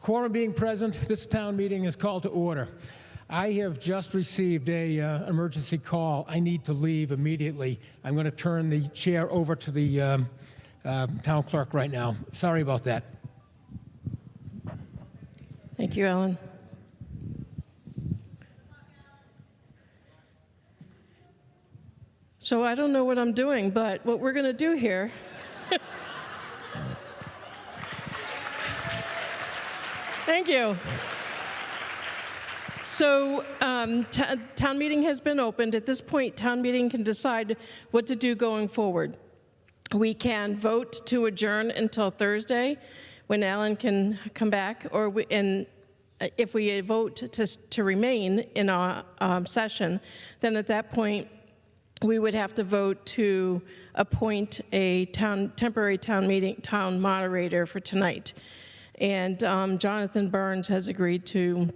Quorum being present, this town meeting is called to order. I have just received a emergency call. I need to leave immediately. I'm going to turn the chair over to the town clerk right now. Sorry about that. Thank you, Ellen. So I don't know what I'm doing, but what we're going to do here Thank you. So town meeting has been opened. At this point, town meeting can decide what to do going forward. We can vote to adjourn until Thursday when Alan can come back, or if we vote to remain in our session, then at that point, we would have to vote to appoint a temporary town moderator for tonight. And Jonathan Burns has agreed to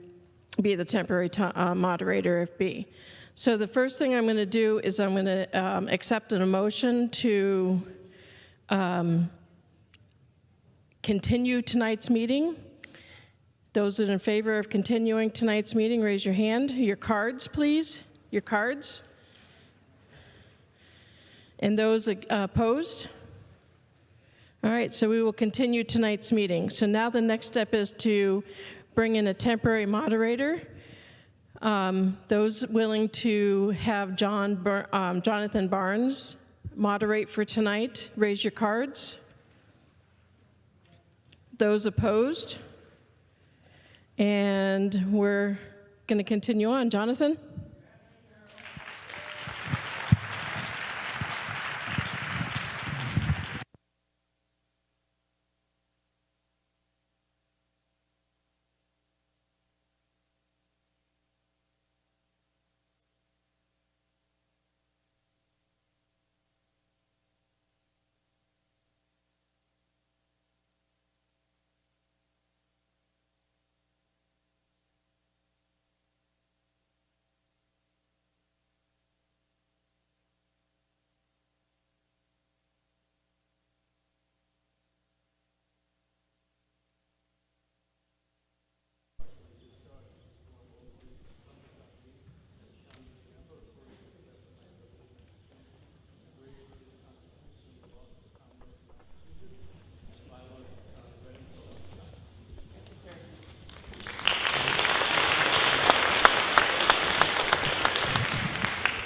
be the temporary moderator if be. So the first thing I'm going to do is I'm going to accept a motion to continue tonight's meeting. Those that are in favor of continuing tonight's meeting, raise your hand. Your cards, please. Your cards. And those opposed? All right, so we will continue tonight's meeting. So now the next step is to bring in a temporary moderator. Those willing to have Jonathan Barnes moderate for tonight, raise your cards. Those opposed? And we're going to continue on. Jonathan?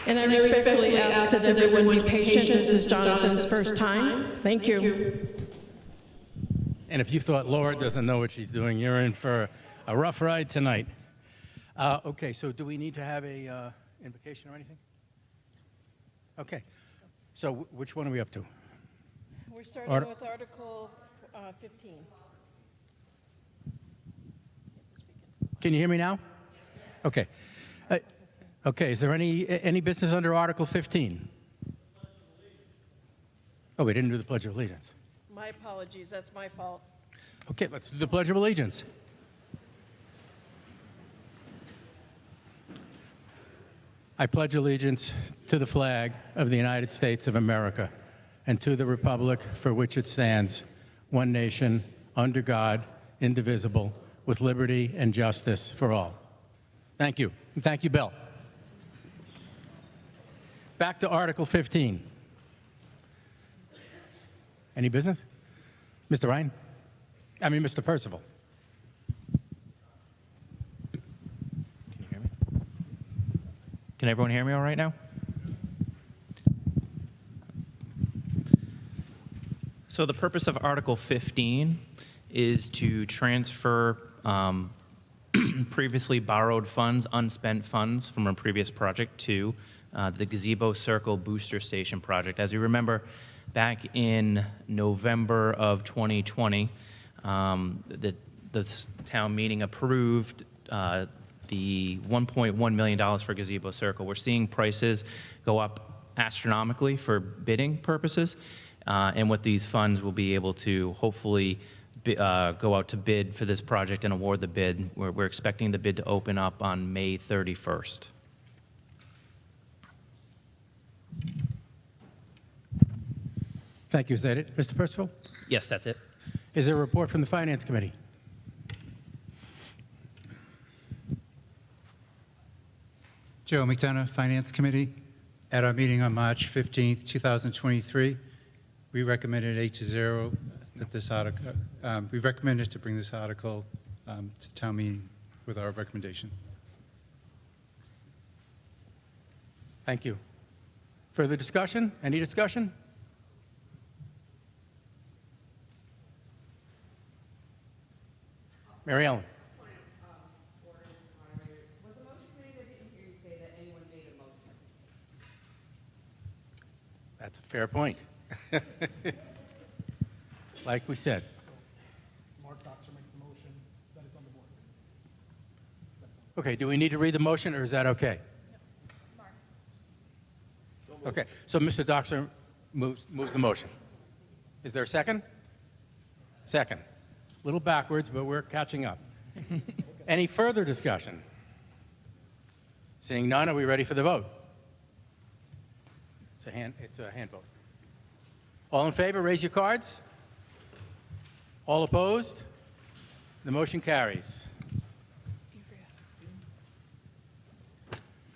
And I respectfully ask that everyone be patient. This is Jonathan's first time. Thank you. And if you thought Laura doesn't know what she's doing, you're in for a rough ride tonight. Okay, so do we need to have a invocation or anything? Okay. So which one are we up to? We're starting with Article 15. Can you hear me now? Okay. Okay, is there any business under Article 15? Oh, we didn't do the Pledge of Allegiance. My apologies, that's my fault. Okay, let's do the Pledge of Allegiance. I pledge allegiance to the flag of the United States of America and to the republic for which it stands, one nation, under God, indivisible, with liberty and justice for all. Thank you. And thank you, Bill. Back to Article 15. Any business? Mr. Ryan? Mr. Percival. Can you hear me? Can everyone hear me all right now? So the purpose of Article 15 is to transfer previously borrowed funds, unspent funds from a previous project to the Gazebo Circle Booster Station project. As you remember, back in November of 2020, the town meeting approved the $1.1 million for Gazebo Circle. We're seeing prices go up astronomically for bidding purposes, and with these funds, we'll be able to hopefully go out to bid for this project and award the bid. We're expecting the bid to open up on May 31st. Thank you. Is that it, Mr. Percival? Yes, that's it. Is there a report from the Finance Committee? Joe McDonough, Finance Committee. At our meeting on March 15th, 2023, we recommended 8-0 that this article, we recommended to bring this article to town meeting with our recommendation. Thank you. Further discussion? Any discussion? Mary Ellen? Was the motion made? I didn't hear you say that anyone made a motion. That's a fair point. Like we said. Mark Doxer makes the motion that is on the board. Okay, do we need to read the motion, or is that okay? Okay, so Mr. Doxer moves the motion. Is there a second? Second. A little backwards, but we're catching up. Any further discussion? Seeing none, are we ready for the vote? It's a hand vote. All in favor, raise your cards. All opposed? The motion carries.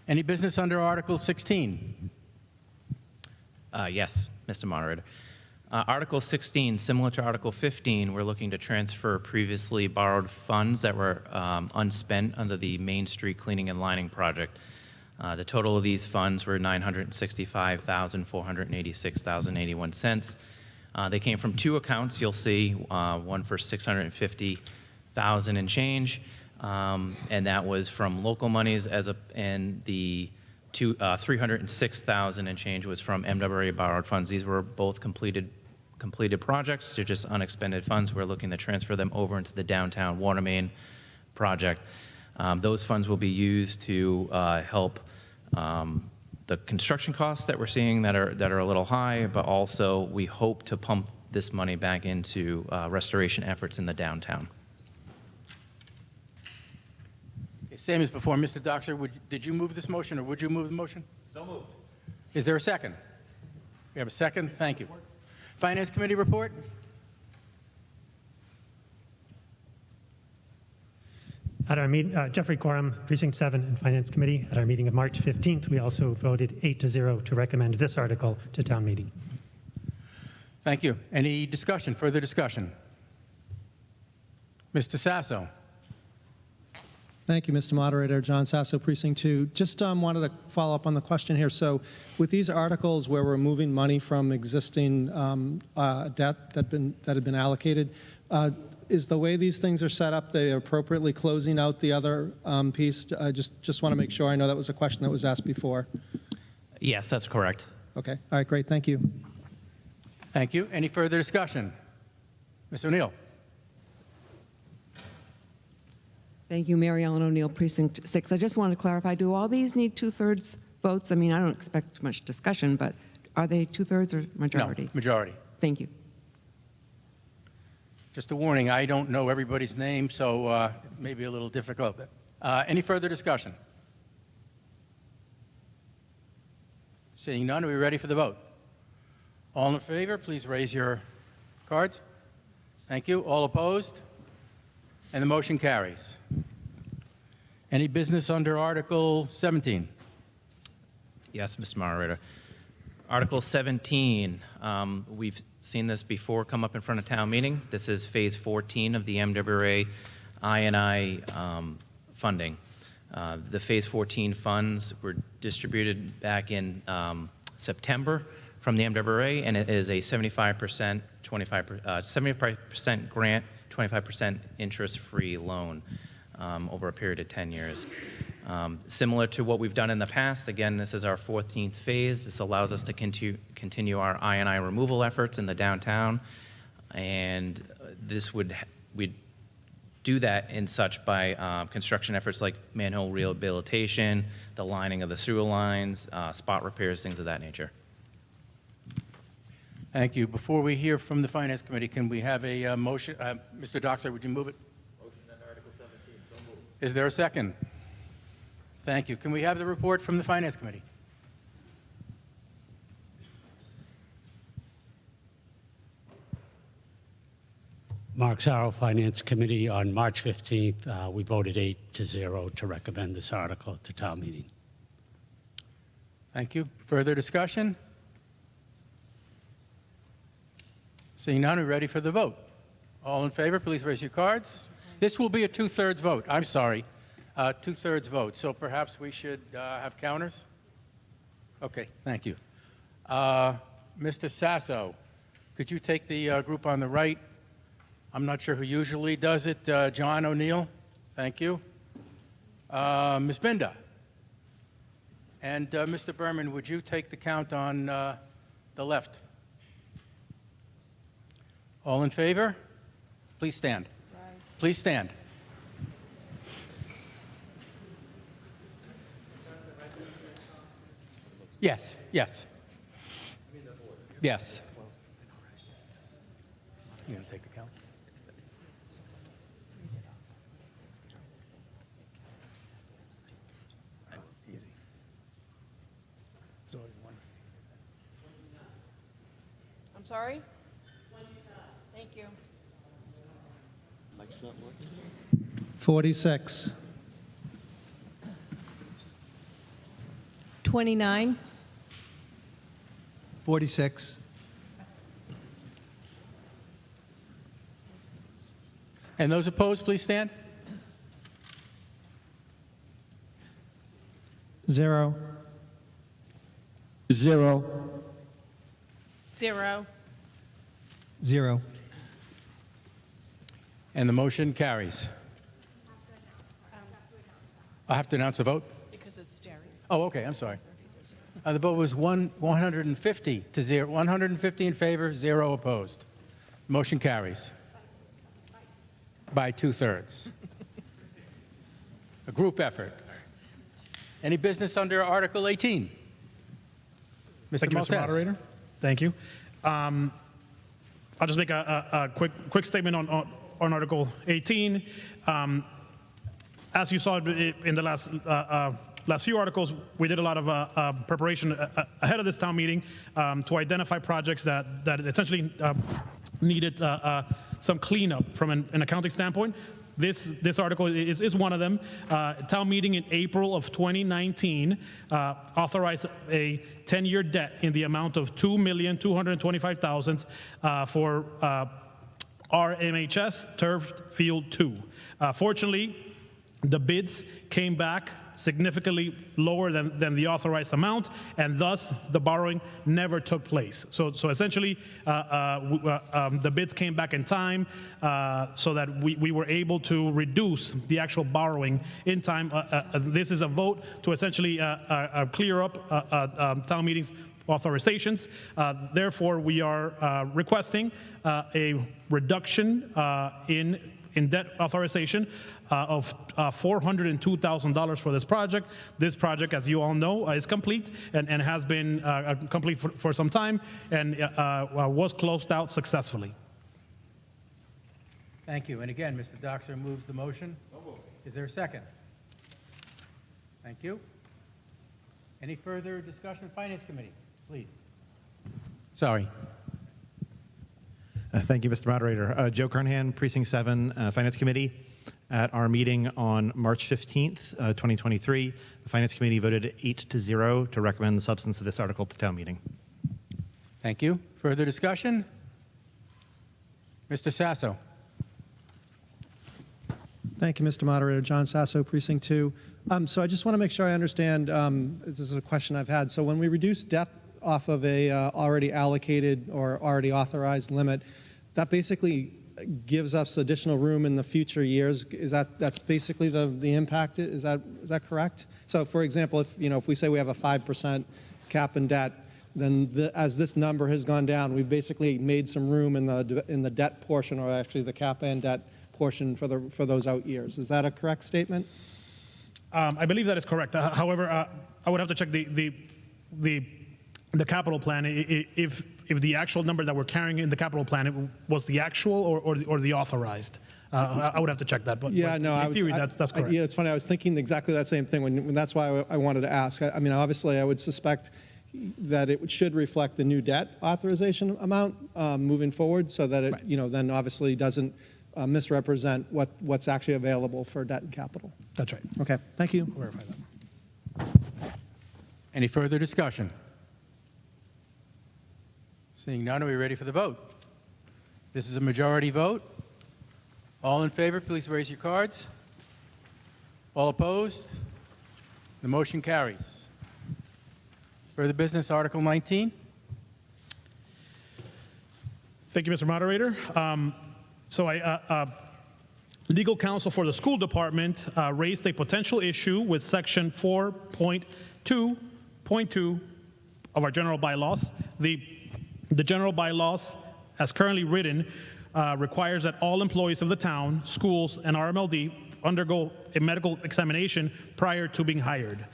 Any business under Article 16? Yes, Mr. Moderator. Article 16, similar to Article 15, we're looking to transfer previously borrowed funds that were unspent under the Main Street Cleaning and Lining Project. The total of these funds were $965,486.81 cents. They came from two accounts, you'll see, one for $650,000 and change, and that was from local monies, and the $306,000 and change was from MWA borrowed funds. These were both completed projects. They're just unexpended funds. We're looking to transfer them over into the downtown water main project. Those funds will be used to help the construction costs that we're seeing that are a little high, but also we hope to pump this money back into restoration efforts in the downtown. Same as before, Mr. Doxer, did you move this motion, or would you move the motion? So moved. Is there a second? We have a second. Thank you. Finance Committee report? At our meeting, Jeffrey Quorum, Precinct 7 and Finance Committee. At our meeting of March 15th, we also voted 8-0 to recommend this article to town meeting. Thank you. Any discussion, further discussion? Mr. Sasso? Thank you, Mr. Moderator. John Sasso, Precinct 2. Just wanted to follow up on the question here. So with these articles where we're moving money from existing debt that had been allocated, is the way these things are set up, they appropriately closing out the other piece? I just want to make sure. I know that was a question that was asked before. Yes, that's correct. Okay. All right, great. Thank you. Thank you. Any further discussion? Ms. O'Neill? Thank you, Mary Ellen O'Neill, Precinct 6. I just want to clarify, do all these need two-thirds votes? I mean, I don't expect much discussion, but are they two-thirds or majority? No, majority. Thank you. Just a warning, I don't know everybody's name, so it may be a little difficult. Any further discussion? Seeing none, are we ready for the vote? All in favor, please raise your cards. Thank you. All opposed? And the motion carries. Any business under Article 17? Yes, Mr. Moderator. Article 17, we've seen this before come up in front of town meeting. This is Phase 14 of the MWA I&I funding. The Phase 14 funds were distributed back in September from the MWA, and it is a 75% grant, 25% interest-free loan over a period of 10 years. Similar to what we've done in the past, again, this is our 14th phase. This allows us to continue our I&I removal efforts in the downtown, and we'd do that in such by construction efforts like manhole rehabilitation, the lining of the sewer lines, spot repairs, things of that nature. Thank you. Before we hear from the Finance Committee, can we have a motion? Mr. Doxer, would you move it? Motion on Article 17. So moved. Is there a second? Thank you. Can we have the report from the Finance Committee? Mark Zarrow, Finance Committee. On March 15th, we voted 8-0 to recommend this article to town meeting. Thank you. Further discussion? Seeing none, we're ready for the vote. All in favor, please raise your cards. This will be a two-thirds vote. I'm sorry, two-thirds vote. So perhaps we should have counters? Okay, thank you. Mr. Sasso, could you take the group on the right? I'm not sure who usually does it. John O'Neill, thank you. Ms. Binda. And Mr. Berman, would you take the count on the left? All in favor? Please stand. Please stand. Yes, yes. Yes. You going to take the count? Easy. So one. I'm sorry? Thank you. 46. 29. 46. And those opposed, please stand. 0. 0. 0. 0. And the motion carries. I have to announce the vote? Because it's Jerry. Oh, okay, I'm sorry. The vote was 150 to 0. 150 in favor, 0 opposed. Motion carries by two-thirds. A group effort. Any business under Article 18? Mr. Thank you, Mr. Maltese. Moderator. Thank you. I'll just make a quick statement on Article 18. As you saw in the last few articles, we did a lot of preparation ahead of this town meeting to identify projects that essentially needed some cleanup from an accounting standpoint. This article is one of them. Town meeting in April of 2019 authorized a 10-year debt in the amount of $2,225,000 for RMHS Turf Field 2. Fortunately, the bids came back significantly lower than the authorized amount, and thus the borrowing never took place. So essentially, the bids came back in time so that we were able to reduce the actual borrowing in time. This is a vote to essentially clear up town meetings authorizations. Therefore, we are requesting a reduction in debt authorization of $402,000 for this project. This project, as you all know, is complete and has been complete for some time and was closed out successfully. Thank you. And again, Mr. Doxer moves the motion. Is there a second? Thank you. Any further discussion? Finance Committee, please. Sorry. Thank you, Mr. Moderator. Joe Kernahan, Precinct 7, Finance Committee. At our meeting on March 15th, 2023, the Finance Committee voted 8-0 to recommend the substance of this article to town meeting. Thank you. Further discussion? Mr. Sasso. Thank you, Mr. Moderator. John Sasso, Precinct 2. So I just want to make sure I understand, this is a question I've had. So when we reduce debt off of a already allocated or already authorized limit, that basically gives us additional room in the future years. That's basically the impact? Is that correct? So for example, if we say we have a 5% cap in debt, then as this number has gone down, we've basically made some room in the debt portion, or actually the cap and debt portion for those out years. Is that a correct statement? I believe that is correct. However, I would have to check the capital plan if the actual number that we're carrying in the capital plan was the actual or the authorized. I would have to check that. But yeah, no, in theory, that's correct. Yeah, it's funny. I was thinking exactly that same thing when that's why I wanted to ask. I mean, obviously, I would suspect that it should reflect the new debt authorization amount moving forward, so that it, Right. Then obviously doesn't misrepresent what's actually available for debt and capital. That's right. Okay, thank you. Clarify that. Any further discussion? Seeing none, are we ready for the vote? This is a majority vote. All in favor, please raise your cards. All opposed? The motion carries. Further business, Article 19. Thank you, Mr. Moderator. Legal counsel for the school department raised a potential issue with section 4.2.2 of our general bylaws. The general bylaws, as currently written, requires that all employees of the town, schools, and RMLD undergo a medical examination prior to being hired.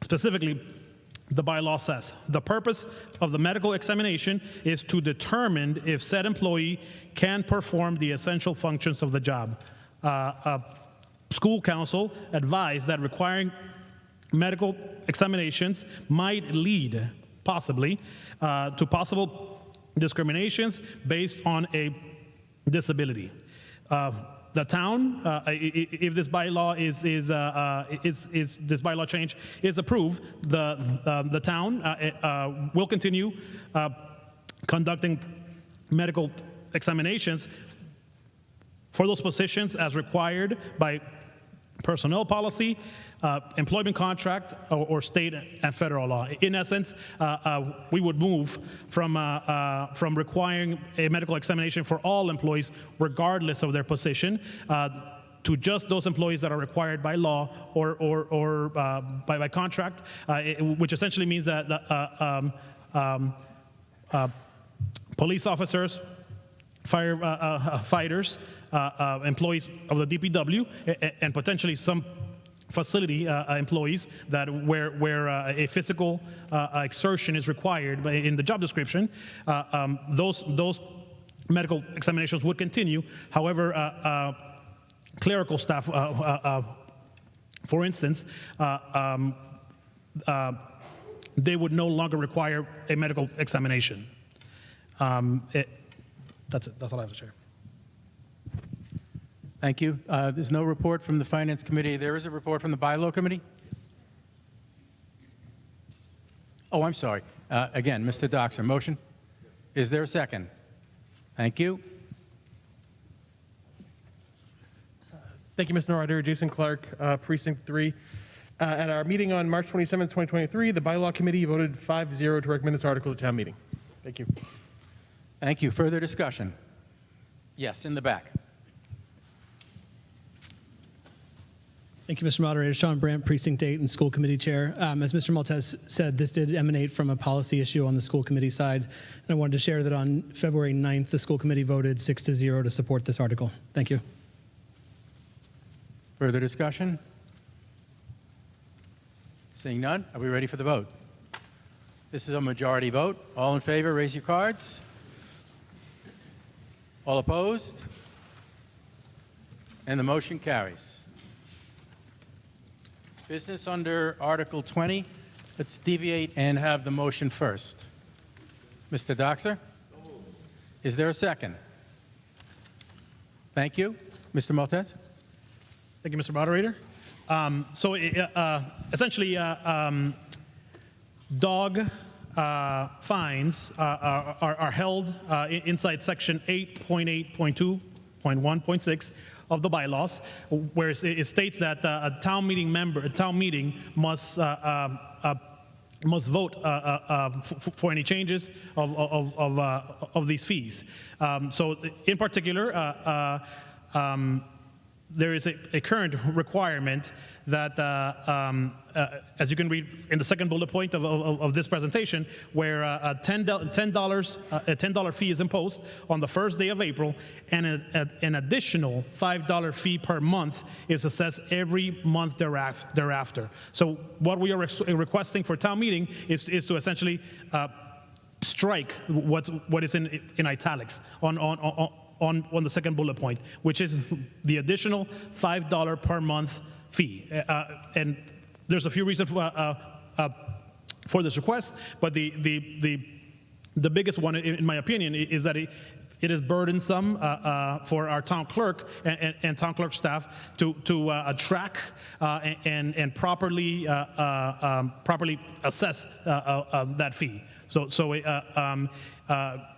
Specifically, the bylaw says, the purpose of the medical examination is to determine if said employee can perform the essential functions of the job. School counsel advised that requiring medical examinations might lead, possibly, to possible discriminations based on a disability. The town, if this bylaw this bylaw change is approved, the town will continue conducting medical examinations for those positions as required by personnel policy, employment contract, or state and federal law. In essence, we would move from requiring a medical examination for all employees, regardless of their position, to just those employees that are required by law or by contract, which essentially means that police officers, firefighters, employees of the DPW, and potentially some facility employees where a physical exertion is required in the job description, those medical examinations would continue. However, clerical staff, for instance, they would no longer require a medical examination. That's it. That's all I have to share. Thank you. There's no report from the Finance Committee. There is a report from the Bylaw Committee? Oh, I'm sorry. Again, Mr. Doxer, motion? Is there a second? Thank you. Thank you, Mr. Moderator. Jason Clark, Precinct 3. At our meeting on March 27, 2023, the Bylaw Committee voted 5-0 to recommend this article to town meeting. Thank you. Thank you. Further discussion? Yes, in the back. Thank you, Mr. Moderator. Sean Brandt, Precinct 8 and School Committee Chair. As Mr. Maltese said, this did emanate from a policy issue on the school committee side. And I wanted to share that on February 9th, the school committee voted 6-0 to support this article. Thank you. Further discussion? Seeing none, are we ready for the vote? This is a majority vote. All in favor, raise your cards. All opposed? And the motion carries. Business under Article 20. Let's deviate and have the motion first. Mr. Doxer? Is there a second? Thank you. Mr. Maltese? Thank you, Mr. Moderator. Essentially, dog fines are held inside Section 8.8.2.1.6 of the bylaws, where it states that a town meeting must vote for any changes of these fees. So, in particular, there is a current requirement that, as you can read in the second bullet point of this presentation, where a $10 fee is imposed on the first day of April, and an additional $5 fee per month is assessed every month thereafter. So what we are requesting for town meeting is to essentially strike what is in italics on the second bullet point, which is the additional $5 per month fee. And there's a few reasons for this request, but the biggest one, in my opinion, is that It is burdensome for our town clerk and town clerk staff to track and properly assess that fee. So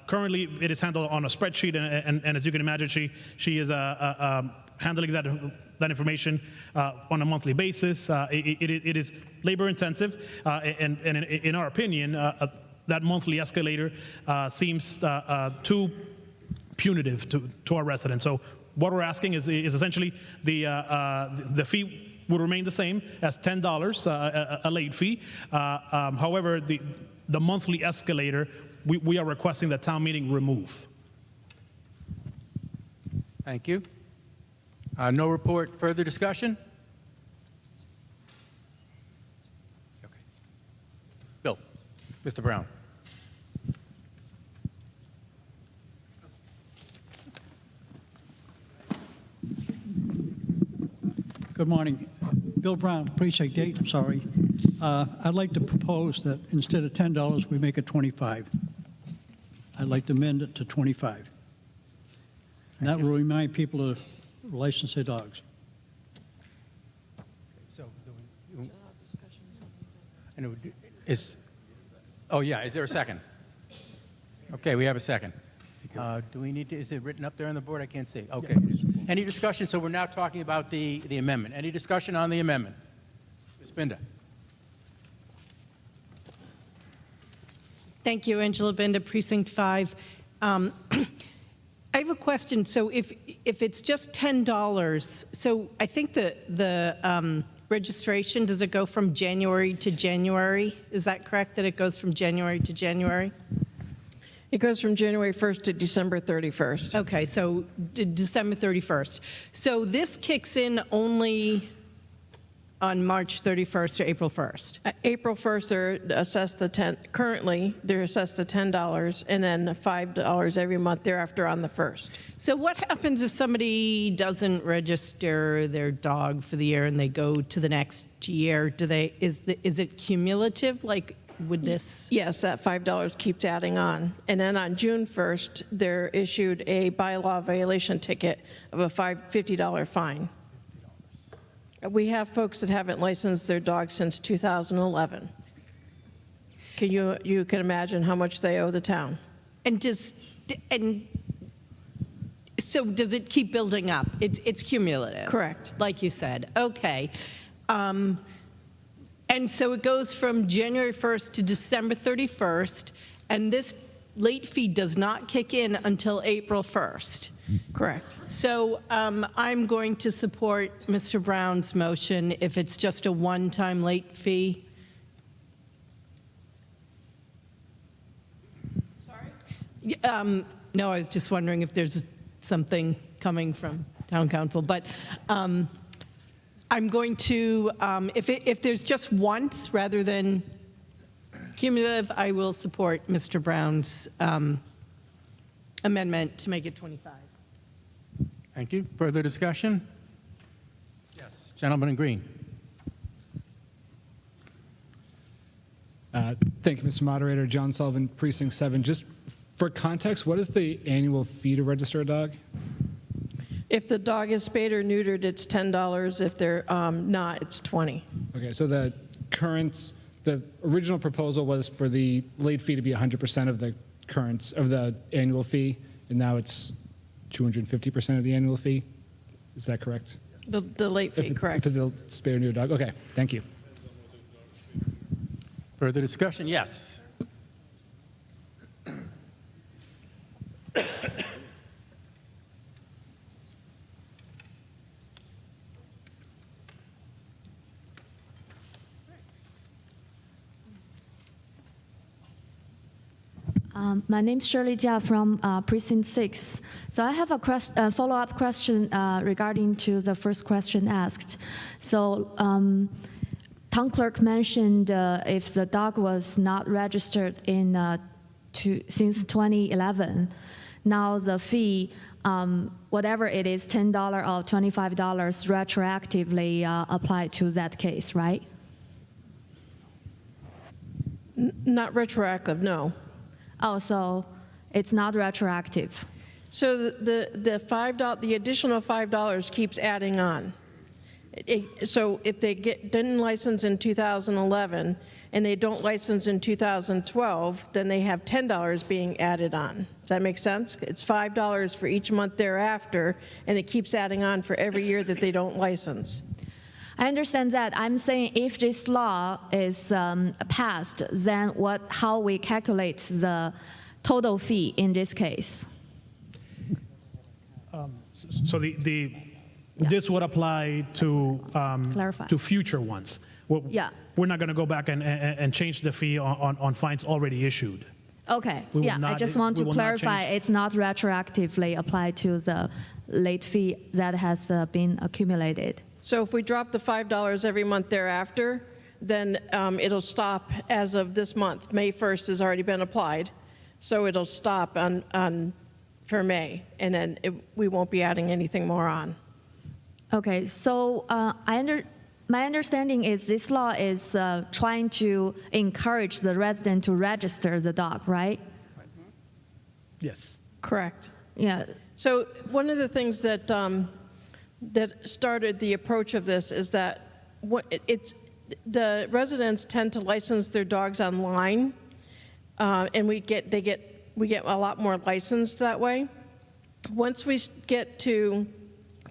currently it is handled on a spreadsheet, and as you can imagine, she is handling that information on a monthly basis. It is labor intensive, and in our opinion, that monthly escalator seems too punitive to our residents. So what we're asking is essentially the fee would remain the same as $10, a late fee. However, the monthly escalator, we are requesting that town meeting remove. Thank you. No report. Further discussion? Okay. Bill. Mr. Brown. Good morning. Bill Brown, Precinct 8, I'm sorry. I'd like to propose that instead of $10, we make it $25. I'd like to amend it to $25. And that will remind people to license their dogs. So, is there a second? Okay, we have a second. Do we need to, is it written up there on the board? I can't see. Okay. Any discussion? So we're now talking about the amendment. Any discussion on the amendment? Ms. Binda. Thank you, Angela Binda, Precinct 5. I have a question. So if it's just $10, so I think the registration, does it go from January to January? Is that correct, that it goes from January to January? It goes from January 1st to December 31st. Okay, so December 31st. So this kicks in only on March 31st or April 1st? April 1st, they're assessed currently, they're assessed to $10 and then $5 every month thereafter on the 1st. So what happens if somebody doesn't register their dog for the year and they go to the next year? Is it cumulative? Like, would this? Yes, that $5 keeps adding on. And then on June 1st, they're issued a bylaw violation ticket of a $50 fine. We have folks that haven't licensed their dogs since 2011. You can imagine how much they owe the town. So does it keep building up? It's cumulative. Correct. Like you said. Okay. And so it goes from January 1st to December 31st, and this late fee does not kick in until April 1st. Correct. So I'm going to support Mr. Brown's motion if it's just a one-time late fee. Sorry? No, I was just wondering if there's something coming from town council, but I'm going to, if there's just once rather than cumulative, I will support Mr. Brown's amendment to make it 25. Thank you. Further discussion? Yes. Gentleman in green. Thank you, Mr. Moderator. John Sullivan, Precinct 7. Just for context, what is the annual fee to register a dog? If the dog is spayed or neutered, it's $10. If they're not, it's $20. Okay, so the original proposal was for the late fee to be 100% of the annual fee, and now it's 250% of the annual fee. Is that correct? The late fee, correct. If it's a spayed or neutered dog. Okay, thank you. Further discussion? Yes. My name's Shirley Jia from Precinct 6. So I have a follow-up question regarding to the first question asked. So town clerk mentioned if the dog was not registered since 2011, now the fee, whatever it is, $10 or $25 retroactively applied to that case, right? Not retroactive, no. Oh, so it's not retroactive. So the the additional $5 keeps adding on. So if they didn't license in 2011 and they don't license in 2012, then they have $10 being added on. Does that make sense? It's $5 for each month thereafter, and it keeps adding on for every year that they don't license. I understand that. I'm saying if this law is passed, then how we calculate the total fee in this case? So this would apply to Clarify. to future ones. Yeah. We're not going to go back and change the fee on fines already issued. Okay, We will yeah, I not- just want we to will not clarify, change- it's not retroactively applied to the late fee that has been accumulated. So if we drop the $5 every month thereafter, then it'll stop as of this month. May 1st has already been applied, so it'll stop for May, and then we won't be adding anything more on. Okay, so my understanding is this law is trying to encourage the resident to register the dog, right? Yes. Correct. Yeah. So one of the things that that started the approach of this is that the residents tend to license their dogs online, and we get a lot more licensed that way. Once we get to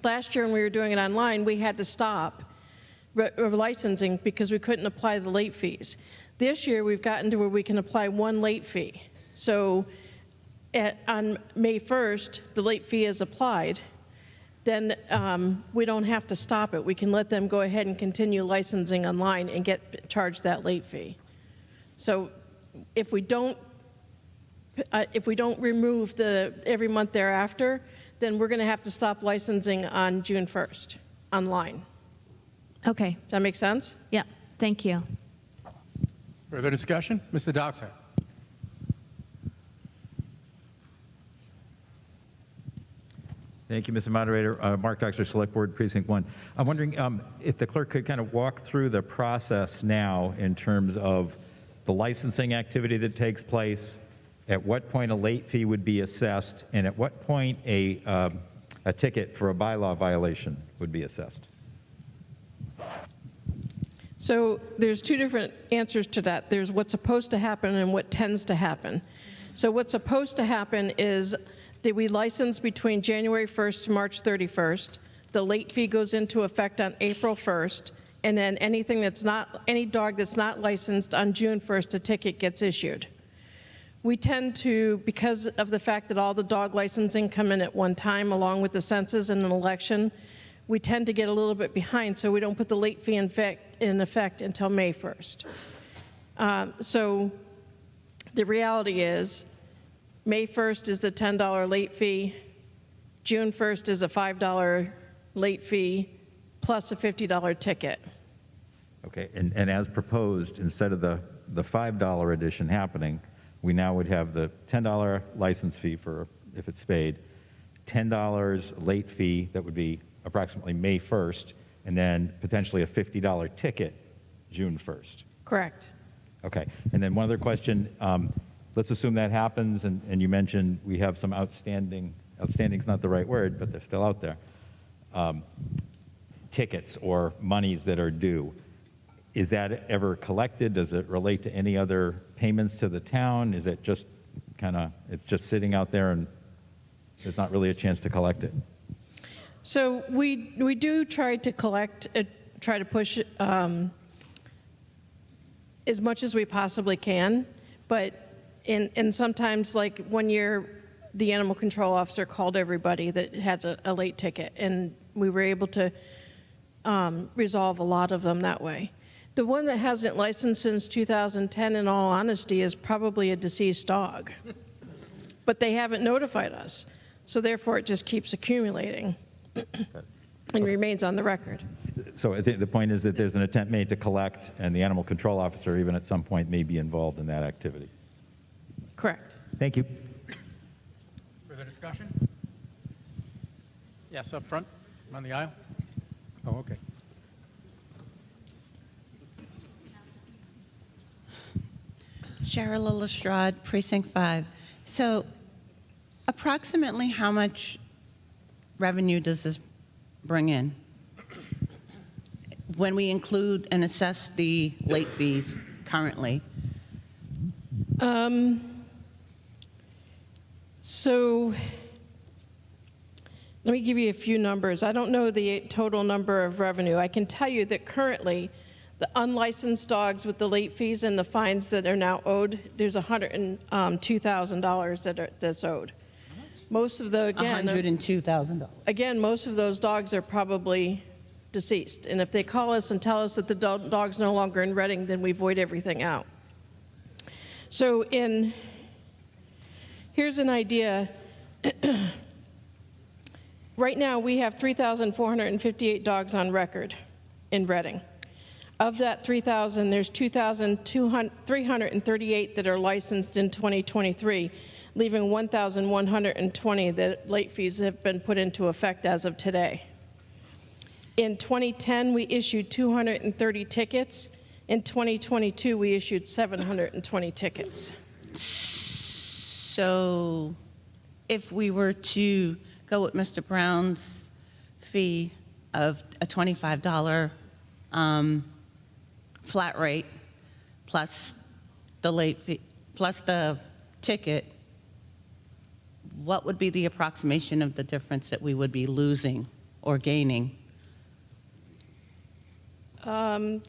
last year when we were doing it online, we had to stop licensing because we couldn't apply the late fees. This year we've gotten to where we can apply one late fee. So on May 1st, the late fee is applied. Then we don't have to stop it. We can let them go ahead and continue licensing online and get charged that late fee. So if we don't remove the every month thereafter, then we're going to have to stop licensing on June 1st online. Okay. Does that make sense? Yeah, thank you. Further discussion? Mr. Doxer. Thank you, Mr. Moderator. Mark Doxer, Select Board, Precinct 1. I'm wondering if the clerk could kind of walk through the process now in terms of the licensing activity that takes place, at what point a late fee would be assessed, and at what point a ticket for a bylaw violation would be assessed. So there's two different answers to that. There's what's supposed to happen and what tends to happen. So what's supposed to happen is that we license between January 1st to March 31st. The late fee goes into effect on April 1st, and then any dog that's not licensed on June 1st, a ticket gets issued. We tend to, because of the fact that all the dog licensing come in at one time along with the census and an election, we tend to get a little bit behind, so we don't put the late fee in effect until May 1st. So the reality is, May 1st is the $10 late fee, June 1st is a $5 late fee, plus a $50 ticket. Okay, and as proposed, instead of the $5 edition happening, we now would have the $10 license fee for if it's spayed, $10 late fee that would be approximately May 1st, and then potentially a $50 ticket June 1st. Correct. Okay, and then one other question. Let's assume that happens, and you mentioned we have some outstanding's not the right word, but they're still out there, tickets or monies that are due. Is that ever collected? Does it relate to any other payments to the town? Is it just it's just sitting out there and there's not really a chance to collect it? So we do try to collect, try to push as much as we possibly can, but and sometimes, like 1 year, the animal control officer called everybody that had a late ticket, and we were able to resolve a lot of them that way. The one that hasn't licensed since 2010, in all honesty, is probably a deceased dog. But they haven't notified us, so therefore it just keeps accumulating and remains on the record. So I think the point is that there's an attempt made to collect, and the animal control officer, even at some point, may be involved in that activity. Correct. Thank you. Further discussion? Yes, up front, on the aisle. Oh, okay. Cheryl Lestrade, Precinct 5. So Approximately how much revenue does this bring in when we include and assess the late fees currently? So let me give you a few numbers. I don't know the total number of revenue. I can tell you that currently the unlicensed dogs with the late fees and the fines that are now owed, there's $102,000 that's owed. Most of the, again, $102,000. Again, most of those dogs are probably deceased. And if they call us and tell us that the dog's no longer in Reading, then we void everything out. So here's an idea. Right now, we have 3,458 dogs on record in Reading. Of that 3,000, there's 2,338 that are licensed in 2023, leaving 1,120 that late fees have been put into effect as of today. In 2010, we issued 230 tickets. In 2022, we issued 720 tickets. So if we were to go with Mr. Brown's fee of a $25 flat rate plus the late fee, plus the ticket, what would be the approximation of the difference that we would be losing or gaining? Well,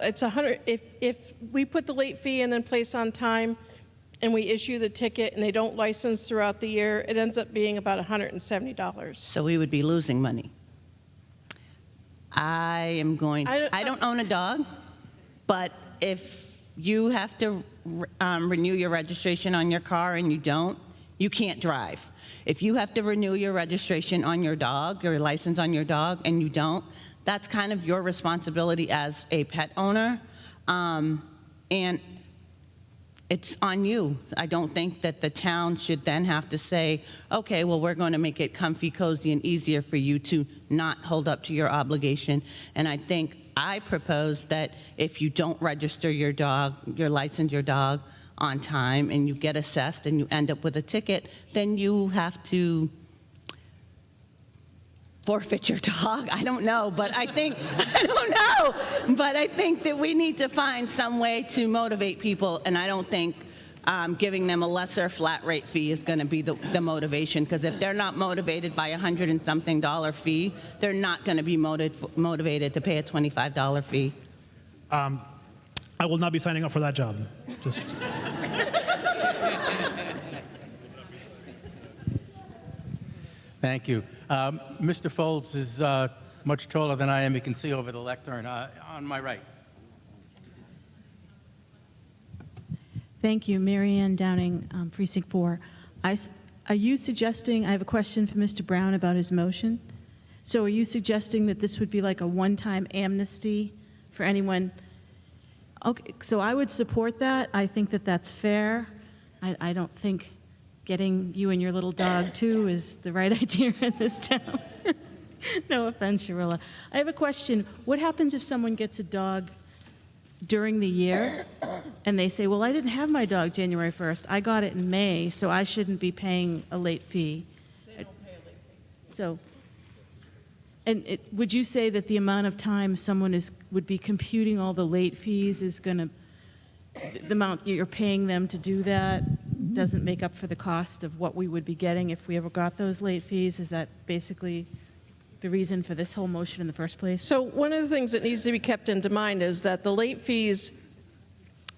it's 100. If we put the late fee in place on time, and we issue the ticket, and they don't license throughout the year, it ends up being about $170. So we would be losing money. I don't own a dog, but if you have to renew your registration on your car and you don't, you can't drive. If you have to renew your registration on your dog, your license on your dog, and you don't, that's kind of your responsibility as a pet owner. And it's on you. I don't think that the town should then have to say, okay, well, we're going to make it comfy, cozy, and easier for you to not hold up to your obligation. And I propose that if you don't register your dog, license your dog on time, and you get assessed and you end up with a ticket, then you have to forfeit your dog. I don't know, but I think that we need to find some way to motivate people, and I don't think giving them a lesser flat rate fee is going to be the motivation, because if they're not motivated by $100 and something fee, they're not going to be motivated to pay a $25 fee. I will not be signing up for that job. Just. Thank you. Mr. Folds is much taller than I am. You can see over the lectern on my right. Thank you. Mary Ann Downing, Precinct 4. Are you suggesting, I have a question for Mr. Brown about his motion. So are you suggesting that this would be like a one-time amnesty for anyone? Okay, so I would support that. I think that that's fair. I don't think getting you and your little dog, too, is the right idea in this town. No offense, Sharilla. I have a question. What happens if someone gets a dog during the year and they say, well, I didn't have my dog January 1st. I got it in May, so I shouldn't be paying a late fee? They don't pay a late fee. So, and would you say that the amount of time someone would be computing all the late fees is going to, the amount you're paying them to do that doesn't make up for the cost of what we would be getting if we ever got those late fees? Is that basically the reason for this whole motion in the first place? So one of the things that needs to be kept in mind is that the late fees,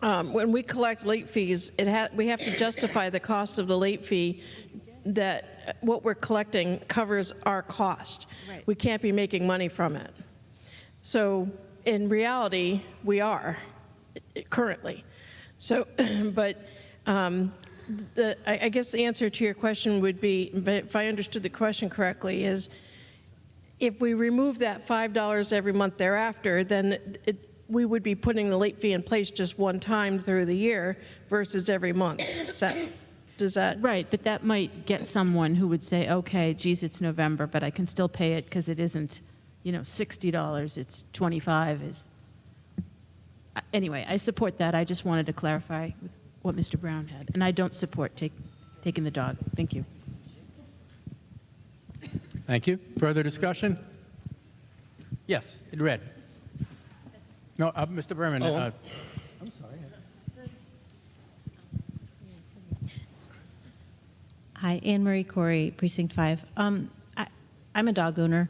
when we collect late fees, we have to justify the cost of the late fee, that what we're collecting covers our cost. Right. We can't be making money from it. So in reality, we are currently. So, but I guess the answer to your question would be, if I understood the question correctly, is if we remove that $5 every month thereafter, then we would be putting the late fee in place just one time through the year versus every month. Does that? Right, but that might get someone who would say, okay, geez, it's November, but I can still pay it because it isn't, $60, it's $25. Anyway, I support that. I just wanted to clarify what Mr. Brown had. And I don't support taking the dog. Thank you. Thank you. Further discussion? Yes, in red. No, Mr. Berman. I'm sorry. Hi, Anne Marie Corey, Precinct 5. I'm a dog owner,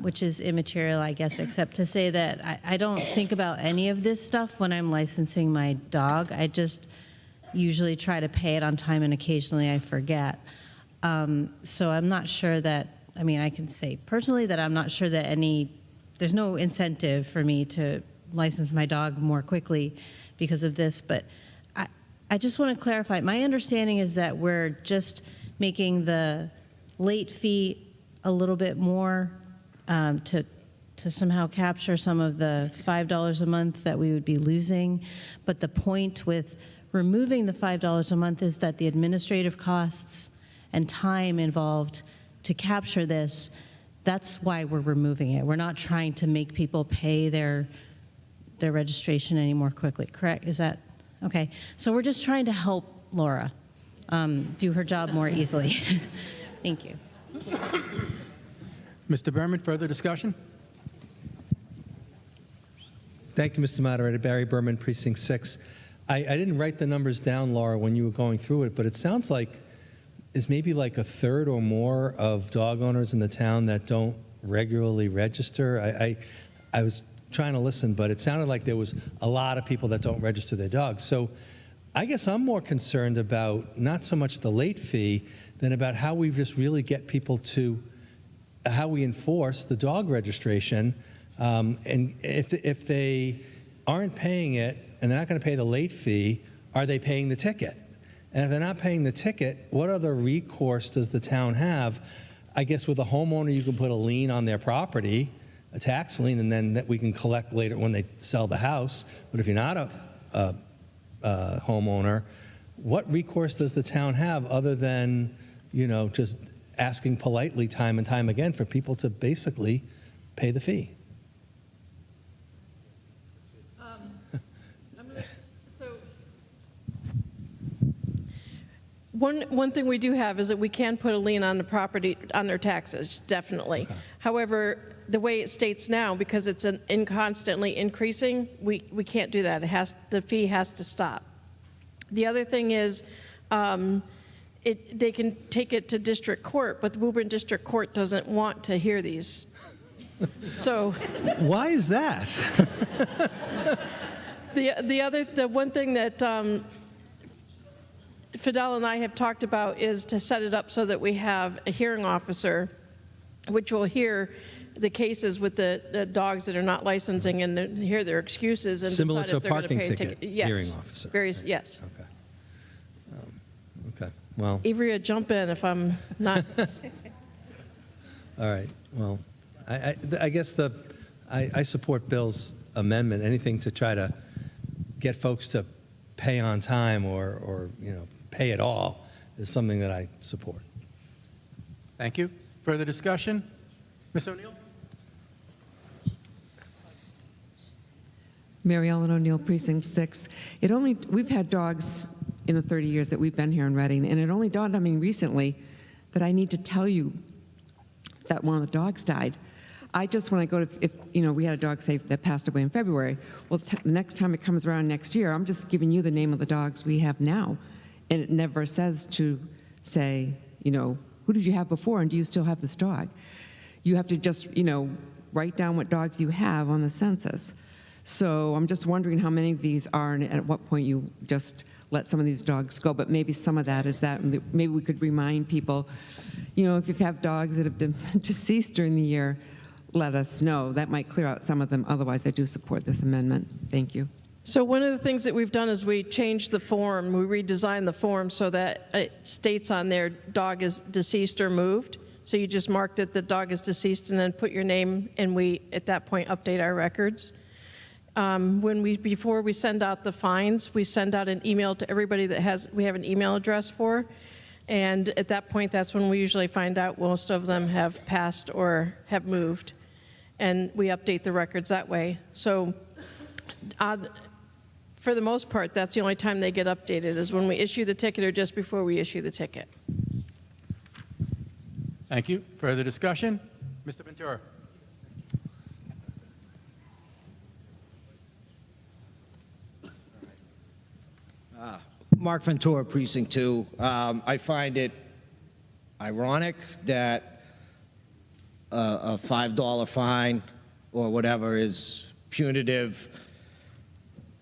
which is immaterial, I guess, except to say that I don't think about any of this stuff when I'm licensing my dog. I just usually try to pay it on time, and occasionally I forget. So I'm not sure that, I mean, I can say personally that I'm not sure that there's no incentive for me to license my dog more quickly because of this, but I just want to clarify. My understanding is that we're just making the late fee a little bit more to somehow capture some of the $5 a month that we would be losing. But the point with removing the $5 a month is that the administrative costs and time involved to capture this, that's why we're removing it. We're not trying to make people pay their registration any more quickly, correct? Is that okay? So we're just trying to help Laura do her job more easily. Thank you. Mr. Berman, further discussion? Thank you, Mr. Moderator. Barry Berman, Precinct 6. I didn't write the numbers down, Laura, when you were going through it, but it sounds like it's maybe like a third or more of dog owners in the town that don't regularly register. I was trying to listen, but it sounded like there was a lot of people that don't register their dogs. So I guess I'm more concerned about not so much the late fee than about how we just really get people to, how we enforce the dog registration. And if they aren't paying it and they're not going to pay the late fee, are they paying the ticket? And if they're not paying the ticket, what other recourse does the town have? I guess with a homeowner, you can put a lien on their property, a tax lien, and then that we can collect later when they sell the house. But if you're not a homeowner, what recourse does the town have other than, just asking politely time and time again for people to basically pay the fee? One thing we do have is that we can put a lien on the property, on their taxes, definitely. Okay. However, the way it states now, because it's constantly increasing, we can't do that. The fee has to stop. The other thing is, they can take it to district court, but the Woburn District Court doesn't want to hear these. So why is that? The one thing that Fidel and I have talked about is to set it up so that we have a hearing officer, which will hear the cases with the dogs that are not licensing and hear their excuses and similar decide to if a they're going to parking pay a ticket ticket. Yes. Hearing officer. Various, yes. Okay. Okay. Well. Ivrea, jump in if I'm not. All right. Well, I guess I support Bill's amendment. Anything to try to get folks to pay on time or pay it all is something that I support. Thank you. Further discussion? Ms. O'Neill? Mary Ellen O'Neill, Precinct 6. We've had dogs in the 30 years that we've been here in Reading, and it only dawned on me recently that I need to tell you that one of the dogs died. I just, when I go to, if we had a dog, say, that passed away in February, well, the next time it comes around next year, I'm just giving you the name of the dogs we have now. And it never says to say, who did you have before, and do you still have this dog? You have to just, write down what dogs you have on the census. So I'm just wondering how many of these are, and at what point you just let some of these dogs go. But maybe some of that is that maybe we could remind people, if you have dogs that have been deceased during the year, let us know. That might clear out some of them. Otherwise, I do support this amendment. Thank you. So one of the things that we've done is we changed the form. We redesigned the form so that it states on there dog is deceased or moved. So you just mark that the dog is deceased and then put your name, and we, at that point, update our records. Before we send out the fines, we send out an email to everybody that we have an email address for. And at that point, that's when we usually find out most of them have passed or have moved. And we update the records that way. So for the most part, that's the only time they get updated is when we issue the ticket or just before we issue the ticket. Thank you. Further discussion? Mr. Ventura. Mark Ventura, Precinct 2. I find it ironic that a $5 fine or whatever is punitive,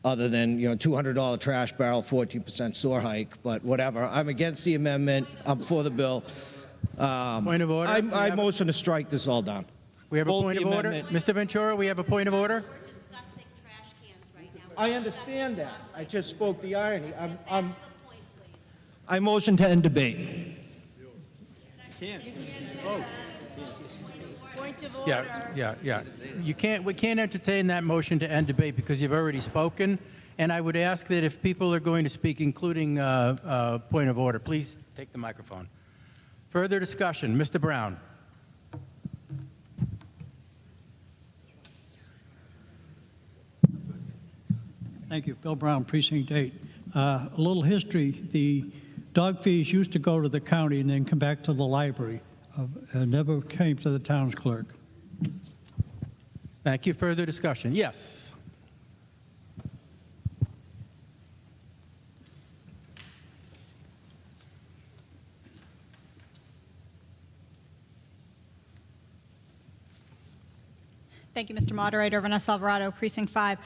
other than, $200 trash barrel, 14% sewer hike, but whatever. I'm against the amendment. I'm for the bill. Point of order. I motion to strike this all down. We have a Both point the of order. amendment- Mr. Ventura, we have a point of order. I understand that. I just spoke the irony. I motion to end debate. Point of order. Yeah. We can't entertain that motion to end debate because you've already spoken. And I would ask that if people are going to speak, including point of order, please take the microphone. Further discussion, Mr. Brown. Thank you. Bill Brown, Precinct 8. A little history. The dog fees used to go to the county and then come back to the library. Never came to the town's clerk. Thank you. Further discussion? Yes. Thank you, Mr. Moderator. Vanessa Alvarado, Precinct 5.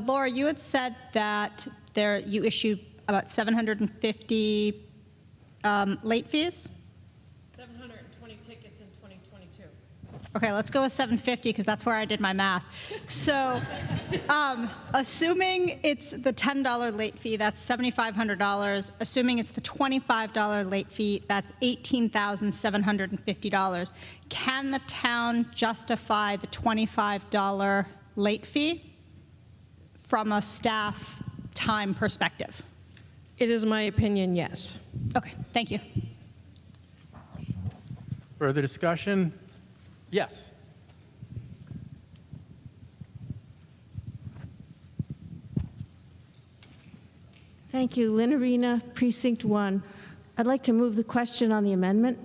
Laura, you had said that you issue about 750 late fees? 720 tickets in 2022. Okay, let's go with 750 because that's where I did my math. So, assuming it's the $10 late fee, that's $7,500. Assuming it's the $25 late fee, that's $18,750. Can the town justify the $25 late fee from a staff time perspective? It is my opinion, yes. Okay, thank you. Further discussion? Yes. Thank you. Lynn Arena, Precinct 1. I'd like to move the question on the amendment.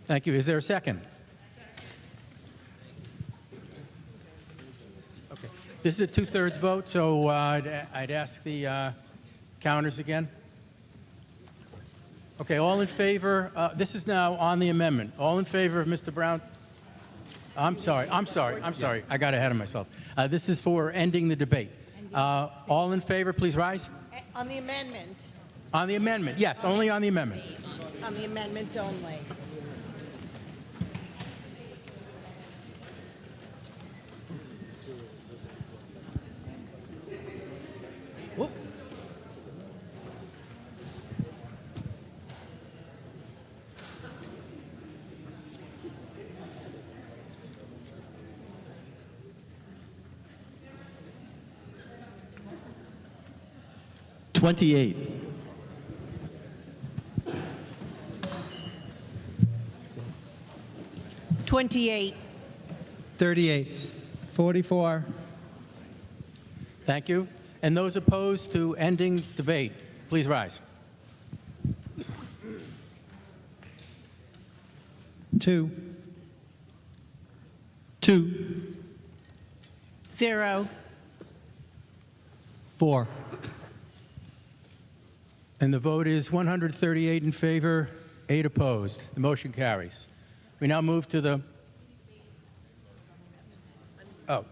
Thank you. Is there a second? Okay. This is a two-thirds vote, so I'd ask the counters again. Okay, all in favor? This is now on the amendment. All in favor of Mr. Brown? I'm sorry. I got ahead of myself. This is for ending the debate. All in favor, please rise. On the amendment. On the amendment, yes, only on the amendment. On the amendment only. Whoop. $28. 38. 44. Thank you. And those opposed to ending debate, please rise. 2. 0. 4. And the vote is 138 in favor, 8 opposed. The motion carries. We now move to the... Oh.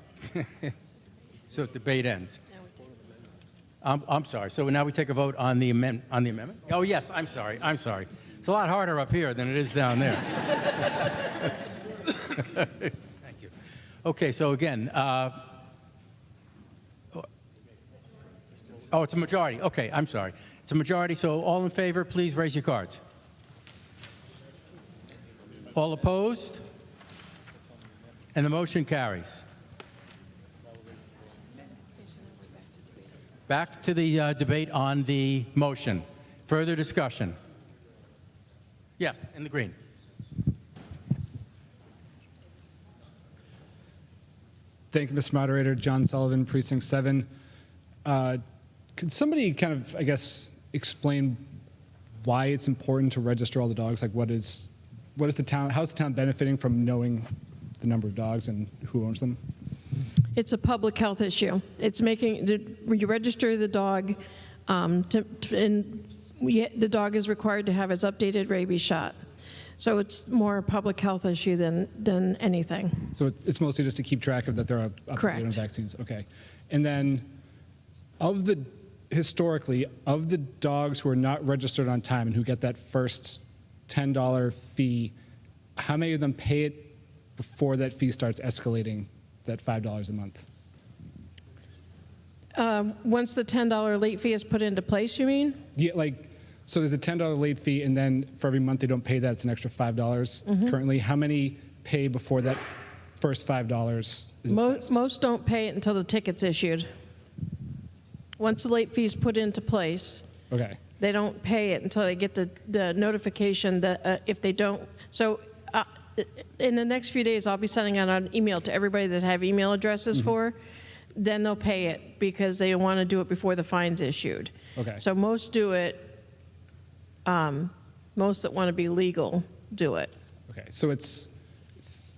So debate ends. I'm sorry. So now we take a vote on the amendment? Oh, yes. I'm sorry. It's a lot harder up here than it is down there. Thank you. Okay, so again... Oh, it's a majority. Okay, I'm sorry. It's a majority, so all in favor, please raise your cards. All opposed? And the motion carries. Back to the debate on the motion. Further discussion? Yes, in the green. Thank you, Mr. Moderator. John Sullivan, Precinct 7. Could somebody kind of, I guess, explain why it's important to register all the dogs? Like, what is the town? How's the town benefiting from knowing the number of dogs and who owns them? It's a public health issue. It's making, you register the dog, the dog is required to have its updated rabies shot. So it's more a public health issue than anything. So it's mostly just to keep track of that there are up to date on vaccines. Okay. And then historically, of the dogs who are not registered on time and who get that first $10 fee, how many of them pay it before that fee starts escalating, that $5 a month? Once the $10 late fee is put into place, you mean? Yeah, so there's a $10 late fee, and then for every month they don't pay that, it's an extra $5 currently. How many pay before that first $5 is assessed? Most don't pay it until the ticket's issued. Once the late fee is put into place, Okay. they don't pay it until they get the notification that if they don't. So in the next few days, I'll be sending out an email to everybody that have email addresses for. Then they'll pay it because they want to do it before the fine's issued. Okay. So most do it. Most that want to be legal do it. Okay, so it's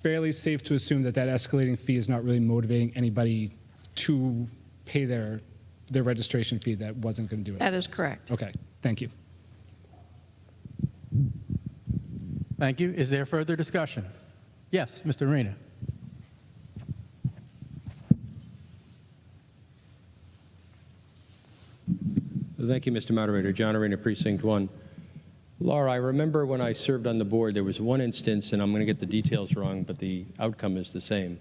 fairly safe to assume that escalating fee is not really motivating anybody to pay their registration fee that wasn't going to do it. That is correct. Okay, thank you. Thank you. Is there further discussion? Yes, Mr. Arena. Thank you, Mr. Moderator. John Arena, Precinct 1. Laura, I remember when I served on the board, there was one instance, and I'm going to get the details wrong, but the outcome is the same.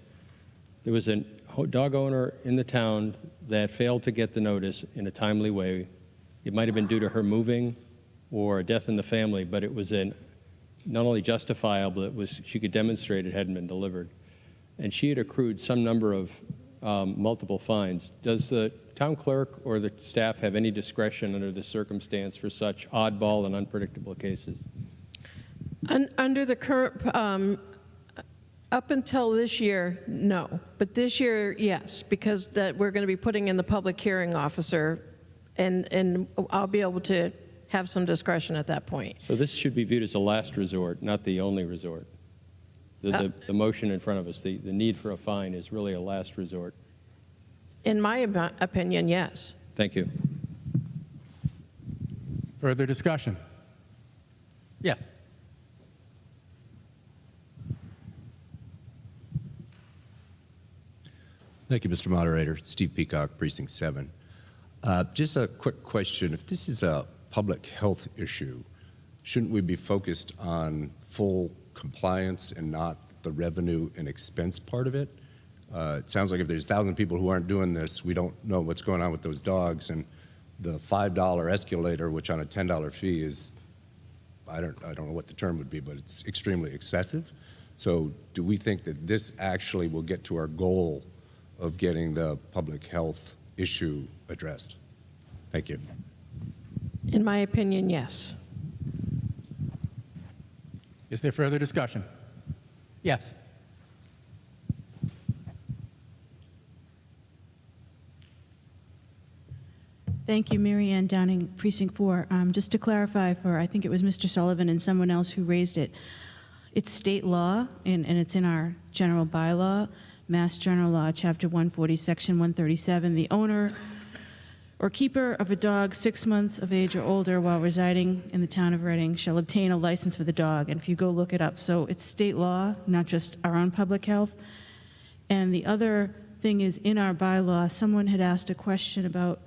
There was a dog owner in the town that failed to get the notice in a timely way. It might have been due to her moving or a death in the family, but it was not only justifiable, she could demonstrate it hadn't been delivered. And she had accrued some number of multiple fines. Does the town clerk or the staff have any discretion under the circumstance for such oddball and unpredictable cases? Under the current, up until this year, no. But this year, yes, because we're going to be putting in the public hearing officer, and I'll be able to have some discretion at that point. So this should be viewed as a last resort, not the only resort. The motion in front of us, the need for a fine is really a last resort. In my opinion, yes. Thank you. Further discussion? Yes. Thank you, Mr. Moderator. Steve Peacock, Precinct 7. Just a quick question. If this is a public health issue, shouldn't we be focused on full compliance and not the revenue and expense part of it? It sounds like if there's 1,000 people who aren't doing this, we don't know what's going on with those dogs. And the $5 escalator, which on a $10 fee is, I don't know what the term would be, but it's extremely excessive. So do we think that this actually will get to our goal of getting the public health issue addressed? Thank you. In my opinion, yes. Is there further discussion? Yes. Thank you, Mary Ann Downing, Precinct 4. Just to clarify for, I think it was Mr. Sullivan and someone else who raised it, it's state law, and it's in our general bylaw, Mass General Law, Chapter 140, Section 137. The owner or keeper of a dog 6 months of age or older while residing in the town of Reading shall obtain a license for the dog. And if you go look it up, so it's state law, not just our own public health. And the other thing is, in our bylaw, someone had asked a question about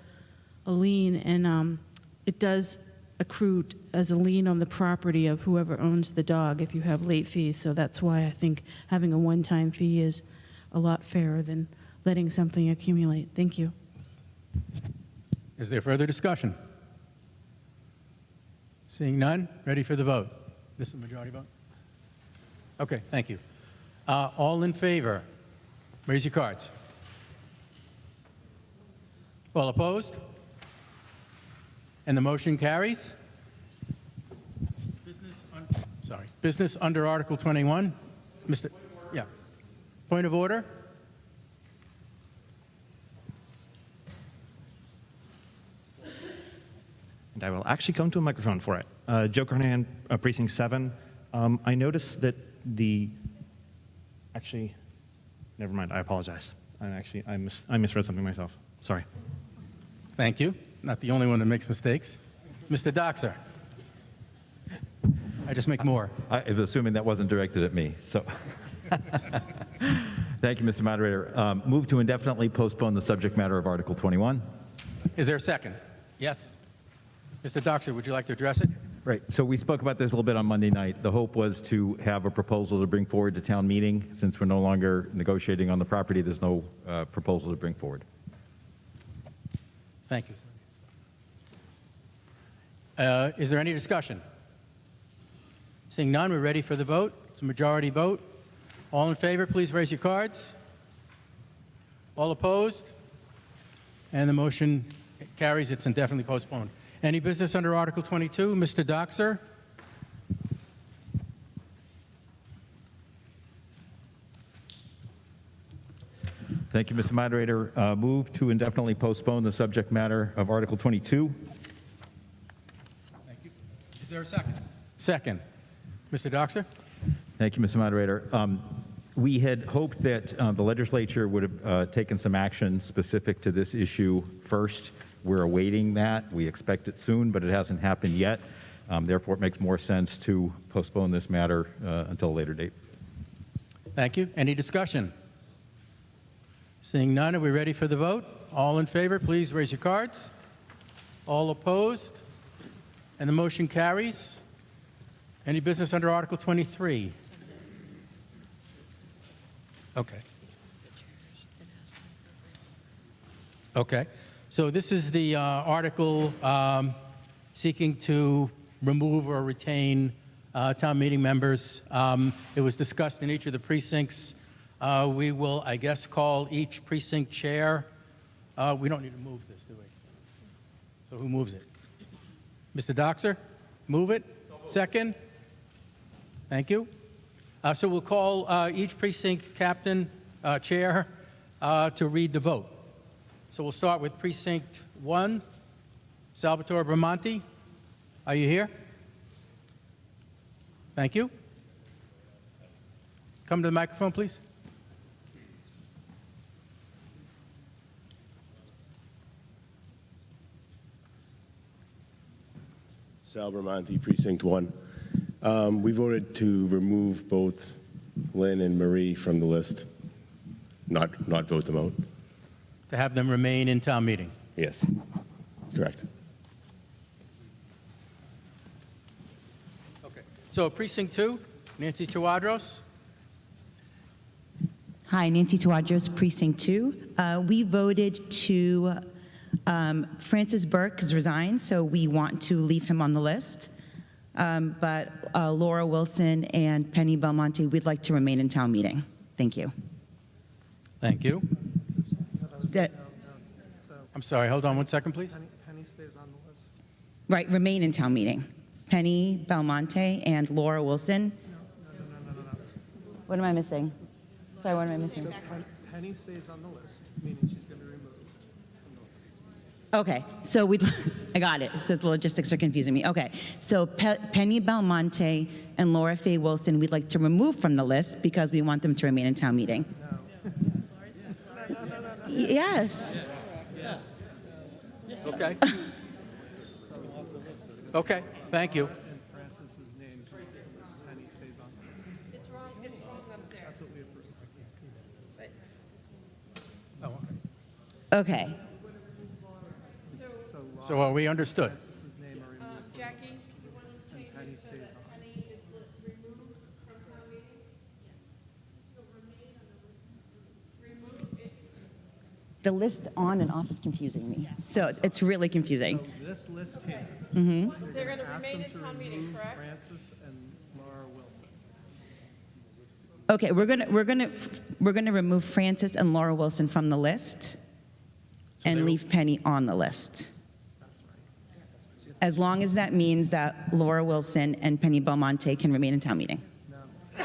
a lien, and it does accrue as a lien on the property of whoever owns the dog if you have late fees. So that's why I think having a one-time fee is a lot fairer than letting something accumulate. Thank you. Is there further discussion? Seeing none, ready for the vote. This is a majority vote? Okay, thank you. All in favor, raise your cards. All opposed? And the motion carries. Business under Article 21. Mr. Yeah. Point of order. and I will actually come to a microphone for it. Joe Carnahan, Precinct 7. I noticed that actually, never mind, I apologize. I misread something myself. Sorry. Thank you. Not the only one that makes mistakes. Mr. Doxer. I just make more. I was assuming that wasn't directed at me, so. Thank you, Mr. Moderator. Move to indefinitely postpone the subject matter of Article 21. Is there a second? Yes. Mr. Doxer, would you like to address it? Right. So we spoke about this a little bit on Monday night. The hope was to have a proposal to bring forward to town meeting. Since we're no longer negotiating on the property, there's no proposal to bring forward. Thank you. Is there any discussion? Seeing none, we're ready for the vote. It's a majority vote. All in favor, please raise your cards. All opposed? And the motion carries. It's indefinitely postponed. Any business under Article 22? Mr. Doxer? Thank you, Mr. Moderator. Move to indefinitely postpone the subject matter of Article 22. Thank you. Is there a second? Second. Mr. Doxer? Thank you, Mr. Moderator. We had hoped that the legislature would have taken some action specific to this issue first. We're awaiting that. We expect it soon, but it hasn't happened yet. Therefore, it makes more sense to postpone this matter until a later date. Thank you. Any discussion? Seeing none, are we ready for the vote? All in favor, please raise your cards. All opposed? And the motion carries. Any business under Article 23? Okay. Okay. So this is the article seeking to remove or retain town meeting members. It was discussed in each of the precincts. We will, I guess, call each precinct chair. We don't need to move this, do we? So who moves it? Mr. Doxer, move it. Second. Thank you. So we'll call each precinct captain, chair, to read the vote. So we'll start with Precinct 1. Salvatore Bramante, are you here? Thank you. Come to the microphone, please. Sal Bramante, Precinct 1. We voted to remove both Lynn and Marie from the list, not vote them out. To have them remain in town meeting. Yes, correct. Okay. So Precinct 2, Nancy Tawadros. Hi, Nancy Tawadros, Precinct 2. We voted to, Francis Burke has resigned, so we want to leave him on the list. But Laura Wilson and Penny Belmonte, we'd like to remain in town meeting. Thank you. Thank you. I'm sorry, hold on one second, please. Penny stays on the list. Right, remain in town meeting. Penny Belmonte and Laura Wilson. No. What am I missing? Sorry, what am I missing? So Penny stays on the list, meaning she's going to be removed. Okay, so I got it. So the logistics are confusing me. Okay, so Penny Belmonte and Laura Faye Wilson, we'd like to remove from the list because we want them to remain in town meeting. Yes. Okay. Okay, thank you. It's wrong up there. Okay. So are we understood? Jackie, you want to change it so that Penny is removed from town meeting? So remain on the list. Remove it. The list on and off is confusing me. So it's really confusing. So this list here. Mm-hmm. They're going to remain in town meeting, correct? Francis and Laura Wilson. Okay, we're gonna remove Francis and Laura Wilson from the list and leave Penny on the list. As long as that means that Laura Wilson and Penny Belmonte can remain in town meeting. So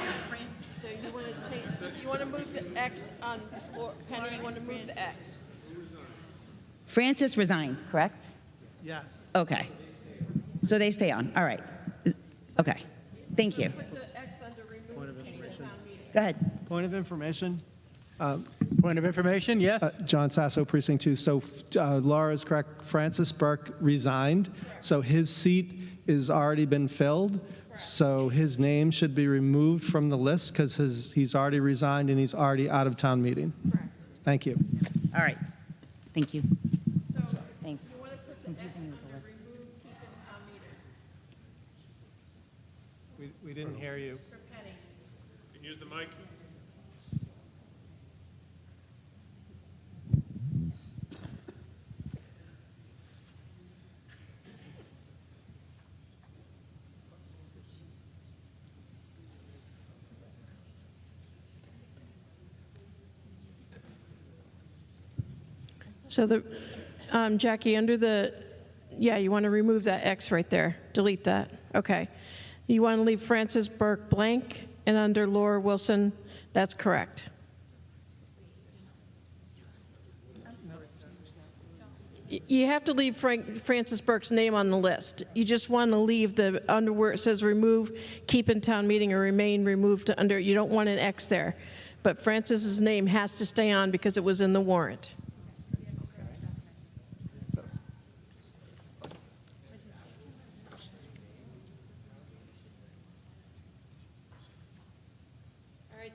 you want to change, you want to move the X on, or Penny, you want to move the X? Francis resigned, correct? Yes. Okay. So they stay on. All right. Okay. Thank you. Go ahead. Point of information. Point of information, yes? John Sasso, Precinct 2. So Laura's correct. Francis Burke resigned, so his seat is already been filled. So his name should be removed from the list because he's already resigned and he's already out of town meeting. Correct. Thank you. All right. Thank you. Thanks. We didn't hear you. Can you use the mic? So Jackie, under the, you want to remove that X right there. Delete that. Okay. You want to leave Francis Burke blank, and under Laura Wilson, that's correct. You have to leave Francis Burke's name on the list. You just want to leave the, under where it says remove, keep in town meeting, or remain removed under, you don't want an X there. But Francis's name has to stay on because it was in the warrant.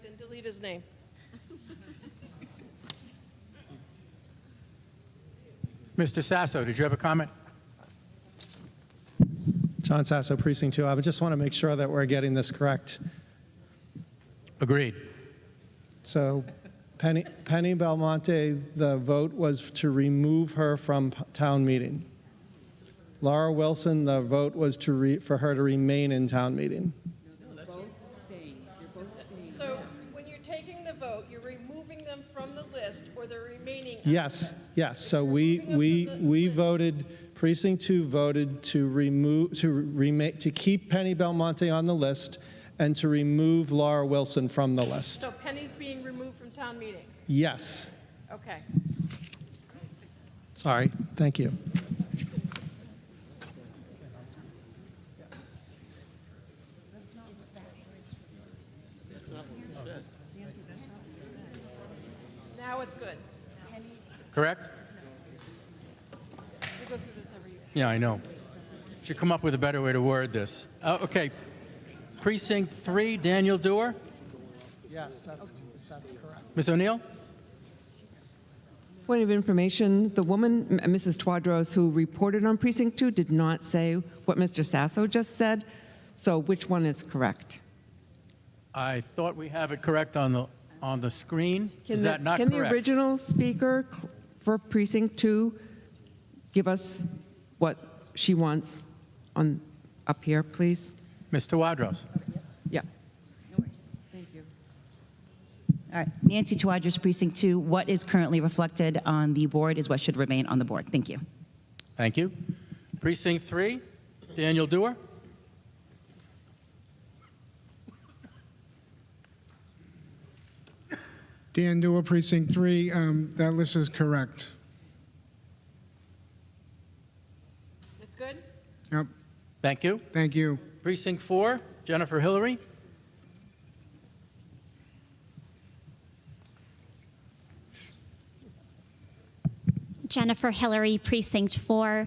Then delete his name. Mr. Sasso, did you have a comment? John Sasso, Precinct 2. I just want to make sure that we're getting this correct. Agreed. So Penny Belmonte, the vote was to remove her from town meeting. Laura Wilson, the vote was for her to remain in town meeting. So when you're taking the vote, you're removing them from the list or they're remaining on Yes, the list? yes. So we voted, Precinct 2 voted to keep Penny Belmonte on the list and to remove Laura Wilson from the list. So Penny's being removed from town meeting? Yes. Okay. Sorry. Thank you. Now it's good. Correct? We go through this every year. Yeah, I know. Should come up with a better way to word this. Okay. Precinct 3, Daniel Dewar. Yes, that's correct. Ms. O'Neill? Point of information, the woman, Mrs. Twadros, who reported on Precinct 2 did not say what Mr. Sasso just said. So which one is correct? I thought we have it correct on the screen. Is that not Can correct? the original speaker for Precinct 2 give us what she wants up here, please? Mr. Wadros. Yeah. Thank you. All right. Nancy Tawadros, Precinct 2. What is currently reflected on the board is what should remain on the board. Thank you. Thank you. Precinct 3, Daniel Dewar. Dan Dewar, Precinct 3. That list is correct. It's good? Yep. Thank you. Thank you. Precinct 4, Jennifer Hillary. Jennifer Hillary, Precinct 4.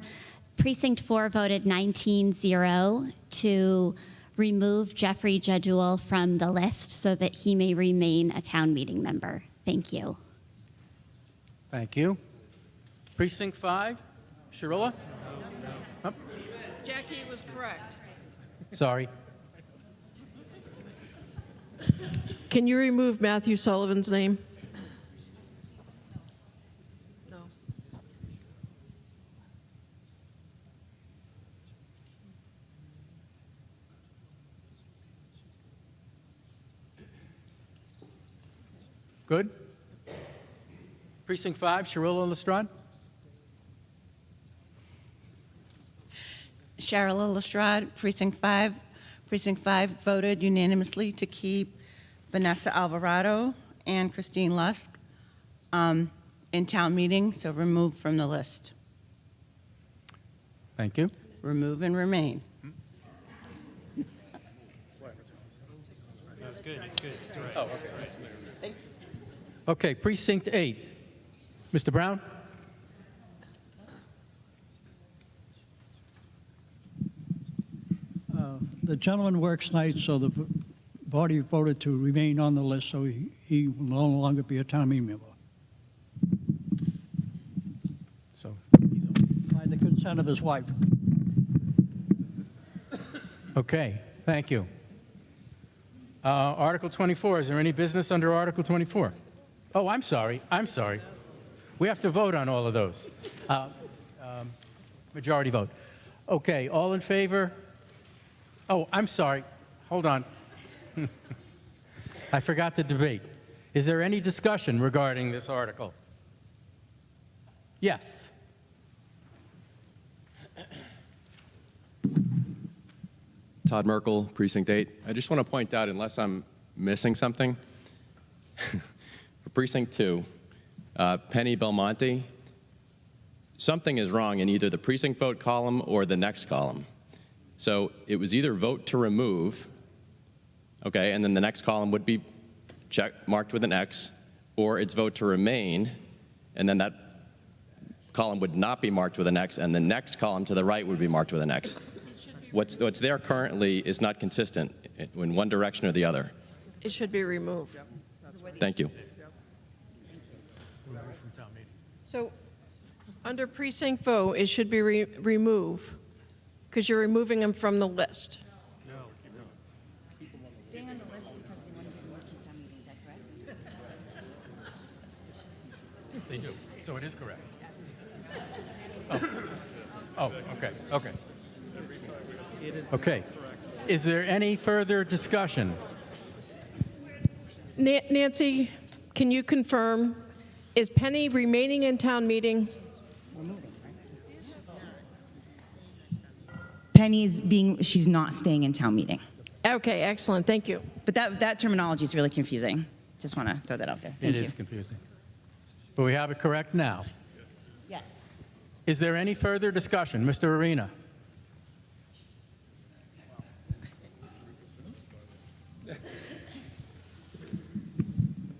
Precinct 4 voted 19-0 to remove Jeffrey Jadul from the list so that he may remain a town meeting member. Thank you. Thank you. Precinct 5, Sharilla. Oh, Jackie was correct. sorry. Can you remove Matthew Sullivan's name? No. Good. Precinct 5, Sharilla Lestrade. Cheryl Lestrade, Precinct 5. Precinct 5 voted unanimously to keep Vanessa Alvarado and Christine Lusk in town meeting, so removed from the list. Thank you. remove and remain. That's good. It's good. It's right. Oh, okay. Okay, Precinct 8. Mr. Brown? The gentleman works nights, so the body voted to remain on the list, so he will no longer be a town meeting member. So, By the consent of his wife. okay, thank you. Article 24, is there any business under Article 24? Oh, I'm sorry. We have to vote on all of those. Majority vote. Okay, all in favor? Oh, I'm sorry. Hold on. I forgot the debate. Is there any discussion regarding this article? Yes. Todd Merkel, Precinct 8. I just want to point out, unless I'm missing something, for Precinct 2, Penny Belmonte, something is wrong in either the precinct vote column or the next column. So it was either vote to remove, okay, and then the next column would be marked with an X, or it's vote to remain, and then that column would not be marked with an X, and the next column to the right would be marked with an X. What's there currently is not consistent in one direction or the other. It should be removed. Thank you. So, under precinct vote, it should be remove, because you're removing them from the list. They do. So it is correct. Oh, okay. Okay. Is there any further discussion? Nancy, can you confirm, is Penny remaining in town meeting? She's not staying in town meeting. Okay, excellent. Thank you. But that terminology is really confusing. Just want to throw that out there. Thank you. It is confusing. But we have it correct now. Yes. Is there any further discussion? Mr. Arena?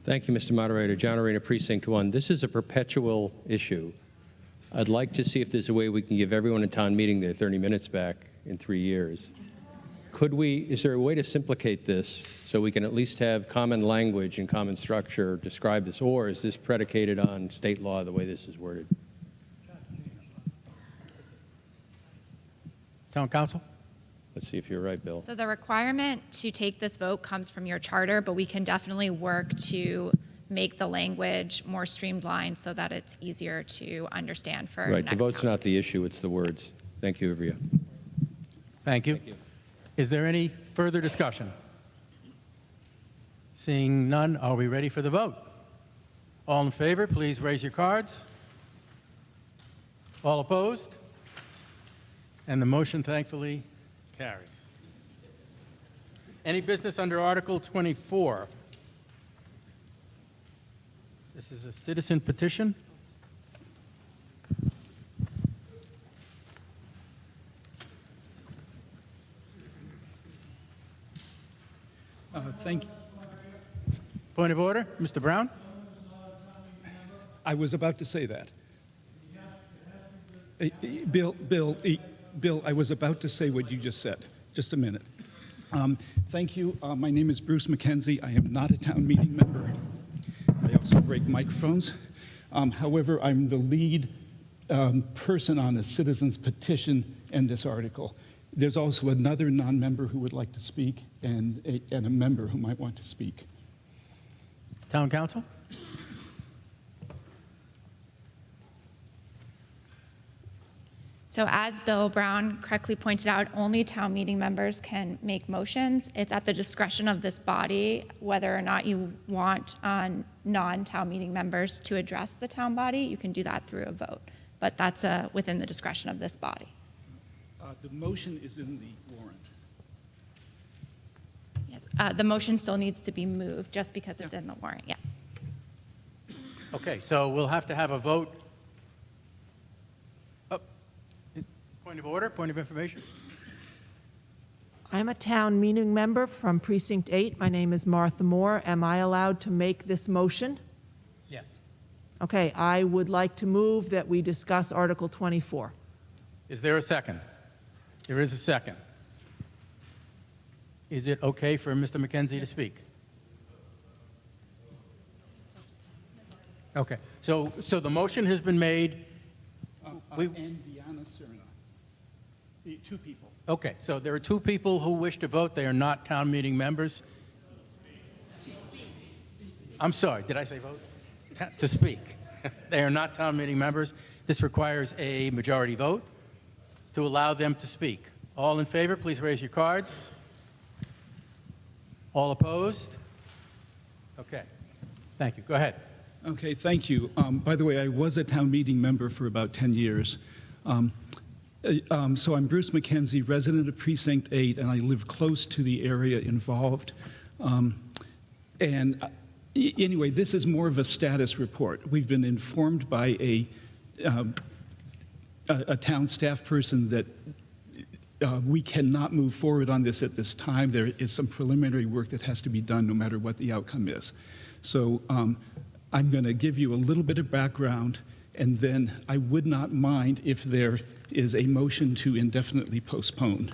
Thank you, Mr. Moderator. John Arena, Precinct 1. This is a perpetual issue. I'd like to see if there's a way we can give everyone in town meeting their 30 minutes back in 3 years. Is there a way to simplicate this so we can at least have common language and common structure describe this, or is this predicated on state law the way this is worded? Town Council? Let's see if you're right, Bill. So the requirement to take this vote comes from your charter, but we can definitely work to make the language more streamlined so that it's easier to understand for Right, next the vote's time. not the issue, it's the words. Thank you, Ivrea. Thank you. Is there any further discussion? Seeing none, are we ready for the vote? All in favor, please raise your cards. All opposed? And the motion thankfully carries. Any business under Article 24? This is a citizen petition. Thank you. Point of order, Mr. Brown? I was about to say that. Bill, I was about to say what you just said. Just a minute. Thank you. My name is Bruce McKenzie. I am not a town meeting member. I also break microphones. However, I'm the lead person on a citizen's petition and this article. There's also another non-member who would like to speak and a member who might want to speak. Town Council? So as Bill Brown correctly pointed out, only town meeting members can make motions. It's at the discretion of this body whether or not you want non-town meeting members to address the town body. You can do that through a vote, but that's within the discretion of this body. The motion is in the warrant. Yes, the motion still needs to be moved just because it's in the warrant, yeah. Okay, so we'll have to have a vote. Oh, point Point of order, point of information. I'm a town meeting member from Precinct 8. My name is Martha Moore. Am I allowed to make this motion? Yes. Okay, I would like to move that we discuss Article 24. Is there a second? There is a second. Is it okay for Mr. McKenzie to speak? Okay, so the motion has been made. And Diana Serna. The two people. Okay, so there are two people who wish to vote. They are not town meeting members. I'm sorry, did I say vote? To speak. They are not town meeting members. This requires a majority vote to allow them to speak. All in favor, please raise your cards. All opposed? Okay, thank you. Go ahead. Okay, thank you. By the way, I was a town meeting member for about 10 years. So I'm Bruce McKenzie, resident of Precinct 8, and I live close to the area involved. Anyway, this is more of a status report. We've been informed by a town staff person that we cannot move forward on this at this time. There is some preliminary work that has to be done no matter what the outcome is. So I'm going to give you a little bit of background, and then I would not mind if there is a motion to indefinitely postpone.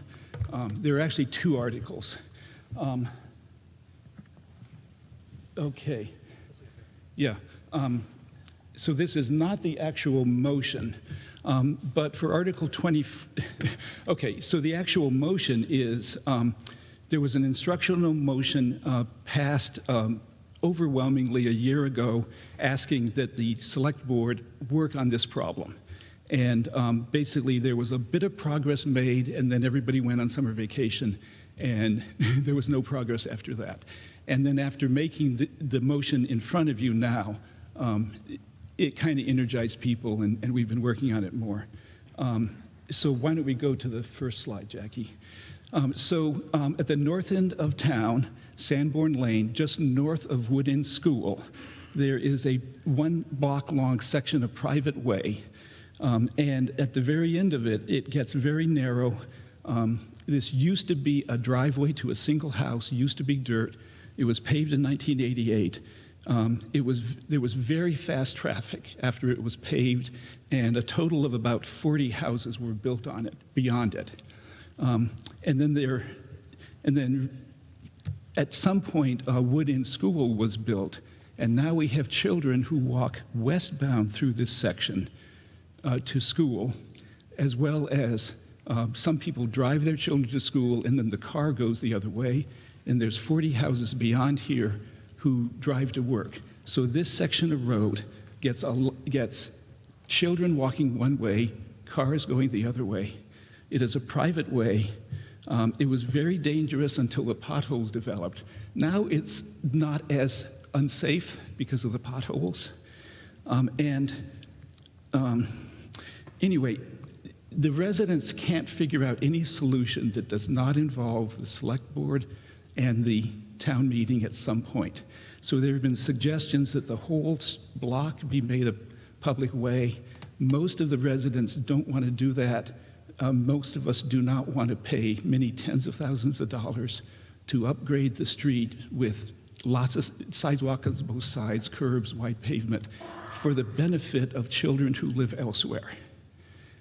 There are actually two articles. Okay. Yeah. So this is not the actual motion, but for Article 20, okay, so the actual motion is, there was an instructional motion passed overwhelmingly a year ago asking that the Select Board work on this problem. And basically there was a bit of progress made, and then everybody went on summer vacation, and there was no progress after that. And then after making the motion in front of you now, it kind of energized people, and we've been working on it more. So why don't we go to the first slide, Jackie? At the north end of town, Sanborn Lane, just north of Wood End School, there is a 1 block long section of private way. And at the very end of it, it gets very narrow. This used to be a driveway to a single house, used to be dirt. It was paved in 1988. There was very fast traffic after it was paved, and a total of about 40 houses were built on it, beyond it. And then at some point, Wood End School was built, and now we have children who walk westbound through this section to school, as well as some people drive their children to school, and then the car goes the other way, and there's 40 houses beyond here who drive to work. So this section of road gets children walking one way, cars going the other way. It is a private way. It was very dangerous until the potholes developed. Now it's not as unsafe because of the potholes. Anyway, the residents can't figure out any solution that does not involve the Select Board and the town meeting at some point. So there have been suggestions that the whole block be made a public way. Most of the residents don't want to do that. Most of us do not want to pay many tens of thousands of dollars to upgrade the street with lots of sidewalks on both sides, curbs, wide pavement, for the benefit of children who live elsewhere.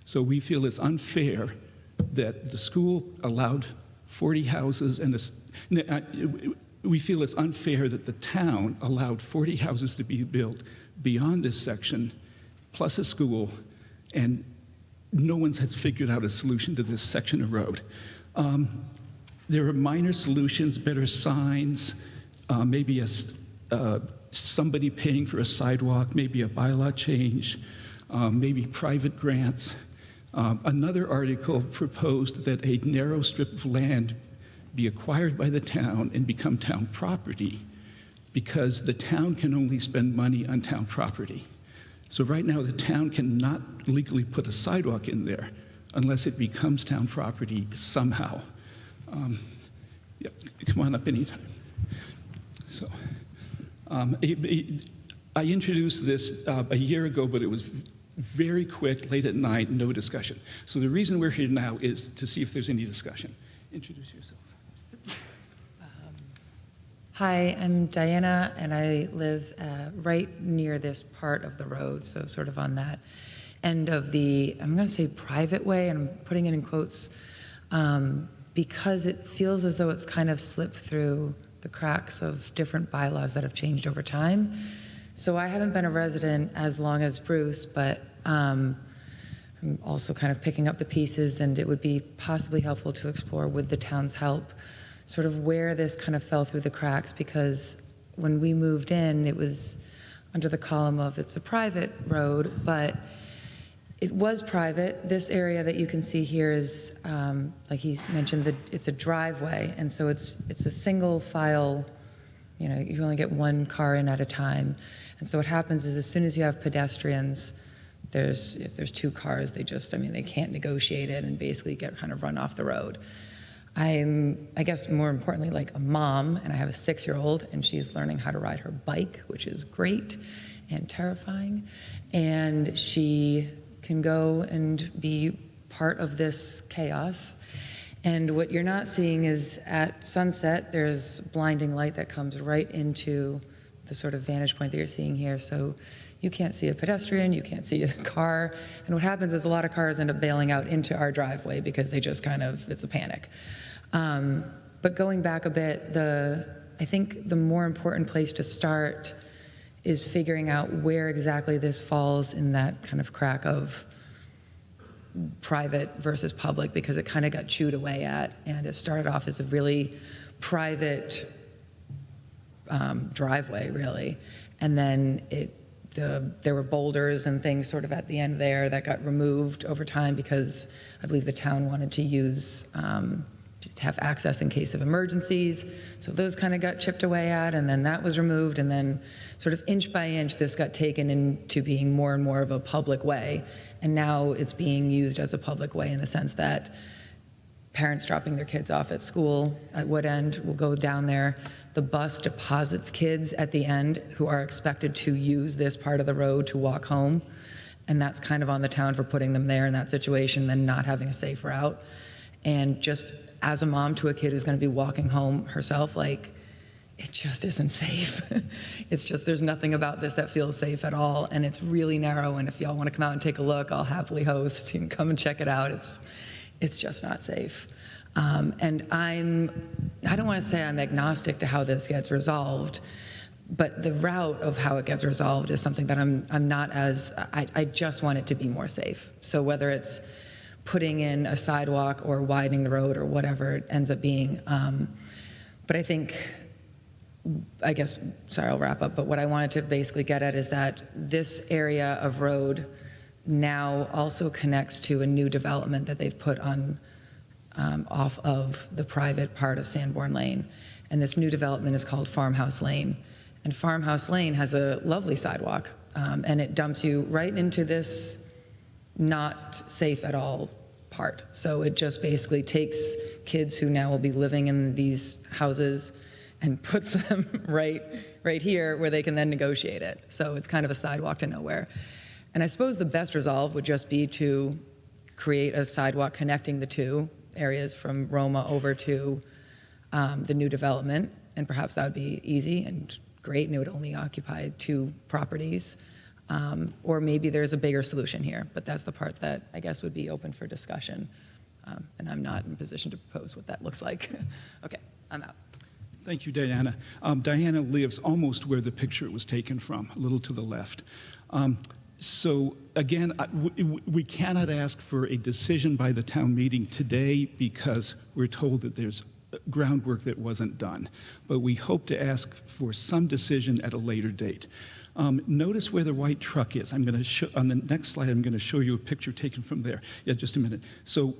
So we feel it's unfair that the school allowed 40 houses and we feel it's unfair that the town allowed 40 houses to be built beyond this section, plus a school, and no one has figured out a solution to this section of road. There are minor solutions, better signs, maybe somebody paying for a sidewalk, maybe a bylaw change, maybe private grants. Another article proposed that a narrow strip of land be acquired by the town and become town property, because the town can only spend money on town property. So right now the town cannot legally put a sidewalk in there unless it becomes town property somehow. Yeah, come on up anytime. So I introduced this a year ago, but it was very quick, late at night, no discussion. So the reason we're here now is to see if there's any discussion. Introduce yourself. Hi, I'm Diana, and I live right near this part of the road, so sort of on that end of the, I'm going to say private way, and I'm putting it in quotes, because it feels as though it's kind of slipped through the cracks of different bylaws that have changed over time. So I haven't been a resident as long as Bruce, but I'm also kind of picking up the pieces, and it would be possibly helpful to explore, with the town's help, sort of where this kind of fell through the cracks, because when we moved in, it was under the column of it's a private road, but it was private. This area that you can see here is, like he mentioned, it's a driveway, and so it's a single file, you know, you only get one car in at a time. And so what happens is as soon as you have pedestrians, if there's two cars, they can't negotiate it and basically get kind of run off the road. I'm, I guess more importantly, like a mom, and I have a 6-year-old, and she's learning how to ride her bike, which is great and terrifying. And she can go and be part of this chaos. And what you're not seeing is at sunset, there's blinding light that comes right into the sort of vantage point that you're seeing here. So you can't see a pedestrian, you can't see a car. And what happens is a lot of cars end up bailing out into our driveway because they just it's a panic. But going back a bit, I think the more important place to start is figuring out where exactly this falls in that kind of crack of private versus public, because it kind of got chewed away at, and it started off as a really private driveway, really. And then there were boulders and things sort of at the end there that got removed over time because I believe the town wanted to use, to have access in case of emergencies. So those kind of got chipped away at, and then that was removed, and then sort of inch by inch, this got taken into being more and more of a public way. And now it's being used as a public way in the sense that parents dropping their kids off at school at Wood End will go down there. The bus deposits kids at the end who are expected to use this part of the road to walk home. And that's kind of on the town for putting them there in that situation, then not having a safe route. And just as a mom to a kid who's going to be walking home herself, like, it just isn't safe. It's just, there's nothing about this that feels safe at all. And it's really narrow. And if y'all want to come out and take a look, I'll happily host. You can come and check it out. It's just not safe. And I don't want to say I'm agnostic to how this gets resolved, but the route of how it gets resolved is something that I'm not as, I just want it to be more safe. So whether it's putting in a sidewalk or widening the road or whatever it ends up being. But I think, sorry, I'll wrap up, but what I wanted to basically get at is that this area of road now also connects to a new development that they've put on off of the private part of Sanborn Lane. And this new development is called Farmhouse Lane. And Farmhouse Lane has a lovely sidewalk, and it dumps you right into this not safe at all part. So it just basically takes kids who now will be living in these houses and puts them right here where they can then negotiate it. So it's kind of a sidewalk to nowhere. And I suppose the best resolve would just be to create a sidewalk connecting the two areas from Roma over to the new development. And perhaps that would be easy and great, and it would only occupy 2 properties. Or maybe there's a bigger solution here, but that's the part that I guess would be open for discussion. And I'm not in a position to propose what that looks like. Okay, I'm out. Thank you, Diana. Diana lives almost where the picture was taken from, a little to the left. So again, we cannot ask for a decision by the town meeting today because we're told that there's groundwork that wasn't done. But we hope to ask for some decision at a later date. Notice where the white truck is. I'm going to show, on the next slide, I'm going to show you a picture taken from there. Yeah, just a minute. So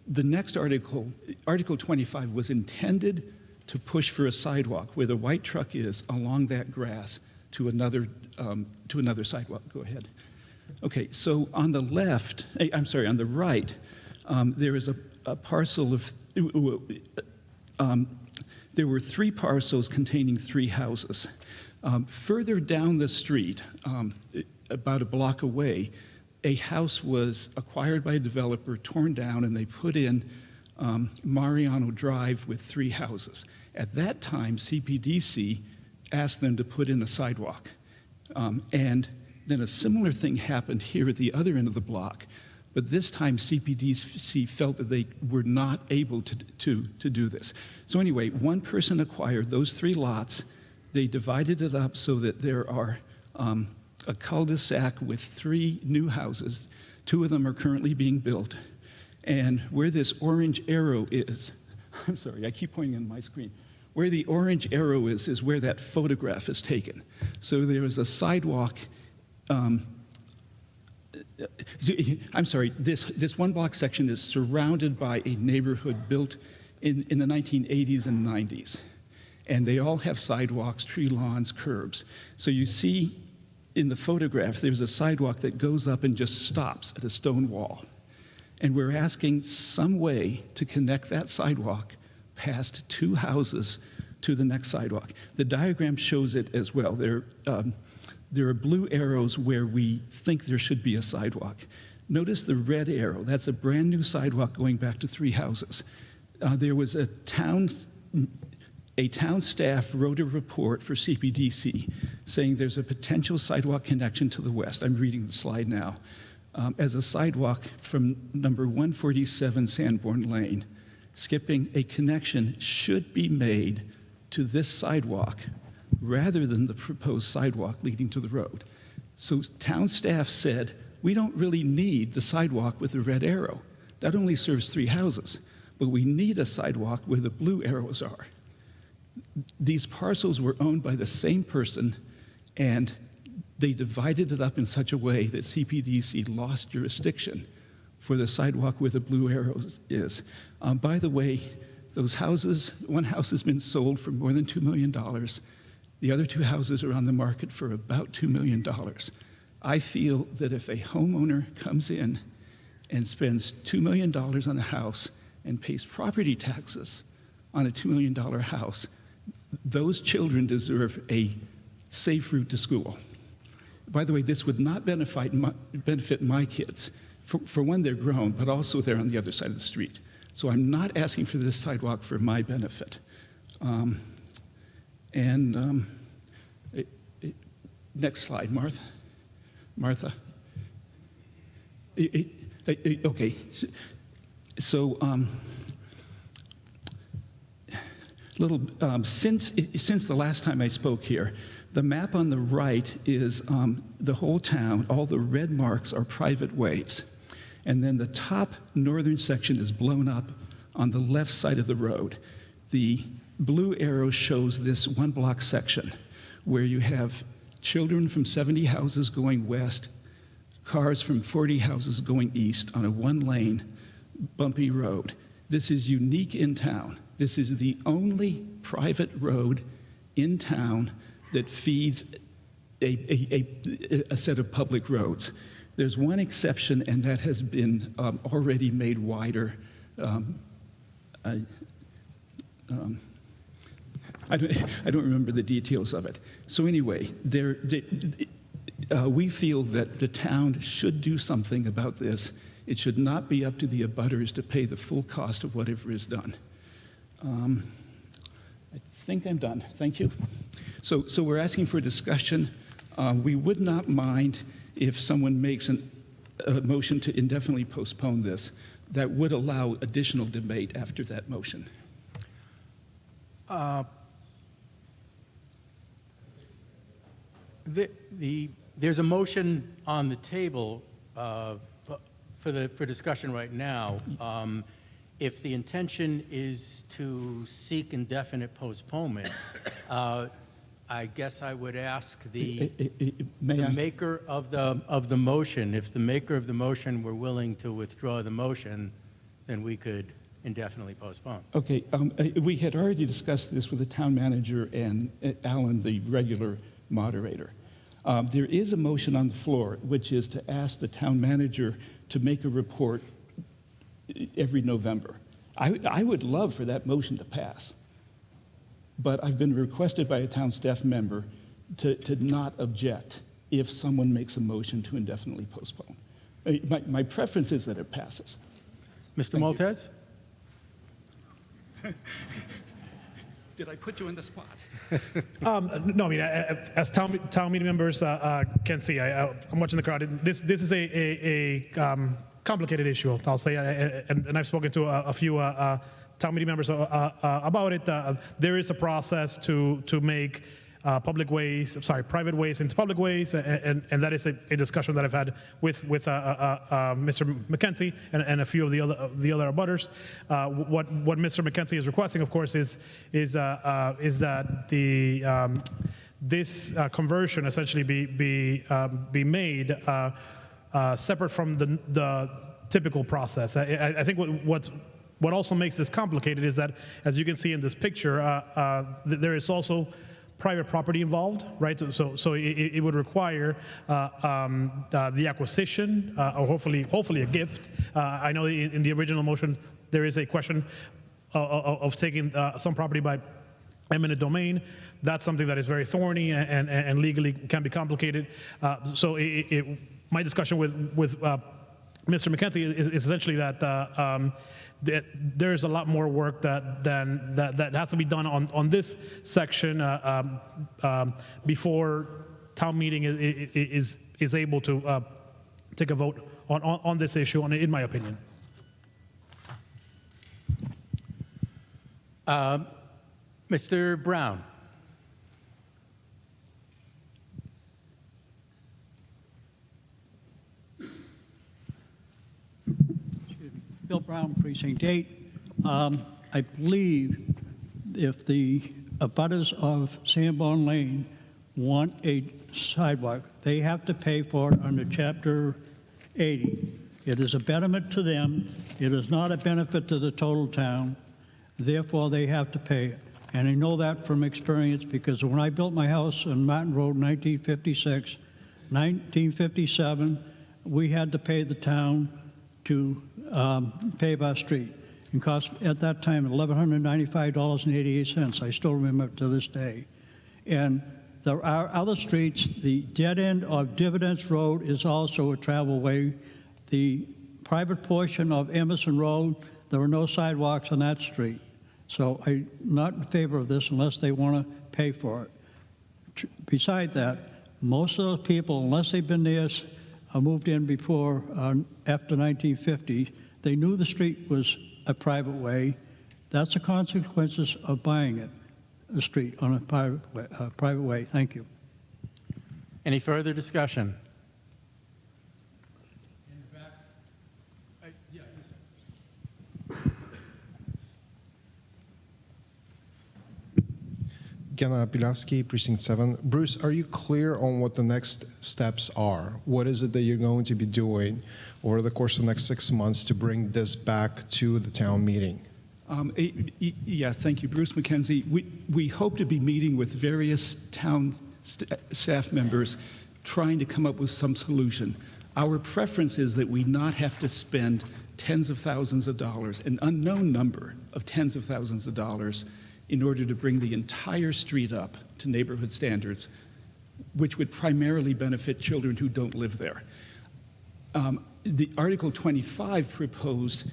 the next article, Article 25, was intended to push for a sidewalk where the white truck is along that grass to another sidewalk. Go ahead. Okay, so on the left, I'm sorry, on the right, there is a parcel of, there were 3 parcels containing 3 houses. Further down the street, about a block away, a house was acquired by a developer, torn down, and they put in Mariano Drive with 3 houses. At that time, CPDC asked them to put in a sidewalk. And then a similar thing happened here at the other end of the block. But this time, CPDC felt that they were not able to do this. So anyway, one person acquired those 3 lots. They divided it up so that there are a cul-de-sac with 3 new houses. 2 of them are currently being built. And where this orange arrow is, I'm sorry, I keep pointing on my screen. Where the orange arrow is where that photograph is taken. So there is a sidewalk. I'm sorry, this 1 block section is surrounded by a neighborhood built in the 1980s and 90s. And they all have sidewalks, tree lawns, curbs. So you see in the photograph, there's a sidewalk that goes up and just stops at a stone wall. And we're asking some way to connect that sidewalk past 2 houses to the next sidewalk. The diagram shows it as well. There are blue arrows where we think there should be a sidewalk. Notice the red arrow. That's a brand new sidewalk going back to 3 houses. There was a town staff wrote a report for CPDC saying there's a potential sidewalk connection to the west. I'm reading the slide now. As a sidewalk from number 147 Sanborn Lane, skipping a connection should be made to this sidewalk rather than the proposed sidewalk leading to the road. So town staff said, we don't really need the sidewalk with the red arrow. That only serves 3 houses, but we need a sidewalk where the blue arrows are. These parcels were owned by the same person, and they divided it up in such a way that CPDC lost jurisdiction for the sidewalk where the blue arrow is. By the way, those houses, 1 house has been sold for more than $2 million. The other 2 houses are on the market for about $2 million. I feel that if a homeowner comes in and spends $2 million on a house and pays property taxes on a $2 million house, those children deserve a safe route to school. By the way, this would not benefit my kids. For one, they're grown, but also they're on the other side of the street. So I'm not asking for this sidewalk for my benefit. Next slide, Martha. Okay. So since the last time I spoke here, the map on the right is the whole town. All the red marks are private ways. And then the top northern section is blown up on the left side of the road. The blue arrow shows this 1 block section where you have children from 70 houses going west, cars from 40 houses going east on a 1-lane bumpy road. This is unique in town. This is the only private road in town that feeds a set of public roads. There's one exception, and that has been already made wider. I don't remember the details of it. So anyway, we feel that the town should do something about this. It should not be up to the abutters to pay the full cost of whatever is done. I think I'm done. Thank you. So we're asking for a discussion. We would not mind if someone makes a motion to indefinitely postpone this. That would allow additional debate after that motion. There's a motion on the table for discussion right now. If the intention is to seek indefinite postponement, I guess I would ask the maker of the motion, if the maker of the motion were willing to withdraw the motion, then we could indefinitely postpone. Okay, we had already discussed this with the town manager and Alan, the regular moderator. There is a motion on the floor, which is to ask the town manager to make a report every November. I would love for that motion to pass, but I've been requested by a town staff member to not object if someone makes a motion to indefinitely postpone. My preference is that it passes. Mr. Maltese? Did I put you in the spot? No, I mean, as town meeting members can see, I'm watching the crowd. This is a complicated issue, I'll say, and I've spoken to a few town meeting members about it. There is a process to make private ways into public ways, and that is a discussion that I've had with Mr. McKenzie and a few of the other abutters. What Mr. McKenzie is requesting, of course, is that this conversion essentially be made separate from the typical process. I think what also makes this complicated is that, as you can see in this picture, there is also private property involved, right? So it would require the acquisition, or hopefully a gift. I know in the original motion there is a question of taking some property by eminent domain. That's something that is very thorny and legally can be complicated. So my discussion with Mr. McKenzie is essentially that there's a lot more work that has to be done on this section before town meeting is able to take a vote on this issue, in my opinion. Mr. Brown? Bill Brown, Precinct 8. I believe if the abutters of Sanborn Lane want a sidewalk, they have to pay for it under Chapter 80. It is a betterment to them. It is not a benefit to the total town. Therefore, they have to pay it. And I know that from experience because when I built my house on Martin Road in 1956, 1957, we had to pay the town to pave our street. It cost at that time $1,195.88. I still remember it to this day. And there are other streets. The dead end of Dividends Road is also a travel way. The private portion of Emerson Road, there are no sidewalks on that street. So I'm not in favor of this unless they want to pay for it. Beside that, most of those people, unless they've been there, moved in before, after 1950, they knew the street was a private way. That's the consequences of buying it, the street on a private way. Thank you. Any further discussion? Gena Pilavsky, Precinct 7. Bruce, are you clear on what the next steps are? What is it that you're going to be doing over the course of the next 6 months to bring this back to the town meeting? Yes, thank you, Bruce McKenzie. We hope to be meeting with various town staff members trying to come up with some solution. Our preference is that we not have to spend tens of thousands of dollars, an unknown number of tens of thousands of dollars, in order to bring the entire street up to neighborhood standards, which would primarily benefit children who don't live there. The Article 25 proposed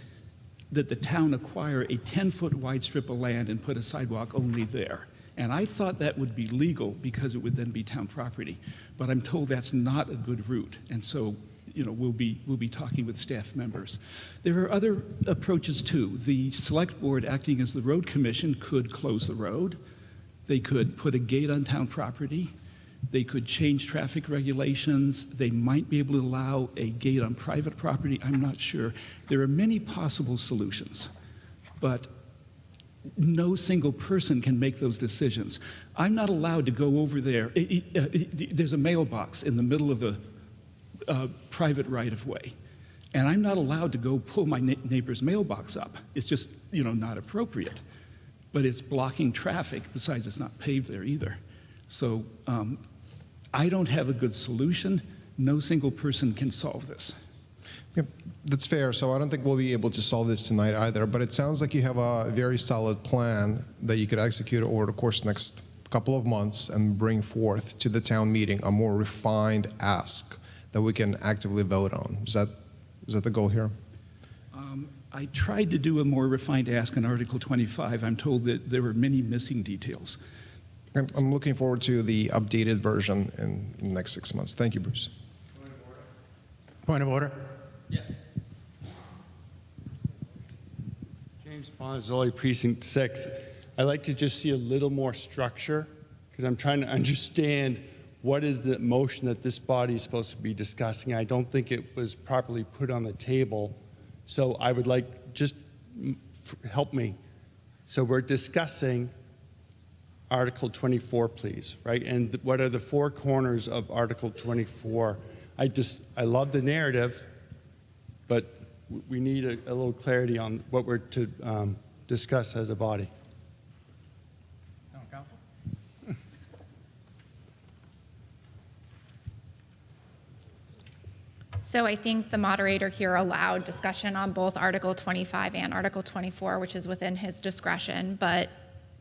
that the town acquire a 10-foot wide strip of land and put a sidewalk only there. And I thought that would be legal because it would then be town property. But I'm told that's not a good route. And so, we'll be talking with staff members. There are other approaches too. The select board, acting as the road commission, could close the road. They could put a gate on town property. They could change traffic regulations. They might be able to allow a gate on private property. I'm not sure. There are many possible solutions, but no single person can make those decisions. I'm not allowed to go over there. There's a mailbox in the middle of the private right-of-way, and I'm not allowed to go pull my neighbor's mailbox up. It's just, not appropriate. But it's blocking traffic. Besides, it's not paved there either. So I don't have a good solution. No single person can solve this. Yep, that's fair. So I don't think we'll be able to solve this tonight either, but it sounds like you have a very solid plan that you could execute over the course of the next couple of months and bring forth to the town meeting a more refined ask that we can actively vote on. Is that Is that the goal here? I tried to do a more refined ask on Article 25. I'm told that there were many missing details. I'm looking forward to the updated version in the next 6 months. Thank you, Bruce. Point of order? James Bonazzoli, Precinct 6. I'd like to just see a little more structure because I'm trying to understand what is the motion that this body is supposed to be discussing. I don't think it was properly put on the table. So I would like, just help me. So we're discussing Article 24, please, right? And what are the four corners of Article 24? I love the narrative, but we need a little clarity on what we're to discuss as a body. So I think the moderator here allowed discussion on both Article 25 and Article 24, which is within his discretion. But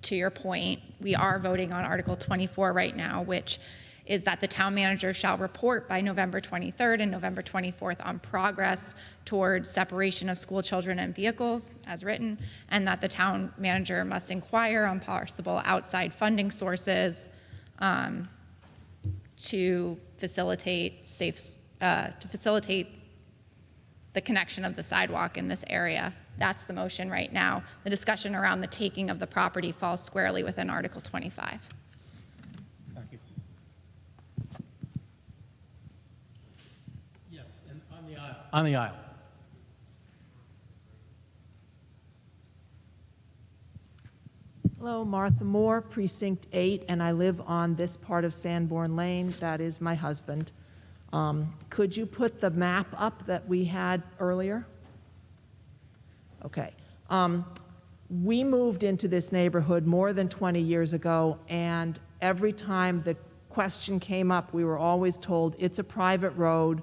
to your point, we are voting on Article 24 right now, which is that the town manager shall report by November 23rd and November 24th on progress towards separation of school children and vehicles, as written, and that the town manager must inquire on possible outside funding sources to facilitate the connection of the sidewalk in this area. That's the motion right now. The discussion around the taking of the property falls squarely within Article 25. Thank you. Yes, and on the aisle. On the aisle. Hello, Martha Moore, Precinct 8, and I live on this part of Sanborn Lane. That is my husband. Could you put the map up that we had earlier? Okay. We moved into this neighborhood more than 20 years ago, and every time the question came up, we were always told it's a private road.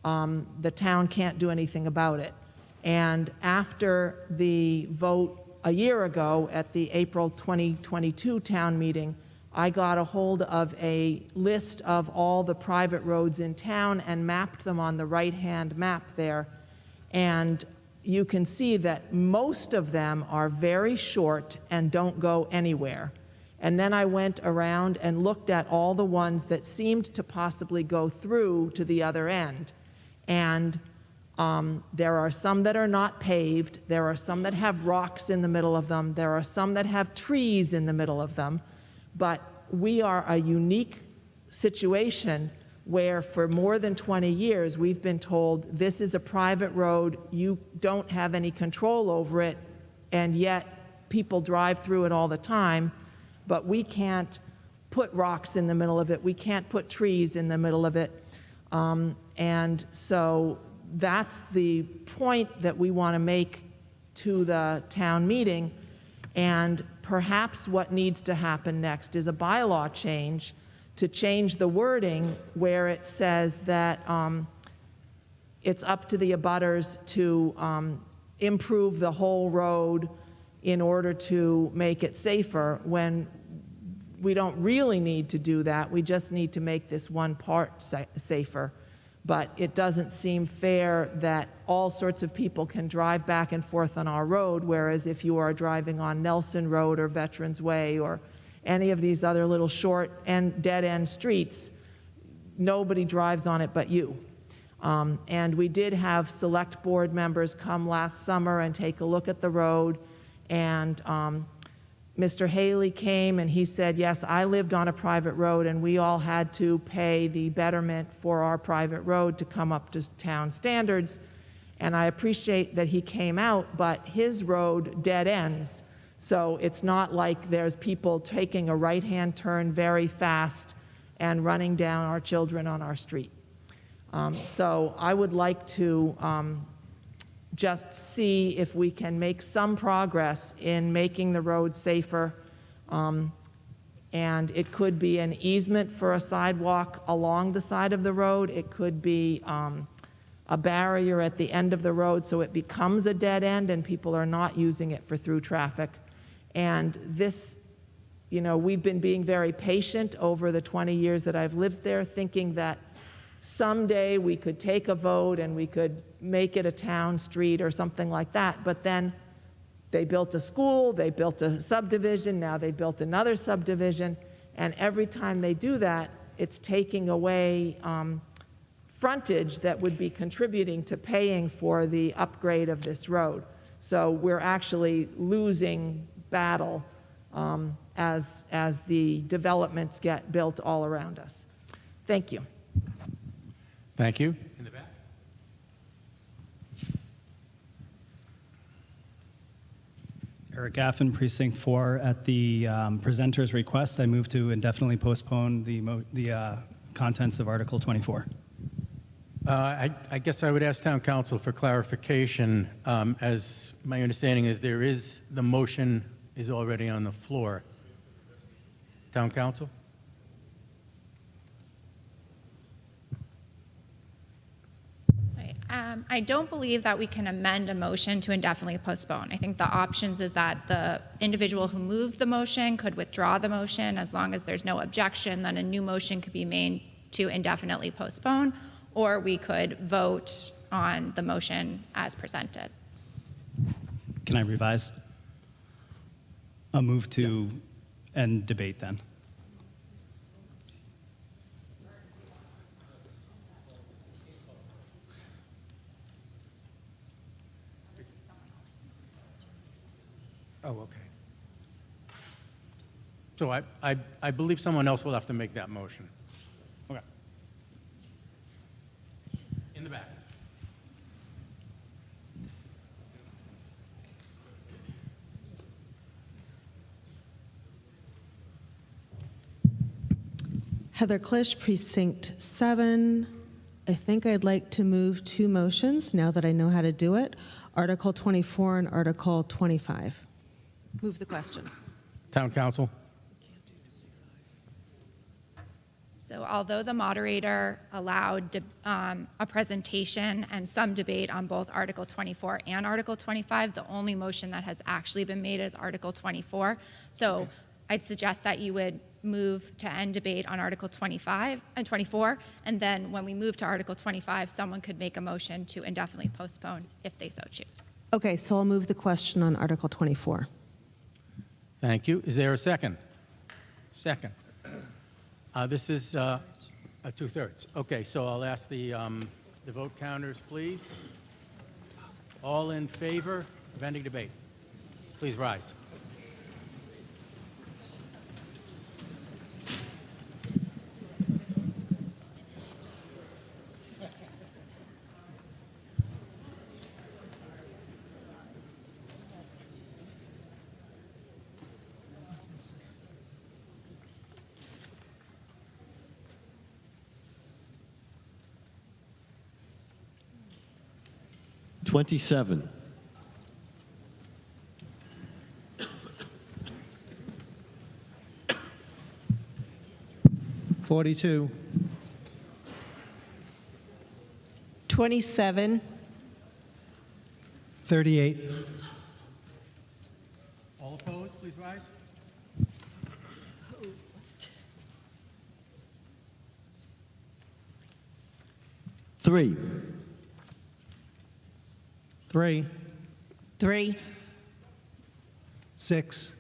The town can't do anything about it. And after the vote a year ago at the April 2022 town meeting, I got a hold of a list of all the private roads in town and mapped them on the right-hand map there. And you can see that most of them are very short and don't go anywhere. And then I went around and looked at all the ones that seemed to possibly go through to the other end. And there are some that are not paved. There are some that have rocks in the middle of them. There are some that have trees in the middle of them. But we are a unique situation where for more than 20 years we've been told this is a private road, you don't have any control over it, and yet people drive through it all the time, but we can't put rocks in the middle of it, we can't put trees in the middle of it. And so that's the point that we want to make to the town meeting. And perhaps what needs to happen next is a bylaw change to change the wording where it says that it's up to the abutters to improve the whole road in order to make it safer, when we don't really need to do that. We just need to make this one part safer. But it doesn't seem fair that all sorts of people can drive back and forth on our road, whereas if you are driving on Nelson Road or Veterans Way or any of these other little short and dead-end streets, nobody drives on it but you. And we did have select board members come last summer and take a look at the road, and Mr. Haley came and he said, yes, I lived on a private road and we all had to pay the betterment for our private road to come up to town standards. And I appreciate that he came out, but his road dead ends. So it's not like there's people taking a right-hand turn very fast and running down our children on our street. So I would like to just see if we can make some progress in making the road safer. And it could be an easement for a sidewalk along the side of the road. It could be a barrier at the end of the road so it becomes a dead end and people are not using it for through traffic. And this, you know, we've been being very patient over the 20 years that I've lived there, thinking that someday we could take a vote and we could make it a town street or something like that. But then they built a school, they built a subdivision, now they built another subdivision, and every time they do that, it's taking away frontage that would be contributing to paying for the upgrade of this road. So we're actually losing battle as the developments get built all around us. Thank you. Thank you. In the back. Eric Gaffin, Precinct 4. At the presenter's request, I move to indefinitely postpone the contents of Article 24. I guess I would ask Town Council for clarification. As my understanding is, the motion is already on the floor. Town Council? I don't believe that we can amend a motion to indefinitely postpone. I think the options is that the individual who moved the motion could withdraw the motion. As long as there's no objection, then a new motion could be made to indefinitely postpone, or we could vote on the motion as presented. Can I revise? A move to end debate then. Oh, okay. So I believe someone else will have to make that motion. Okay. In the back. Heather Klisch, Precinct 7. I think I'd like to move two motions now that I know how to do it. Article 24 and Article 25. Move the question. Town Council? So although the moderator allowed a presentation and some debate on both Article 24 and Article 25, the only motion that has actually been made is Article 24. So I'd suggest that you would move to end debate on Article 25 and 24, and then when we move to Article 25, someone could make a motion to indefinitely postpone if they so choose. Okay, so I'll move the question on Article 24. Thank you. Is there a second? Second. This is a 2/3. Okay, so I'll ask the vote counters, please. All in favor of ending debate? Please rise. $27. 42. 27. 38. All opposed, please rise. Three. 3. 3. 6.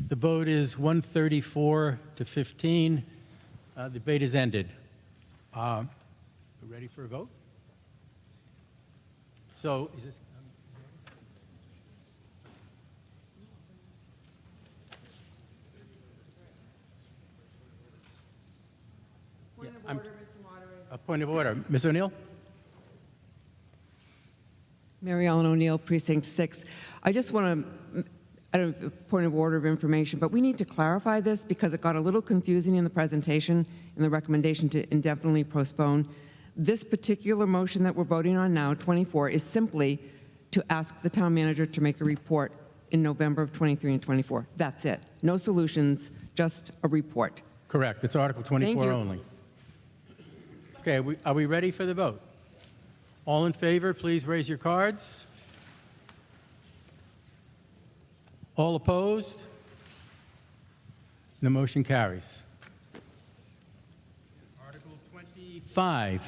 The vote is 134 to 15. The debate is ended. We're ready for a vote? So is this? Point of order, Mr. Moderator. A point of order. Ms. O'Neill? Mary Ellen O'Neill, Precinct 6. I just want to, I don't know, point of order of information, but we need to clarify this because it got a little confusing in the presentation and the recommendation to indefinitely postpone. This particular motion that we're voting on now, 24, is simply to ask the town manager to make a report in November of 23 and 24. That's it. No solutions, just a report. Correct. It's Article 24 only. Okay, are we ready for the vote? All in favor, please raise your cards. All opposed? The motion carries. Article 5.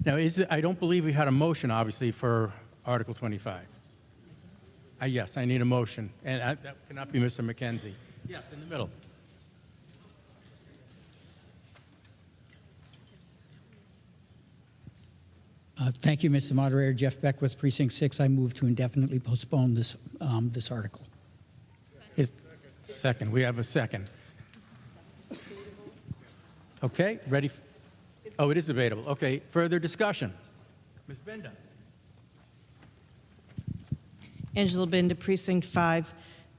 Now, I don't believe we had a motion, obviously, for Article 25. Yes, I need a motion, and that cannot be Mr. McKenzie. Yes, in the middle. Thank you, Mr. Moderator. Jeff Beckwith, Precinct 6. I move to indefinitely postpone this article. Second. We have a second. Okay, ready? Oh, it is debatable. Okay, further discussion. Ms. Benda. Angela Binda, Precinct 5.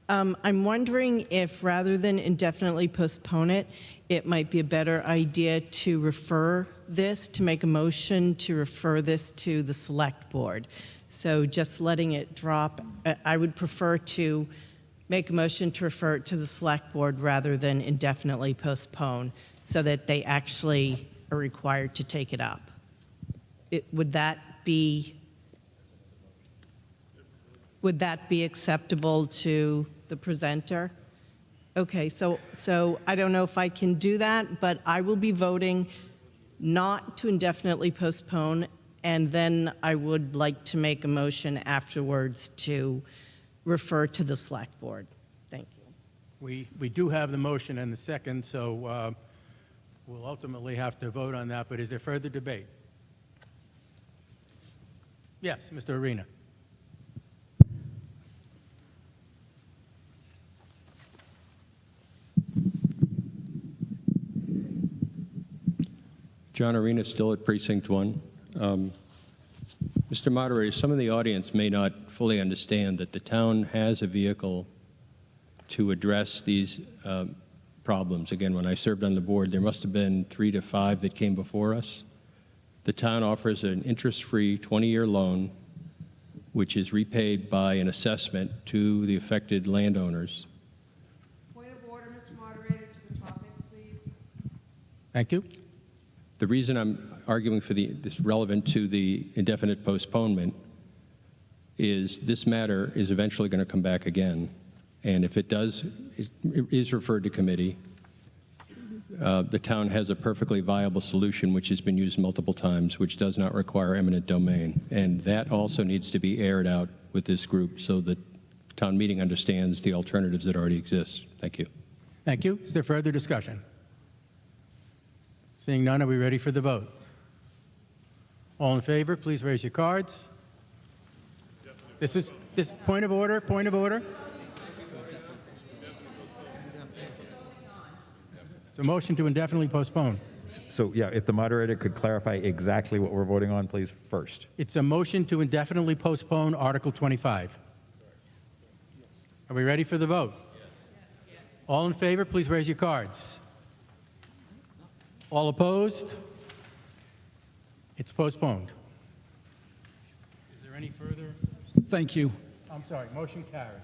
I'm wondering if, rather than indefinitely postpone it, it might be a better idea to refer this, to make a motion to refer this to the Select Board. So just letting it drop, I would prefer to make a motion to refer it to the Select Board rather than indefinitely postpone, so that they actually are required to take it up. Would that be acceptable to the presenter? Okay, so I don't know if I can do that, but I will be voting not to indefinitely postpone, and then I would like to make a motion afterwards to refer to the Select Board. Thank you. We do have the motion and the second, so we'll ultimately have to vote on that, but is there further debate? Yes, Mr. Arena. John Arena, still at Precinct 1. Mr. Moderator, some of the audience may not fully understand that the town has a vehicle to address these problems. Again, when I served on the board, there must have been 3 to 5 that came before us. The town offers an interest-free 20-year loan, which is repaid by an assessment to the affected landowners. Point of order, Mr. Moderator, to the topic, please. Thank you. The reason I'm arguing for this relevant to the indefinite postponement is this matter is eventually going to come back again. And if it is referred to committee, the town has a perfectly viable solution which has been used multiple times, which does not require eminent domain. And that also needs to be aired out with this group so that town meeting understands the alternatives that already exist. Thank you. Thank you. Is there further discussion? Seeing none, are we ready for the vote? All in favor, please raise your cards. This point of order, point of order. It's a motion to indefinitely postpone. So, yeah, if the moderator could clarify exactly what we're voting on, please, first. It's a motion to indefinitely postpone Article 25. Are we ready for the vote? All in favor, please raise your cards. All opposed? It's postponed. Is there any further? Thank you. I'm sorry, motion carries.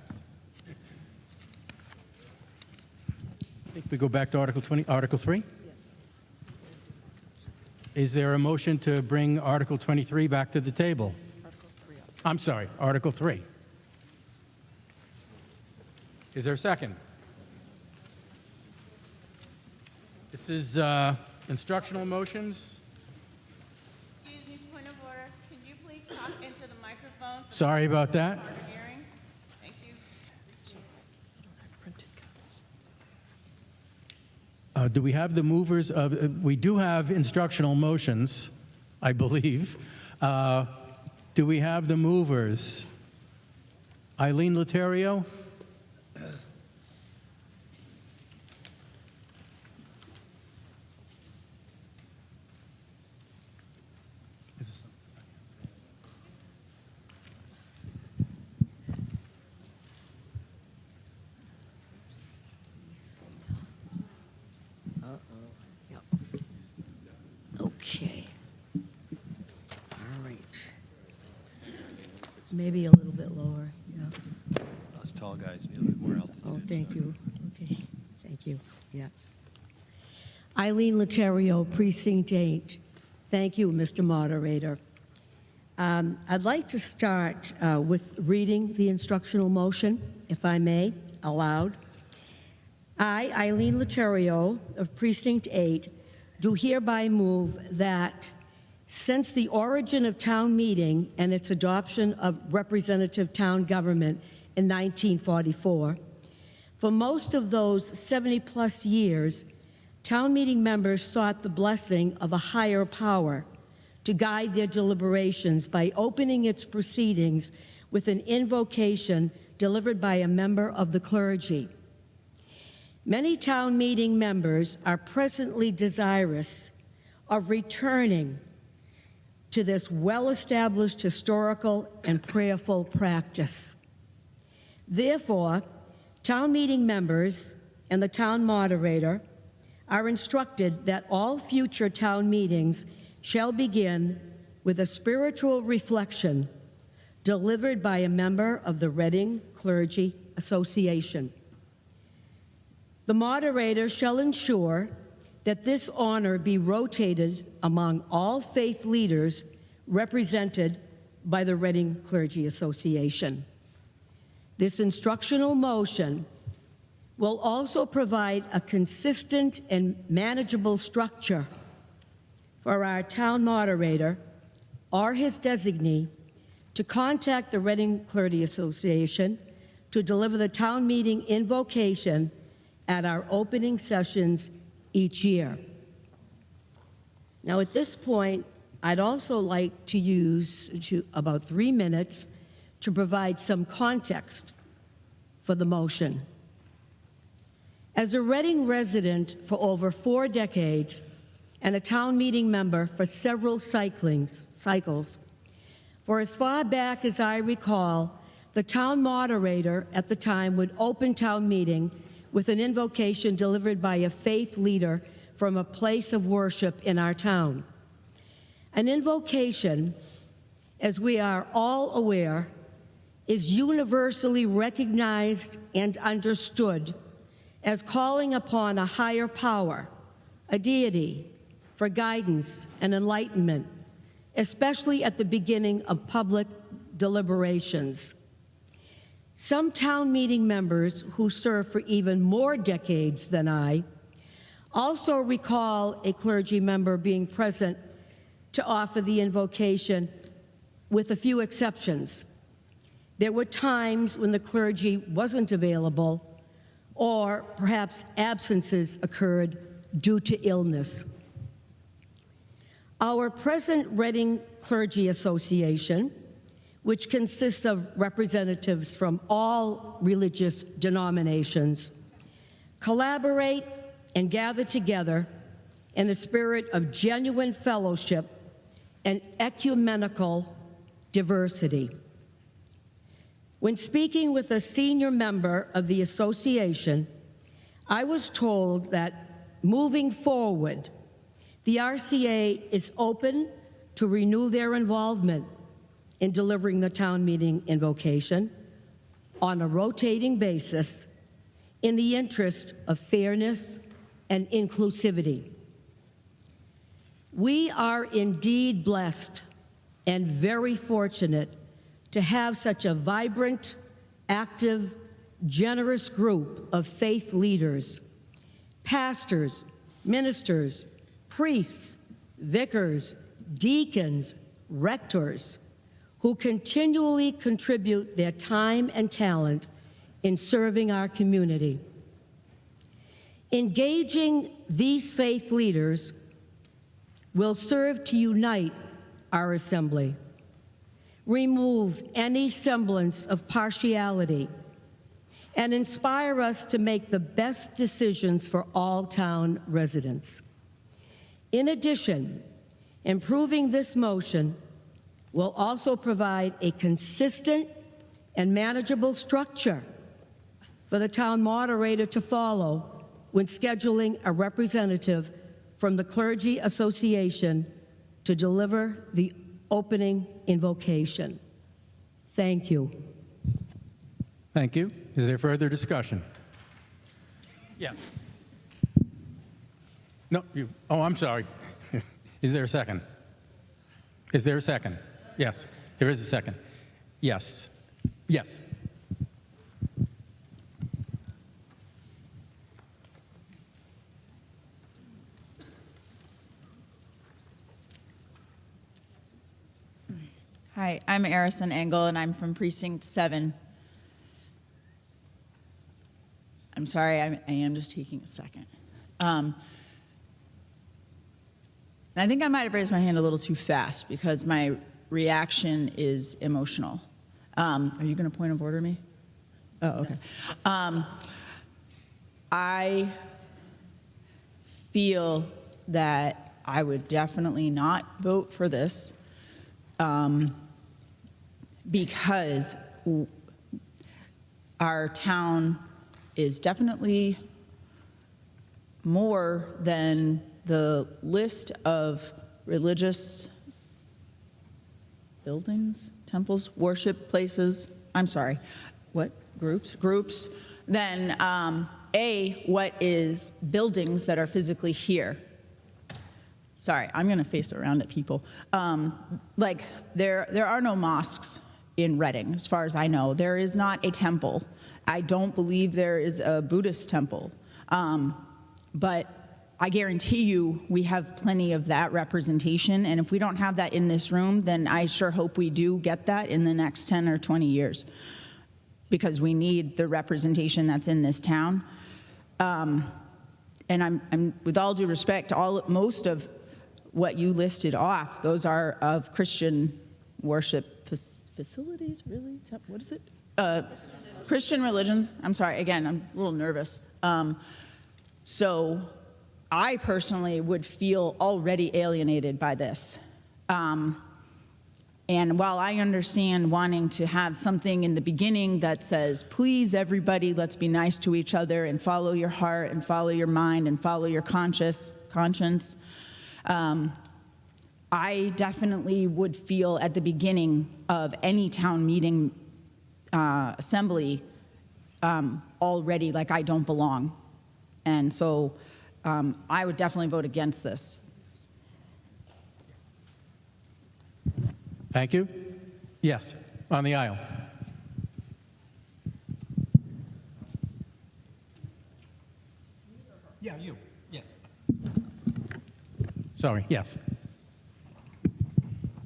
I think we go back to Article 3? Yes. Is there a motion to bring Article 23 back to the table? I'm sorry, Article 3. Is there a second? This is instructional motions. Excuse me, point of order. Can you please talk into the microphone? Sorry about that. Thank you. Do we have the movers of, we do have instructional motions, I believe. Do we have the movers? Eileen Laterio? Okay. All right. Maybe a little bit lower, yeah. Us tall guys need a little bit more altitude. Oh, thank you. Okay, thank you, yeah. Eileen Laterio, Precinct 8. Thank you, Mr. Moderator. I'd like to start with reading the instructional motion, if I may, aloud. I, Eileen Laterio of Precinct 8, do hereby move that since the origin of town meeting and its adoption of representative town government in 1944, for most of those 70-plus years, town meeting members sought the blessing of a higher power to guide their deliberations by opening its proceedings with an invocation delivered by a member of the clergy. Many town meeting members are presently desirous of returning to this well-established historical and prayerful practice. Therefore, town meeting members and the town moderator are instructed that all future town meetings shall begin with a spiritual reflection delivered by a member of the Reading Clergy Association. The moderator shall ensure that this honor be rotated among all faith leaders represented by the Reading Clergy Association. This instructional motion will also provide a consistent and manageable structure for our town moderator or his designee to contact the Reading Clergy Association to deliver the town meeting invocation at our opening sessions each year. Now, at this point, I'd also like to use about 3 minutes to provide some context for the motion. As a Reading resident for over 4 decades and a town meeting member for several cycles, for as far back as I recall, the town moderator at the time would open town meeting with an invocation delivered by a faith leader from a place of worship in our town. An invocation, as we are all aware, is universally recognized and understood as calling upon a higher power, a deity, for guidance and enlightenment, especially at the beginning of public deliberations. Some town meeting members who served for even more decades than I also recall a clergy member being present to offer the invocation, with a few exceptions. There were times when the clergy wasn't available, or perhaps absences occurred due to illness. Our present Reading Clergy Association, which consists of representatives from all religious denominations, collaborate and gather together in a spirit of genuine fellowship and ecumenical diversity. When speaking with a senior member of the association, I was told that moving forward, the RCA is open to renew their involvement in delivering the town meeting invocation on a rotating basis in the interest of fairness and inclusivity. We are indeed blessed and very fortunate to have such a vibrant, active, generous group of faith leaders, pastors, ministers, priests, vicars, deacons, rectors, who continually contribute their time and talent in serving our community. Engaging these faith leaders will serve to unite our assembly, remove any semblance of partiality, and inspire us to make the best decisions for all town residents. In addition, improving this motion will also provide a consistent and manageable structure for the town moderator to follow when scheduling a representative from the Clergy Association to deliver the opening invocation. Thank you. Thank you. Is there further discussion? Yes. No, you. Oh, I'm sorry. Is there a second? Is there a second? Yes, there is a second. Yes. Yes. Hi, I'm Arison Engel, and I'm from Precinct 7. I'm sorry, I am just taking a second. And I think I might have raised my hand a little too fast because my reaction is emotional. Are you going to point of order me? Oh, okay. I feel that I would definitely not vote for this because our town is definitely more than the list of religious buildings, temples, worship places, I'm sorry, what, groups, than what is buildings that are physically here. Sorry, I'm gonna face around at people. Like, there are no mosques in Reading, as far as I know. There is not a temple. I don't believe there is a Buddhist temple. But I guarantee you we have plenty of that representation, and if we don't have that in this room, then I sure hope we do get that in the next 10 or 20 years, because we need the representation that's in this town. And I'm with all due respect, most of what you listed off, those are of Christian worship facilities, really? What is it? Christian religions. I'm sorry, again, I'm a little nervous. So I personally would feel already alienated by this. And while I understand wanting to have something in the beginning that says, please everybody, let's be nice to each other and follow your heart and follow your mind and follow your conscience, I definitely would feel at the beginning of any town meeting assembly already like I don't belong. And so I would definitely vote against this. Thank you. Yes, on the aisle. Yeah, you. Yes. Sorry, yes.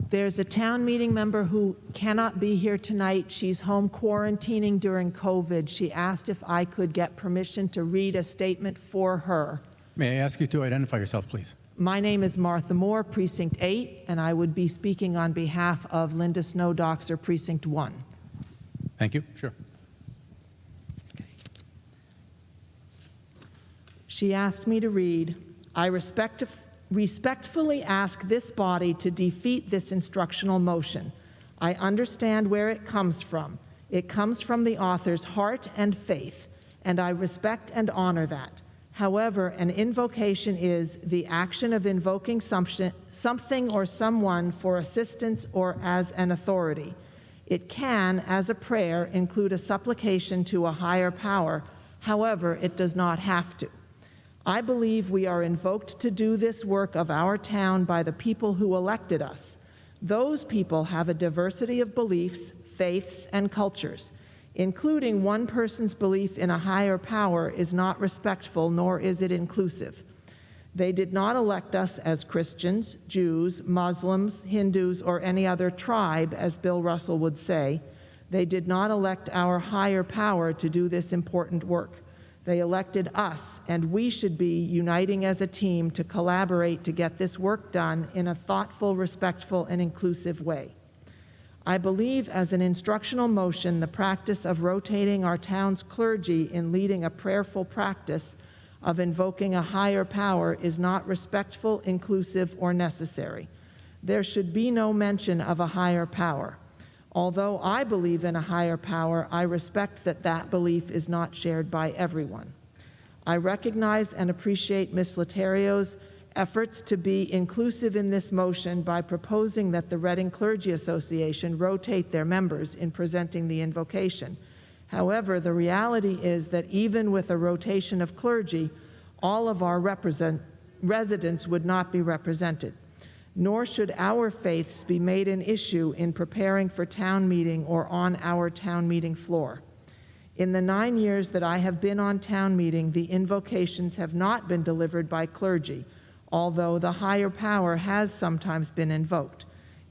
There's a town meeting member who cannot be here tonight. She's home quarantining during COVID. She asked if I could get permission to read a statement for her. May I ask you to identify yourself, please? My name is Martha Moore, Precinct 8, and I would be speaking on behalf of Linda Snowdoxer, Precinct 1. Thank you. Sure. She asked me to read, I respectfully ask this body to defeat this instructional motion. I understand where it comes from. It comes from the author's heart and faith, and I respect and honor that. However, an invocation is the action of invoking something or someone for assistance or as an authority. It can, as a prayer, include a supplication to a higher power. However, it does not have to. I believe we are invoked to do this work of our town by the people who elected us. Those people have a diversity of beliefs, faiths, and cultures. Including one person's belief in a higher power is not respectful, nor is it inclusive. They did not elect us as Christians, Jews, Muslims, Hindus, or any other tribe, as Bill Russell would say. They did not elect our higher power to do this important work. They elected us, and we should be uniting as a team to collaborate to get this work done in a thoughtful, respectful, and inclusive way. I believe as an instructional motion, the practice of rotating our town's clergy in leading a prayerful practice of invoking a higher power is not respectful, inclusive, or necessary. There should be no mention of a higher power. Although I believe in a higher power, I respect that that belief is not shared by everyone. I recognize and appreciate Ms. Laterio's efforts to be inclusive in this motion by proposing that the Reading Clergy Association rotate their members in presenting the invocation. However, the reality is that even with a rotation of clergy, all of our residents would not be represented. Nor should our faiths be made an issue in preparing for town meeting or on our town meeting floor. In the 9 years that I have been on town meeting, the invocations have not been delivered by clergy, although the higher power has sometimes been invoked.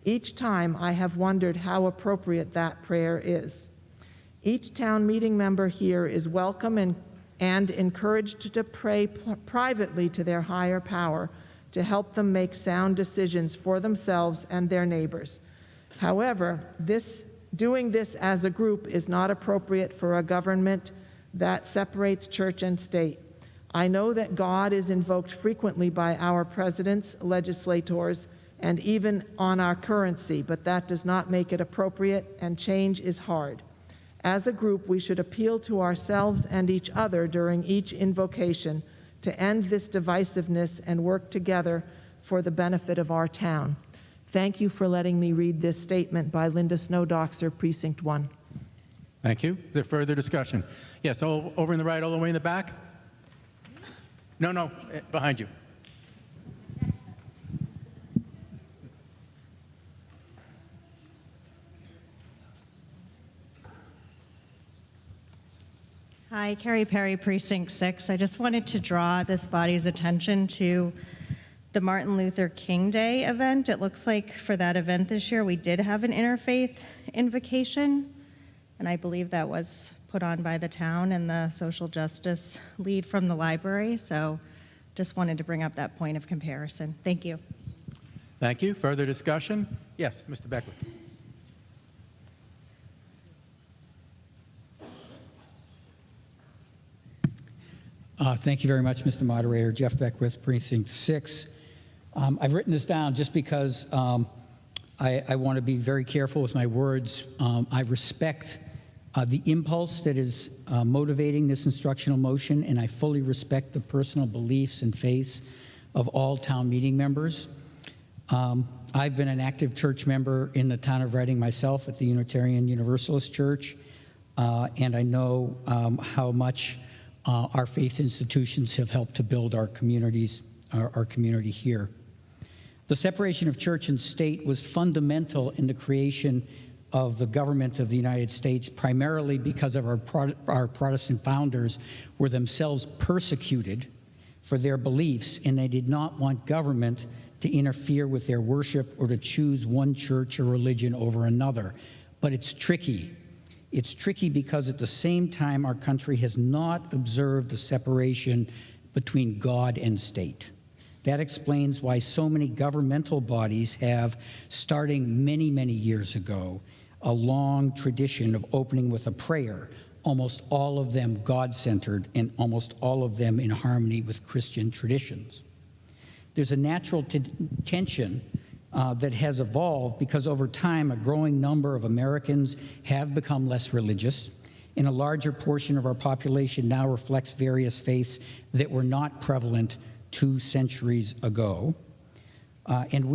Each time I have wondered how appropriate that prayer is. Each town meeting member here is welcome and encouraged to pray privately to their higher power to help them make sound decisions for themselves and their neighbors. However, doing this as a group is not appropriate for a government that separates church and state. I know that God is invoked frequently by our presidents, legislators, and even on our currency, but that does not make it appropriate, and change is hard. As a group, we should appeal to ourselves and each other during each invocation to end this divisiveness and work together for the benefit of our town. Thank you for letting me read this statement by Linda Snowdoxer, Precinct 1. Thank you. Is there further discussion? Yes, over in the right, all the way in the back? No, behind you. Hi, Carrie Perry, Precinct 6. I just wanted to draw this body's attention to the Martin Luther King Day event. It looks like for that event this year, we did have an interfaith invocation, and I believe that was put on by the town and the social justice lead from the library. So just wanted to bring up that point of comparison. Thank you. Thank you. Further discussion? Yes, Mr. Beckwith. Thank you very much, Mr. Moderator. Jeff Beckwith, Precinct 6. I've written this down just because I want to be very careful with my words. I respect the impulse that is motivating this instructional motion, and I fully respect the personal beliefs and faiths of all town meeting members. I've been an active church member in the town of Reading myself at the Unitarian Universalist Church, and I know how much our faith institutions have helped to build our communities, our community here. The separation of church and state was fundamental in the creation of the government of the United States, primarily because of our Protestant founders were themselves persecuted for their beliefs, and they did not want government to interfere with their worship or to choose one church or religion over another. But it's tricky. It's tricky because at the same time, our country has not observed the separation between God and state. That explains why so many governmental bodies have, starting many, many years ago, a long tradition of opening with a prayer, almost all of them God-centered and almost all of them in harmony with Christian traditions. There's a natural tension that has evolved because over time a growing number of Americans have become less religious, and a larger portion of our population now reflects various faiths that were not prevalent 2 centuries ago. And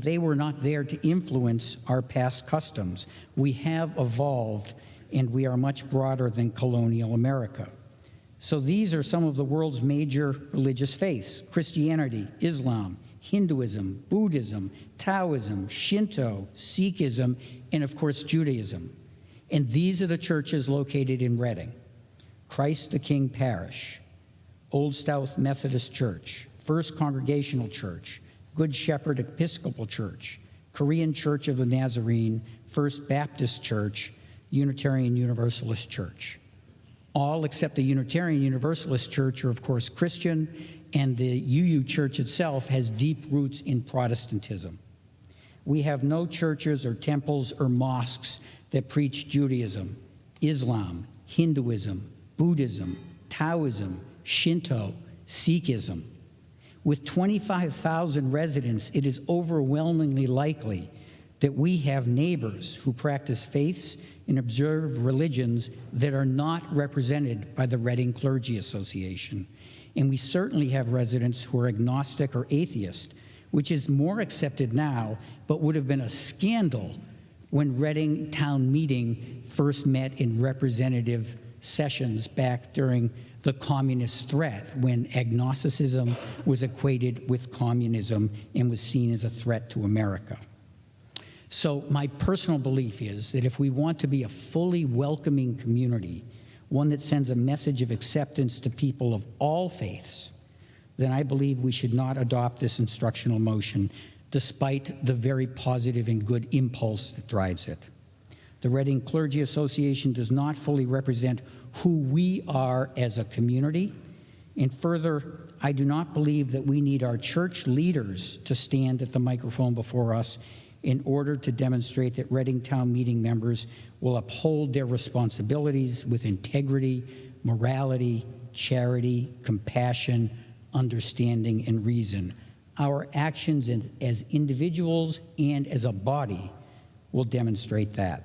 they were not there to influence our past customs. We have evolved, and we are much broader than colonial America. So these are some of the world's major religious faiths: Christianity, Islam, Hinduism, Buddhism, Taoism, Shinto, Sikhism, and of course Judaism. And these are the churches located in Reading: Christ the King Parish, Old South Methodist Church, First Congregational Church, Good Shepherd Episcopal Church, Korean Church of the Nazarene, First Baptist Church, Unitarian Universalist Church. All except the Unitarian Universalist Church are of course Christian, and the UU Church itself has deep roots in Protestantism. We have no churches or temples or mosques that preach Judaism, Islam, Hinduism, Buddhism, Taoism, Shinto, Sikhism. With 25,000 residents, it is overwhelmingly likely that we have neighbors who practice faiths and observe religions that are not represented by the Reading Clergy Association. And we certainly have residents who are agnostic or atheist, which is more accepted now, but would have been a scandal when Reading Town Meeting first met in representative sessions back during the communist threat, when agnosticism was equated with communism and was seen as a threat to America. So my personal belief is that if we want to be a fully welcoming community, one that sends a message of acceptance to people of all faiths, then I believe we should not adopt this instructional motion, despite the very positive and good impulse that drives it. The Reading Clergy Association does not fully represent who we are as a community. And further, I do not believe that we need our church leaders to stand at the microphone before us in order to demonstrate that Reading Town Meeting members will uphold their responsibilities with integrity, morality, charity, compassion, understanding, and reason. Our actions as individuals and as a body will demonstrate that.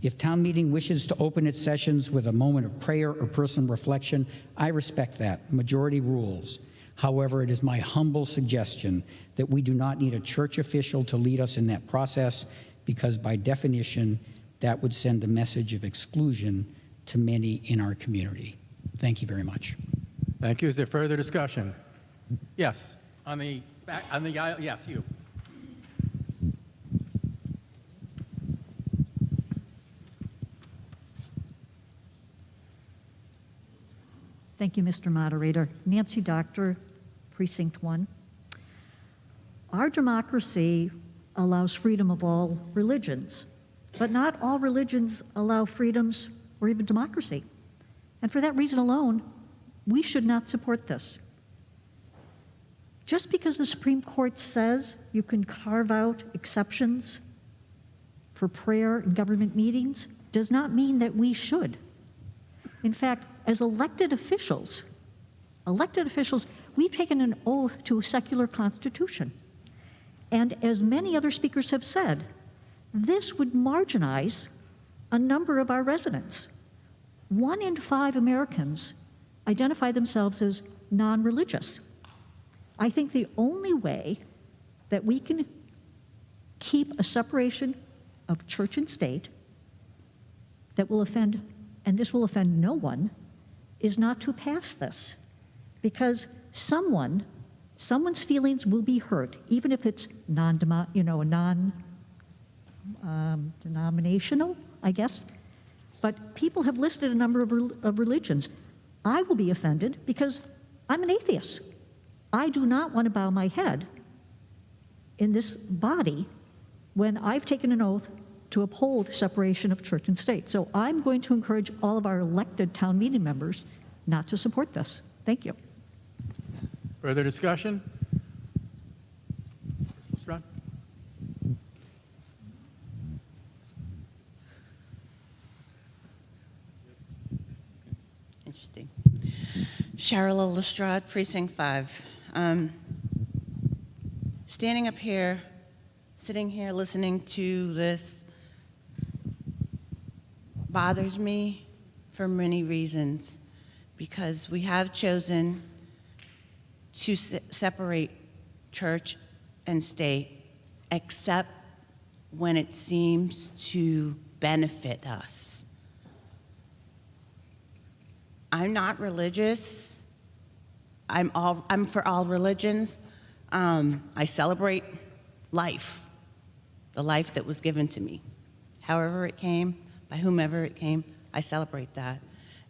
If town meeting wishes to open its sessions with a moment of prayer or personal reflection, I respect that. Majority rules. However, it is my humble suggestion that we do not need a church official to lead us in that process, because by definition, that would send a message of exclusion to many in our community. Thank you very much. Thank you. Is there further discussion? Yes, on the back, on the aisle. Yes, you. Thank you, Mr. Moderator. Nancy Doctor, Precinct 1. Our democracy allows freedom of all religions, but not all religions allow freedoms or even democracy. And for that reason alone, we should not support this. Just because the Supreme Court says you can carve out exceptions for prayer in government meetings does not mean that we should. In fact, as elected officials, we've taken an oath to a secular constitution. And as many other speakers have said, this would marginalize a number of our residents. 1 in 5 Americans identify themselves as non-religious. I think the only way that we can keep a separation of church and state that will offend, and this will offend no one, is not to pass this, because someone's feelings will be hurt, even if it's non-denominational, I guess. But people have listed a number of religions. I will be offended because I'm an atheist. I do not want to bow my head in this body when I've taken an oath to uphold separation of church and state. So I'm going to encourage all of our elected town meeting members not to support this. Thank you. Further discussion? Ms. Lestrade? Interesting. Cheryl Lestrade, Precinct 5. Standing up here, sitting here listening to this bothers me for many reasons, because we have chosen to separate church and state, except when it seems to benefit us. I'm not religious. I'm for all religions. I celebrate life, the life that was given to me. However it came, by whomever it came, I celebrate that.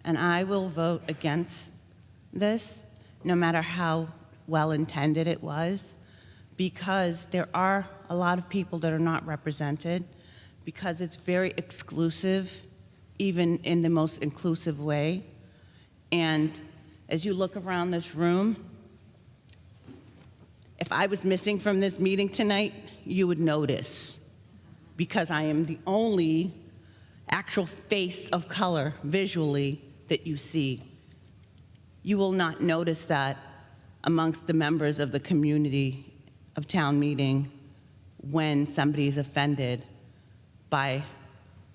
And I will vote against this, no matter how well-intended it was, because there are a lot of people that are not represented, because it's very exclusive, even in the most inclusive way. And as you look around this room, if I was missing from this meeting tonight, you would notice, because I am the only actual face of color visually that you see. You will not notice that amongst the members of the community of town meeting when somebody is offended by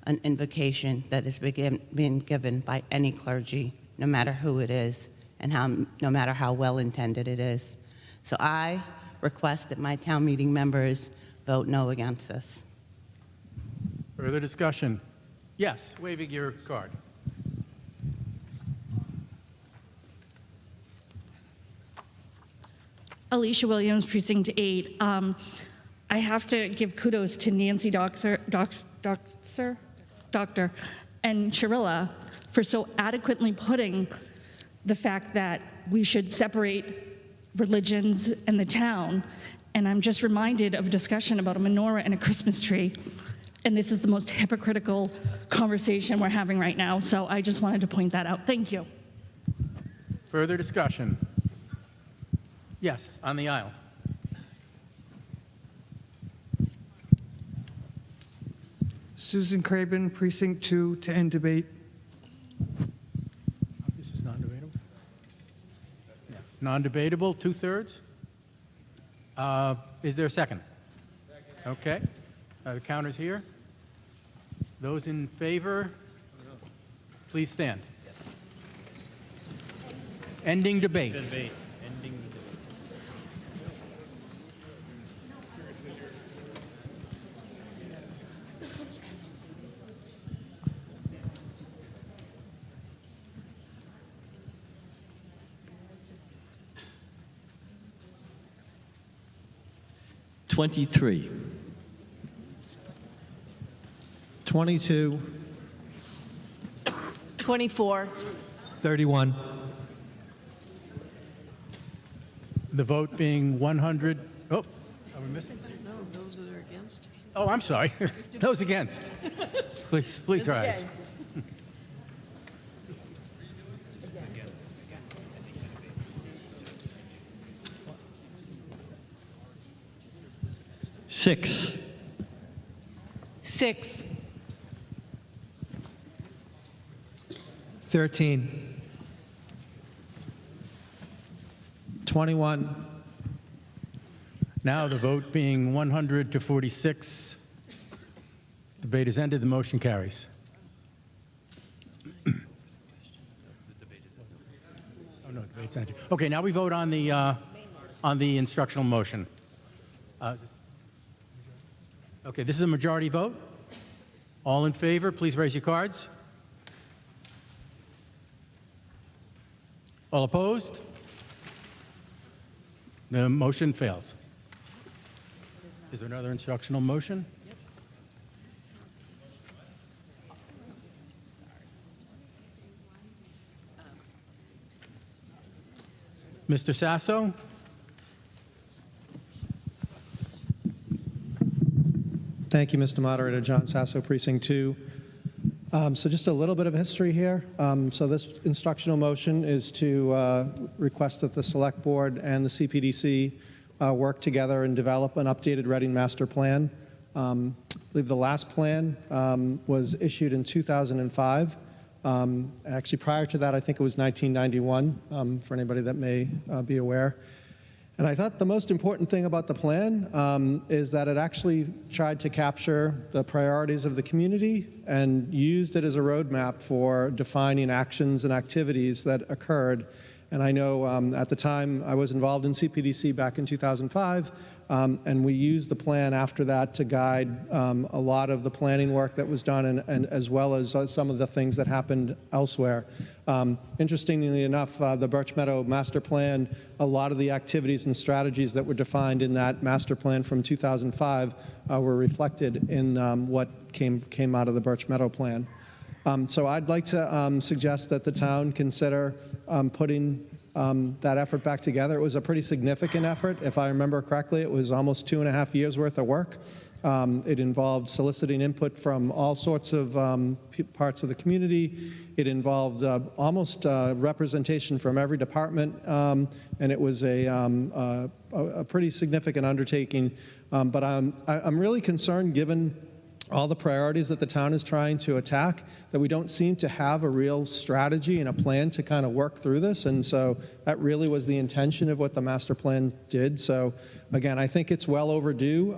an invocation that is being given by any clergy, no matter who it is, and no matter how well-intended it is. So I request that my town meeting members vote no against this. Further discussion? Yes, waving your card. Alicia Williams, Precinct 8. I have to give kudos to Nancy Doctor and Sharilla for so adequately putting the fact that we should separate religions and the town And I'm just reminded of a discussion about a menorah and a Christmas tree. And this is the most hypocritical conversation we're having right now. So I just wanted to point that out. Thank you. Further discussion? Yes, on the aisle. Susan Craven, Precinct 2, to end debate. This is non-debatable? Yeah. Non-debatable, 2/3? Is there a second? Okay. The counter's here. Those in favor, please stand. Ending debate. $23. 22. 24. 31. The vote being 100. Oh, are we missing? No, those that are against. Oh, I'm sorry. Those against. Please rise. Six. 6. 13. 21. Now the vote being 100 to 46. Debate is ended. The motion carries. Oh, no, debate's ended. Okay, now we vote on the instructional motion. Okay, this is a majority vote. All in favor, please raise your cards. All opposed? The motion fails. Is there another instructional motion? Mr. Sasso? Thank you, Mr. Moderator. John Sasso, Precinct 2. So just a little bit of history here. So this instructional motion is to request that the Select Board and the CPDC work together and develop an updated Reading Master Plan. I believe the last plan was issued in 2005. Actually, prior to that, I think it was 1991, for anybody that may be aware. And I thought the most important thing about the plan is that it actually tried to capture the priorities of the community and used it as a roadmap for defining actions and activities that occurred. And I know at the time I was involved in CPDC back in 2005, and we used the plan after that to guide a lot of the planning work that was done, and as well as some of the things that happened elsewhere. Interestingly enough, the Birch Meadow Master Plan, a lot of the activities and strategies that were defined in that master plan from 2005 were reflected in what came out of the Birch Meadow Plan. So I'd like to suggest that the town consider putting that effort back together. It was a pretty significant effort. If I remember correctly, it was almost 2.5 years worth of work. It involved soliciting input from all sorts of parts of the community. It involved almost representation from every department, and it was a pretty significant undertaking. But I'm really concerned, given all the priorities that the town is trying to attack, that we don't seem to have a real strategy and a plan to kind of work through this. And so that really was the intention of what the master plan did. So again, I think it's well overdue.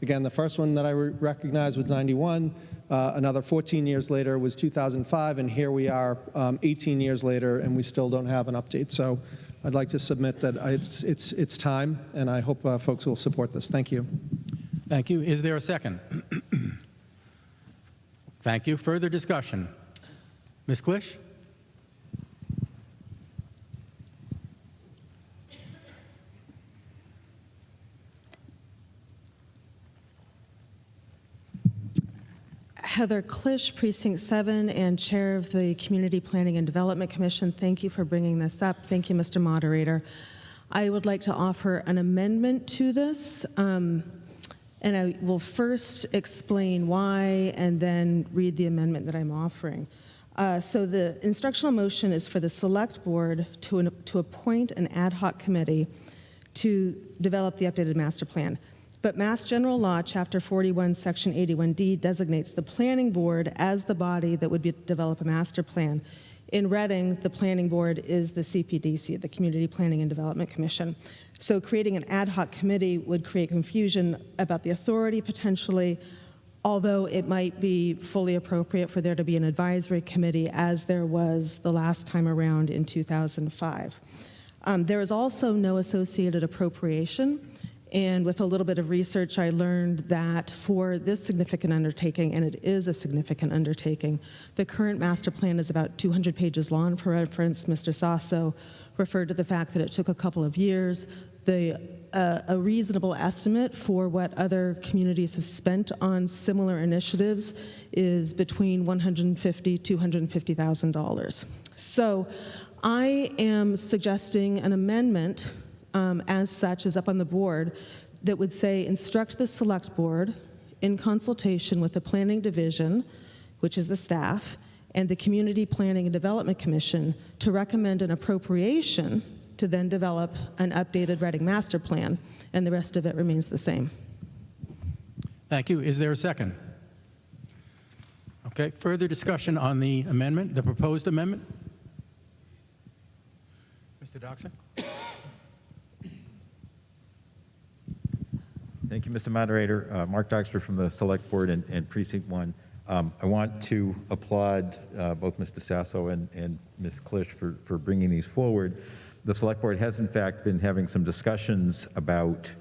Again, the first one that I recognized was 91. Another 14 years later was 2005, and here we are 18 years later, and we still don't have an update. So I'd like to submit that it's time, and I hope folks will support this. Thank you. Thank you. Is there a second? Thank you. Further discussion? Ms. Klisch? Heather Klisch, Precinct 7, and Chair of the Community Planning and Development Commission. Thank you for bringing this up. Thank you, Mr. Moderator. I would like to offer an amendment to this, and I will first explain why and then read the amendment that I'm offering. So the instructional motion is for the Select Board to appoint an ad hoc committee to develop the updated master plan. But Mass General Law, Chapter 41, Section 81D designates the Planning Board as the body that would develop a master plan. In Reading, the Planning Board is the CPDC, the Community Planning and Development Commission. So creating an ad hoc committee would create confusion about the authority potentially, although it might be fully appropriate for there to be an advisory committee as there was the last time around in 2005. There is also no associated appropriation. And with a little bit of research, I learned that for this significant undertaking, and it is a significant undertaking, the current master plan is about 200 pages long. For reference, Mr. Sasso referred to the fact that it took a couple of years. A reasonable estimate for what other communities have spent on similar initiatives is between $150,000 to $250,000. So I am suggesting an amendment as such is up on the board that would say instruct the Select Board in consultation with the Planning Division, which is the staff, and the Community Planning and Development Commission to recommend an appropriation to then develop an updated Reading Master Plan, and the rest of it remains the same. Thank you. Is there a second? Okay, further discussion on the amendment, the proposed amendment? Mr. Doxer? Thank you, Mr. Moderator. Mark Doxter from the Select Board and Precinct 1. I want to applaud both Mr. Sasso and Ms. Klisch for bringing these forward. The Select Board has, in fact, been having some discussions about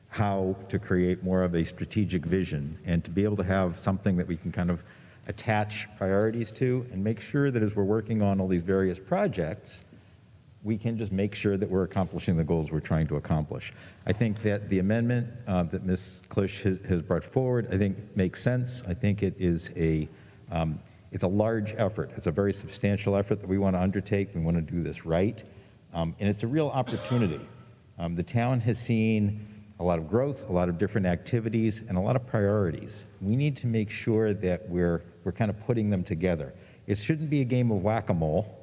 how to create more of a strategic vision and to be able to have something that we can kind of attach priorities to and make sure that as we're working on all these various projects, we can just make sure that we're accomplishing the goals we're trying to accomplish. I think that the amendment that Ms. Klisch has brought forward, I think makes sense. I think it is it's a large effort. It's a very substantial effort that we want to undertake. We want to do this right. And it's a real opportunity. The town has seen a lot of growth, a lot of different activities, and a lot of priorities. We need to make sure that we're kind of putting them together. It shouldn't be a game of whack-a-mole.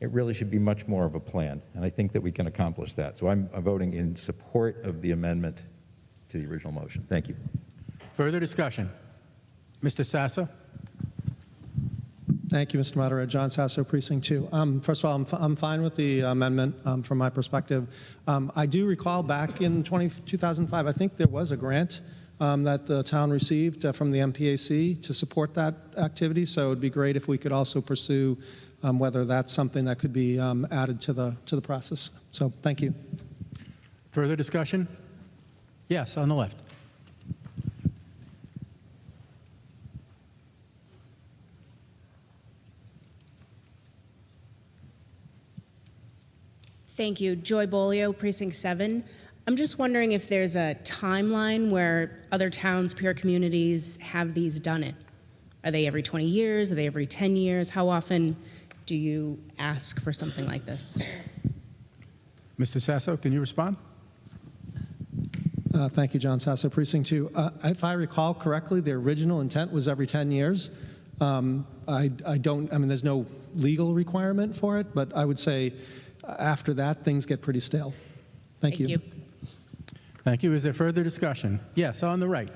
It really should be much more of a plan, and I think that we can accomplish that. So I'm voting in support of the amendment to the original motion. Thank you. Further discussion? Mr. Sasso? Thank you, Mr. Moderator. John Sasso, Precinct 2. First of all, I'm fine with the amendment from my perspective. I do recall back in 2005, I think there was a grant that the town received from the MPAC to support that activity, so it would be great if we could also pursue whether that's something that could be added to the process. So thank you. Further discussion? Yes, on the left. Thank you. Joy Bolio, Precinct 7. I'm just wondering if there's a timeline where other towns, peer communities have these done it. Are they every 20 years? Are they every 10 years? How often do you ask for something like this? Mr. Sasso, can you respond? Thank you, John Sasso, Precinct 2. If I recall correctly, the original intent was every 10 years. I mean, there's no legal requirement for it, but I would say after that, things get pretty stale. Thank you. Thank you. Is there further discussion? Yes, on the right.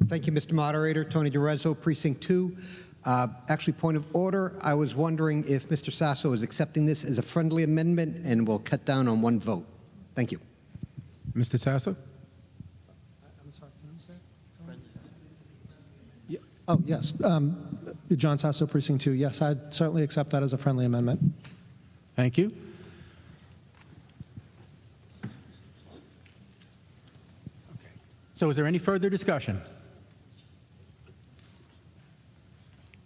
Thank you, Mr. Moderator. Tony DiRezzo, Precinct 2. Actually, point of order, I was wondering if Mr. Sasso is accepting this as a friendly amendment and will cut down on one vote. Thank you. Mr. Sasso? I'm sorry, can you say it? Oh, yes. John Sasso, Precinct 2. Yes, I'd certainly accept that as a friendly amendment. Thank you. So is there any further discussion?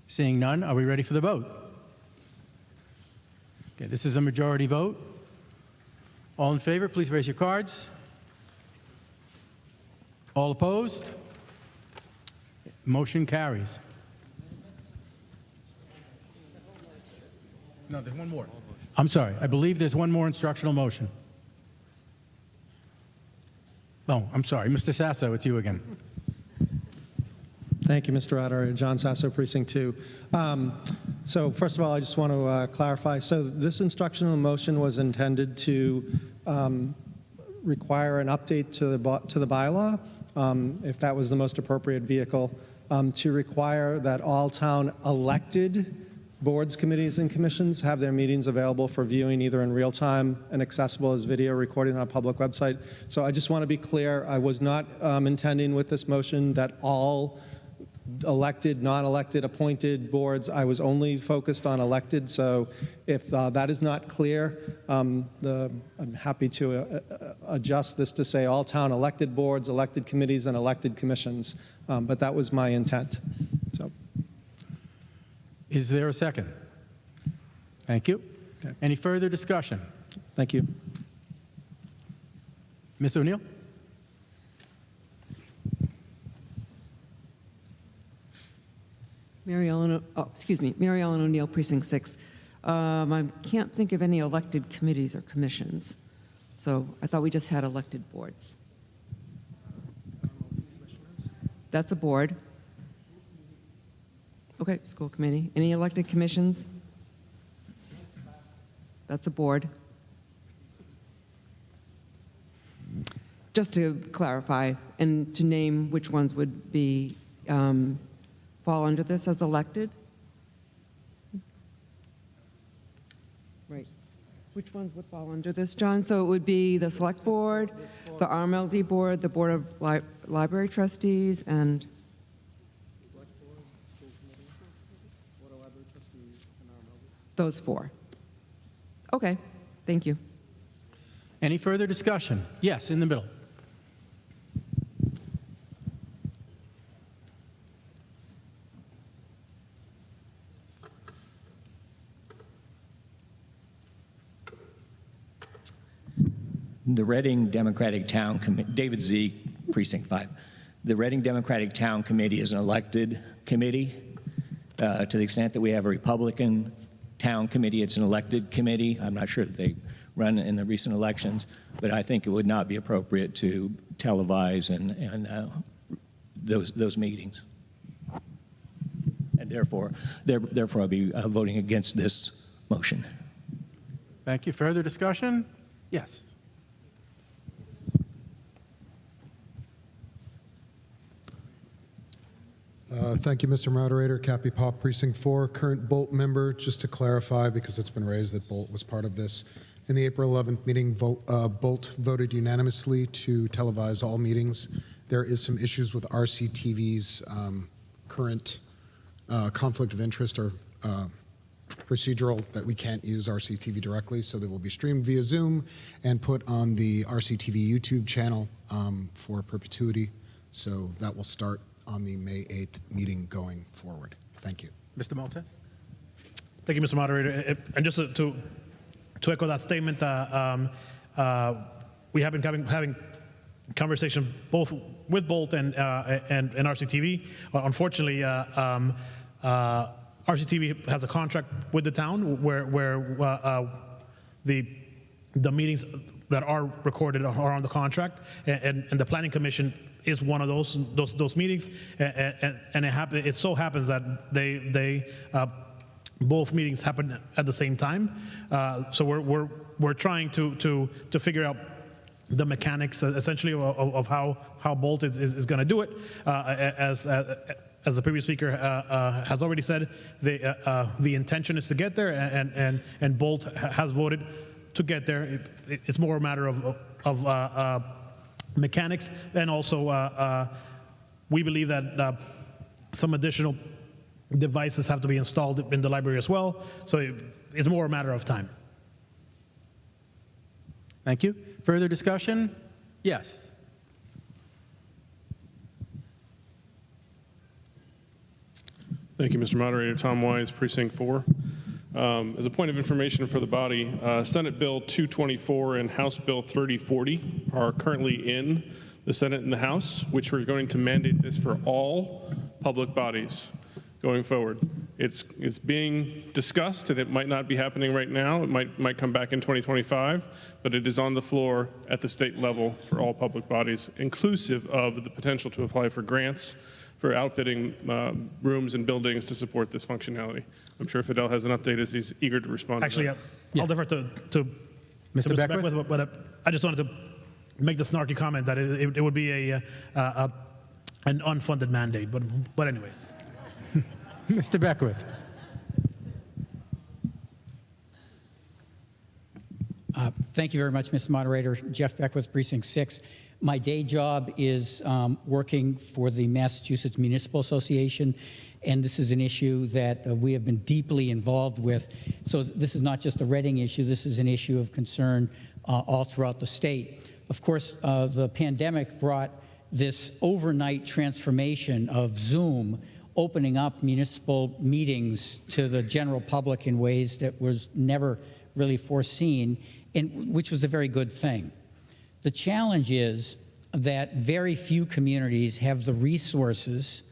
Seeing none, are we ready for the vote? Okay, this is a majority vote. All in favor, please raise your cards. All opposed? Motion carries. No, there's one more. I'm sorry. I believe there's one more instructional motion. Oh, I'm sorry. Mr. Sasso, it's you again. Thank you, Mr. Moderator. John Sasso, Precinct 2. So first of all, I just want to clarify. So this instructional motion was intended to require an update to the bylaw, if that was the most appropriate vehicle, to require that all town elected boards, committees, and commissions have their meetings available for viewing either in real time and accessible as video recording on a public website. So I just want to be clear, I was not intending with this motion that all elected, non-elected, appointed boards, I was only focused on elected. So if that is not clear, I'm happy to adjust this to say all town elected boards, elected committees, and elected commissions. But that was my intent. So. Is there a second? Thank you. Okay. Any further discussion? Thank you. Ms. O'Neill? Mary Ellen O'Neill, Precinct 6. I can't think of any elected committees or commissions, so I thought we just had elected boards. That's a board. Okay, school committee. Any elected commissions? That's a board. Just to clarify and to name which ones would be fall under this as elected? Right. Which ones would fall under this, John? So it would be the Select Board, the RMLD Board, the Board of Library Trustees, and... Those four. Okay, thank you. Any further discussion? Yes, in the middle. The Reading Democratic Town Committee, David Z., Precinct 5. The Reading Democratic Town Committee is an elected committee. To the extent that we have a Republican town committee, it's an elected committee. I'm not sure that they run in the recent elections, but I think it would not be appropriate to televise those meetings. And therefore I'll be voting against this motion. Thank you. Further discussion? Yes. Thank you, Mr. Moderator. Cappy Pop, Precinct 4, current Bolt member. Just to clarify, because it's been raised that Bolt was part of this. In the April 11th meeting, Bolt voted unanimously to televise all meetings. There is some issues with RCTV's current conflict of interest or procedural that we can't use RCTV directly, so they will be streamed via Zoom and put on the RCTV YouTube channel for perpetuity. So that will start on the May 8th meeting going forward. Thank you. Mr. Maltese? Thank you, Mr. Moderator. And just to echo that statement, we have been having conversation both with Bolt and RCTV. Unfortunately, RCTV has a contract with the town where the meetings that are recorded are on the contract, and the Planning Commission is one of those meetings, and it so happens that they both meetings happen at the same time. So we're trying to figure out the mechanics essentially of how Bolt is going to do it. As the previous speaker has already said, the intention is to get there, and Bolt has voted to get there. It's more a matter of mechanics, and also we believe that some additional devices have to be installed in the library as well. So it's more a matter of time. Thank you. Further discussion? Yes. Thank you, Mr. Moderator. Tom Wise, Precinct 4. As a point of information for the body, Senate Bill 224 and House Bill 3040 are currently in the Senate and the House, which we're going to mandate this for all public bodies going forward. It's being discussed, and it might not be happening right now. It might come back in 2025, but it is on the floor at the state level for all public bodies, inclusive of the potential to apply for grants for outfitting rooms and buildings to support this functionality. I'm sure Fidel has an update as he's eager to respond. Actually, to yeah, I'll defer to Mr. Beckwith, but I just wanted to make the snarky comment that it would be an unfunded mandate. But anyways. Mr. Beckwith. Thank you very much, Mr. Moderator. Jeff Beckwith, Precinct 6. My day job is working for the Massachusetts Municipal Association, and this is an issue that we have been deeply involved with. So this is not just a Reading issue, this is an issue of concern all throughout the state. Of course, the pandemic brought this overnight transformation of Zoom, opening up municipal meetings to the general public in ways that was never really foreseen, and which was a very good thing. The challenge is that very few communities have the resources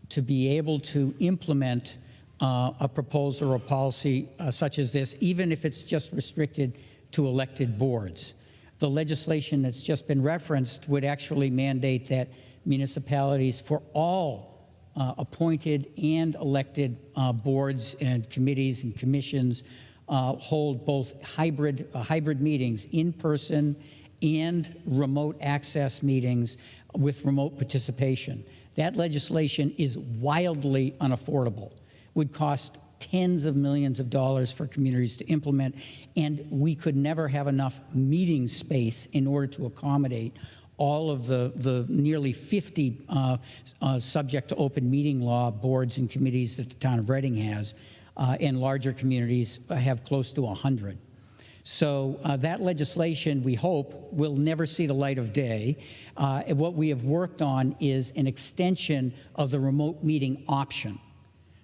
to be able to implement a proposal or a policy such as this, even if it's just restricted to elected boards. The legislation that's just been referenced would actually mandate that municipalities for all appointed and elected boards and committees and commissions hold both hybrid meetings, in person and remote access meetings with remote participation. That legislation is wildly unaffordable, would cost tens of millions of dollars for communities to implement, and we could never have enough meeting space in order to accommodate all of the nearly 50 subject to open meeting law boards and committees that the town of Reading has, and larger communities have close to 100. So that legislation, we hope, will never see the light of day. And what we have worked on is an extension of the remote meeting option,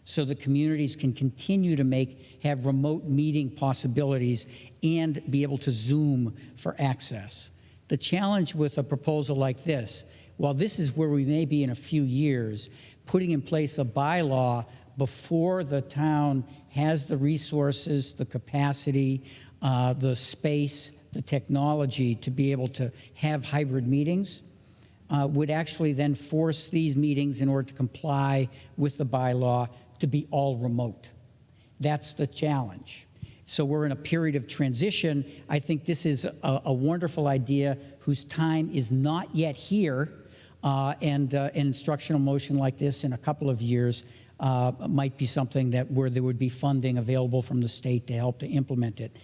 so the communities can continue to have remote meeting possibilities and be able to Zoom for access. The challenge with a proposal like this, while this is where we may be in a few years, putting in place a bylaw before the town has the resources, the capacity, the space, the technology to be able to have hybrid meetings, would actually then force these meetings, in order to comply with the bylaw, to be all remote. That's the challenge. So we're in a period of transition. I think this is a wonderful idea whose time is not yet here, and an instructional motion like this in a couple of years might be something where there would be funding available from the state to help to implement it.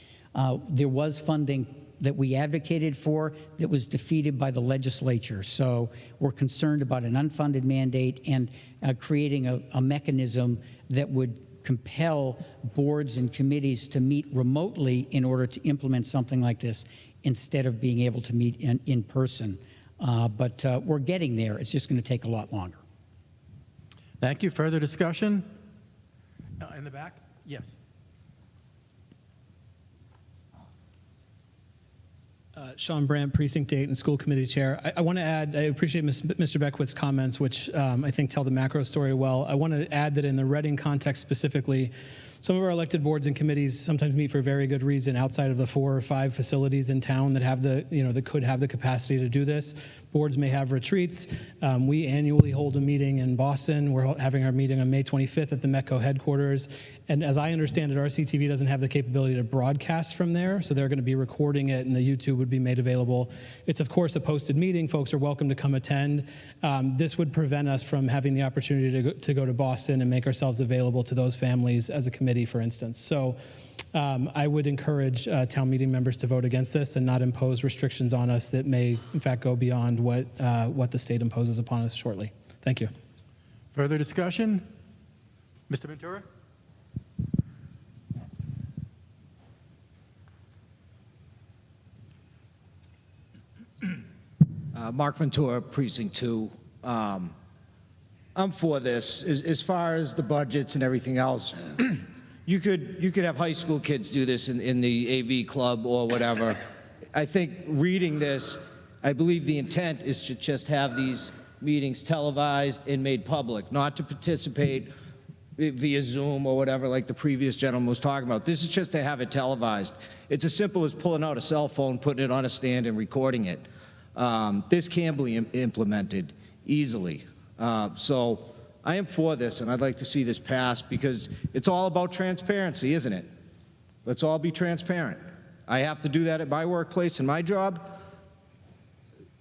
There was funding that we advocated for that was defeated by the legislature. So we're concerned about an unfunded mandate and creating a mechanism that would compel boards and committees to meet remotely in order to implement something like this, instead of being able to meet in person. But we're getting there. It's just going to take a lot longer. Thank you. Further discussion? In the back? Yes. Sean Brandt, Precinct 8 and School Committee Chair. I want to add, I appreciate Mr. Beckwith's comments, which I think tell the macro story well. I want to add that in the Reading context specifically, some of our elected boards and committees sometimes meet for very good reason outside of the 4 or 5 facilities in town that have that could have the capacity to do this. Boards may have retreats. We annually hold a meeting in Boston. We're having our meeting on May 25th at the METCO headquarters. And as I understand it, RCTV doesn't have the capability to broadcast from there, so they're going to be recording it, and the YouTube would be made available. It's, of course, a posted meeting. Folks are welcome to come attend. This would prevent us from having the opportunity to go to Boston and make ourselves available to those families as a committee, for instance. So I would encourage town meeting members to vote against this and not impose restrictions on us that may, in fact, go beyond what the state imposes upon us shortly. Thank you. Further discussion? Mr. Ventura? Mark Ventura, Precinct 2. I'm for this. As far as the budgets and everything else, you could have high school kids do this in the AV club or whatever. I think reading this, I believe the intent is to just have these meetings televised and made public, not to participate via Zoom or whatever, like the previous gentleman was talking about. This is just to have it televised. It's as simple as pulling out a cell phone, putting it on a stand, and recording it. This can be implemented easily. So I am for this, and I'd like to see this passed because it's all about transparency, isn't it? Let's all be transparent. I have to do that at my workplace and my job.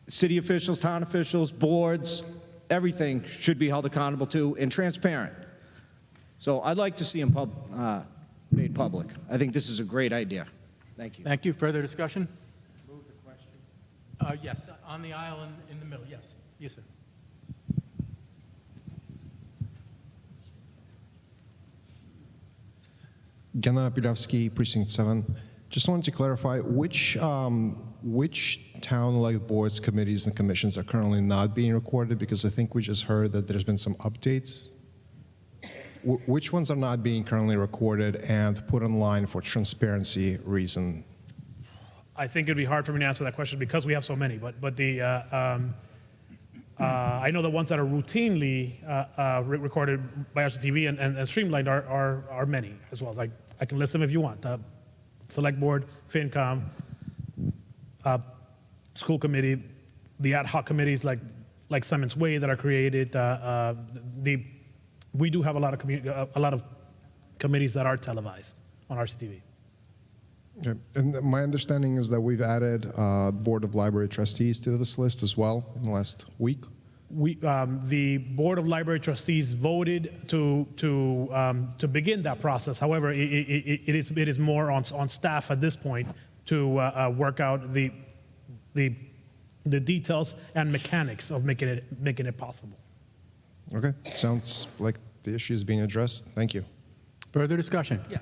City officials, town officials, boards, everything should be held accountable to and transparent. So I'd like to see them made public. I think this is a great idea. Thank you. Thank you. Further discussion? Move the question. Yes, on the aisle in the middle. Yes, you, sir. Gena Pilavsky, Precinct 7. Just wanted to clarify which town-elected boards, committees, and commissions are currently not being recorded, because I think we just heard that there's been some updates. Which ones are not being currently recorded and put online for transparency reason? I think it'd be hard for me to answer that question because we have so many. But I know the ones that are routinely recorded by RCTV and streamlined are many as well. Like I can list them if you want. Select Board, FinCom, School Committee, the ad hoc committees like Simon's Way that are created. We do have a lot of committees that are televised on RCTV. Okay. And my understanding is that we've added Board of Library Trustees to this list as well in the last week. The Board of Library Trustees voted to begin that process. However, it is more on staff at this point to work out the details and mechanics of making it possible. Okay. Sounds like the issue is being addressed. Thank you. Further discussion? Yes.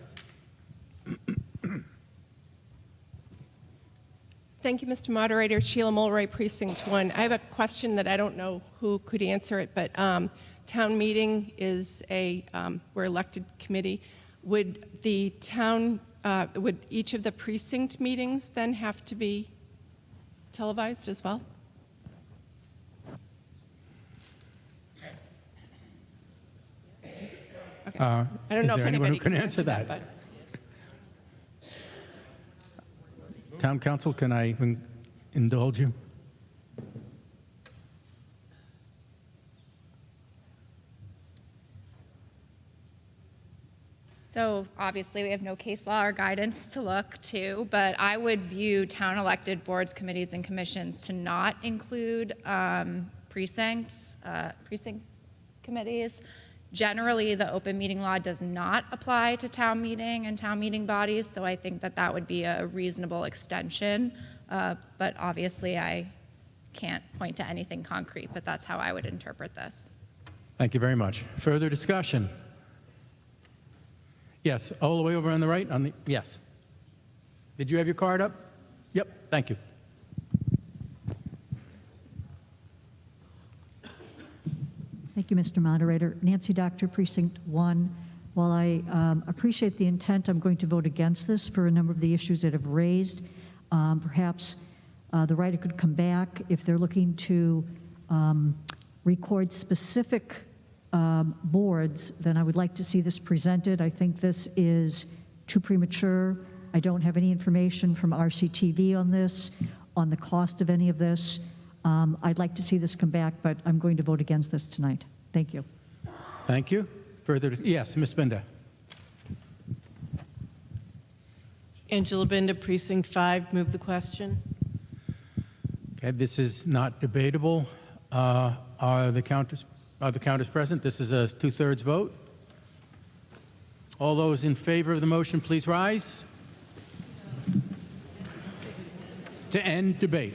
Thank you, Mr. Moderator. Sheila Mulroy, Precinct 1. I have a question that I don't know who could answer it, but town meeting is we're elected committee. Would the town, would each of the precinct meetings then have to be televised as well? Okay. I don't know if anyone anybody who can answer that? but. Town Council, can I indulge you? So obviously we have no case law or guidance to look to, but I would view town elected boards, committees, and commissions to not include precinct committees. Generally, the open meeting law does not apply to town meeting and town meeting bodies, so I think that that would be a reasonable extension. But obviously, I can't point to anything concrete, but that's how I would interpret this. Thank you very much. Further discussion? Yes, all the way over on the right? Yes. Did you have your card up? Yep, thank you. Thank you, Mr. Moderator. Nancy Doctor, Precinct 1. While I appreciate the intent, I'm going to vote against this for a number of the issues that have raised. Perhaps the writer could come back if they're looking to record specific boards, then I would like to see this presented. I think this is too premature. I don't have any information from RCTV on this, on the cost of any of this. I'd like to see this come back, but I'm going to vote against this tonight. Thank you. Thank you. Further, yes, Ms. Binda. Angela Binda, Precinct 5, move the question. Okay, this is not debatable. Are the counters present? This is a 2/3 vote. All those in favor of the motion, please rise. To end debate.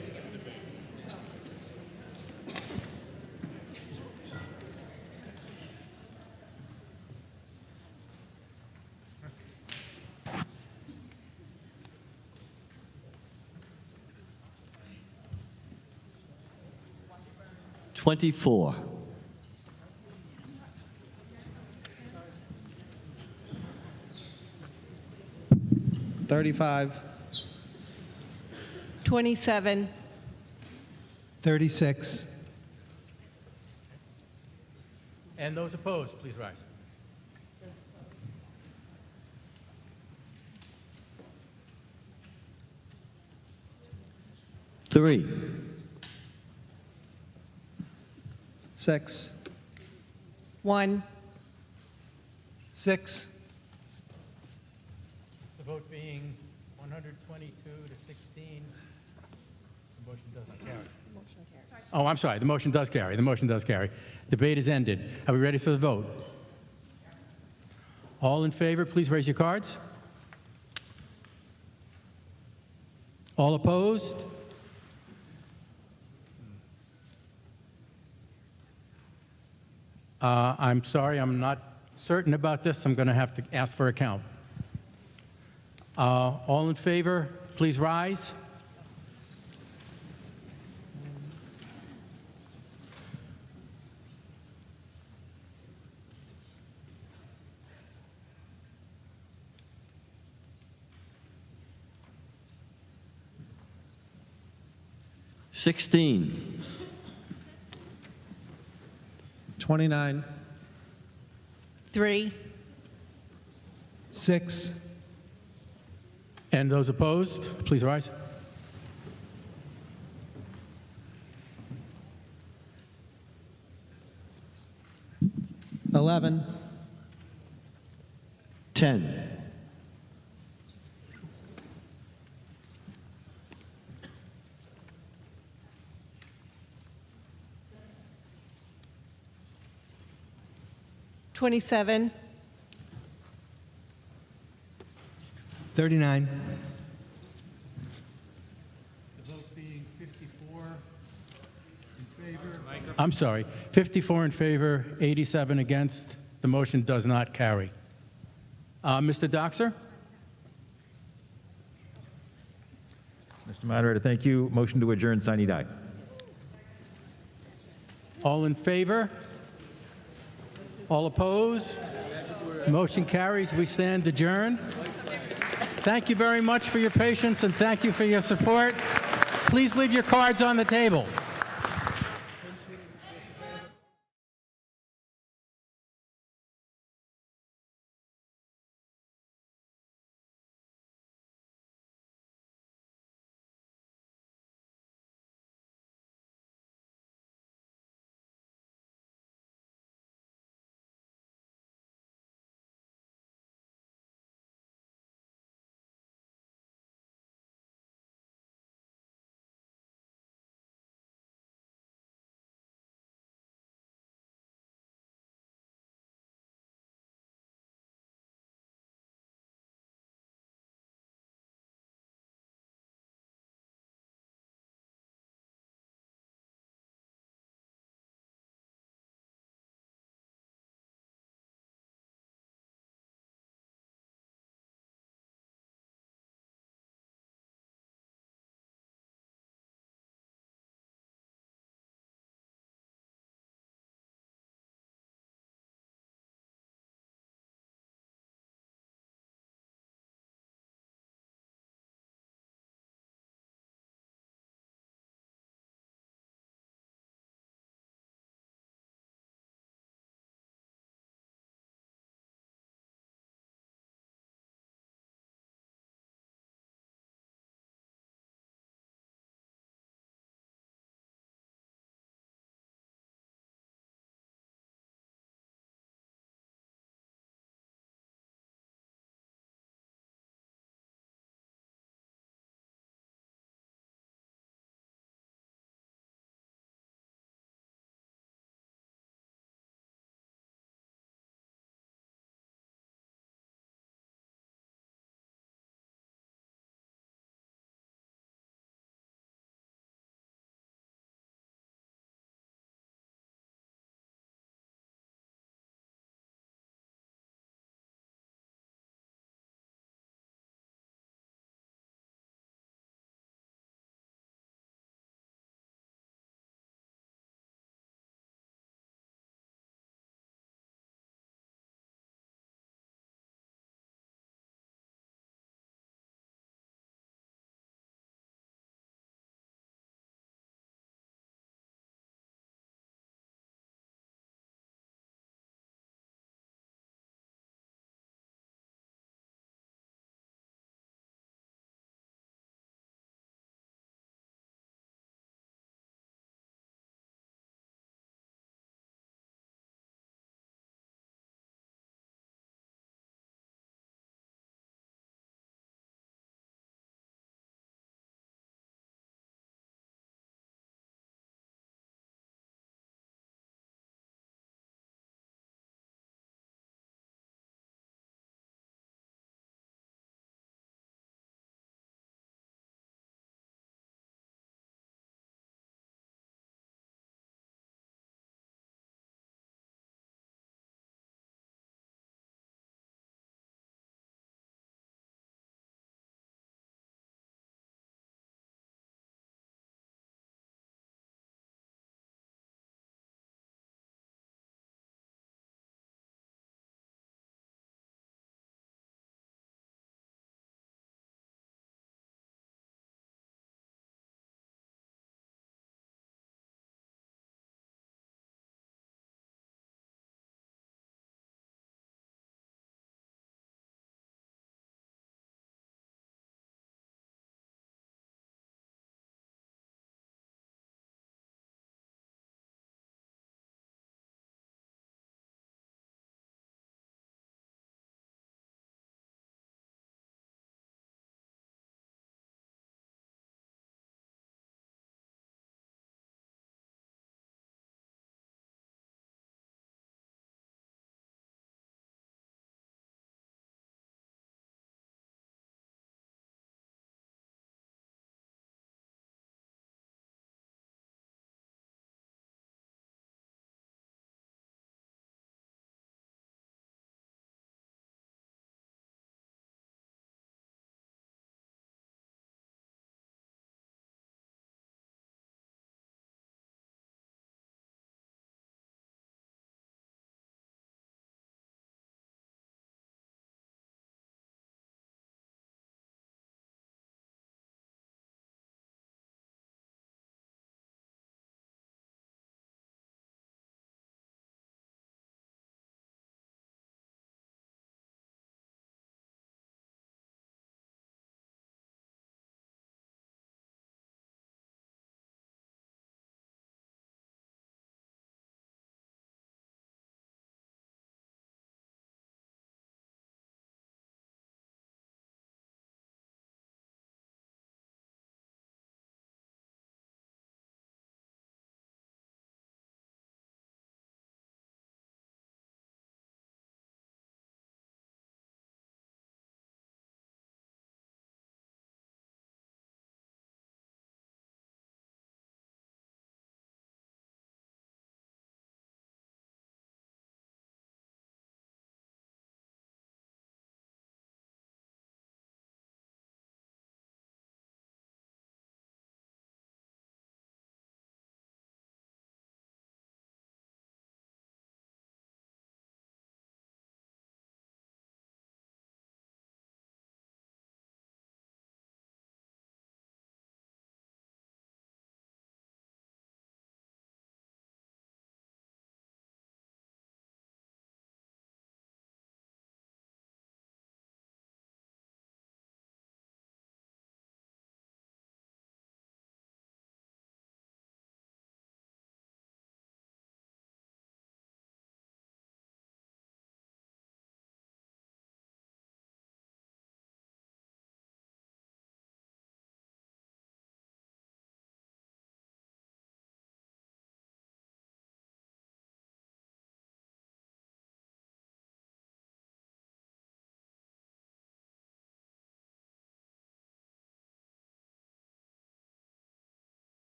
$24. 35. 27. 36. And those opposed, please rise. 3, 6, 1, 6, The vote being 122 to 16, the motion doesn't carry. Oh, I'm sorry, the motion does carry. The motion does carry. Debate is ended. Are we ready for the vote? All in favor, please raise your cards. All opposed? I'm sorry, I'm not certain about this. I'm going to have to ask for a count. All in favor, please rise. $16, 29, 3, 6, And those opposed, please rise. 11, 10, 27, 39, The vote being 54 in favor. I'm sorry, 54 in favor, 87 against. The motion does not carry. Mr. Doxer? Mr. Moderator, thank you. Motion to adjourn, sine die. All in favor? All opposed? Motion carries. We stand adjourned. Thank you very much for your patience and thank you for your support. Please leave your cards on the table.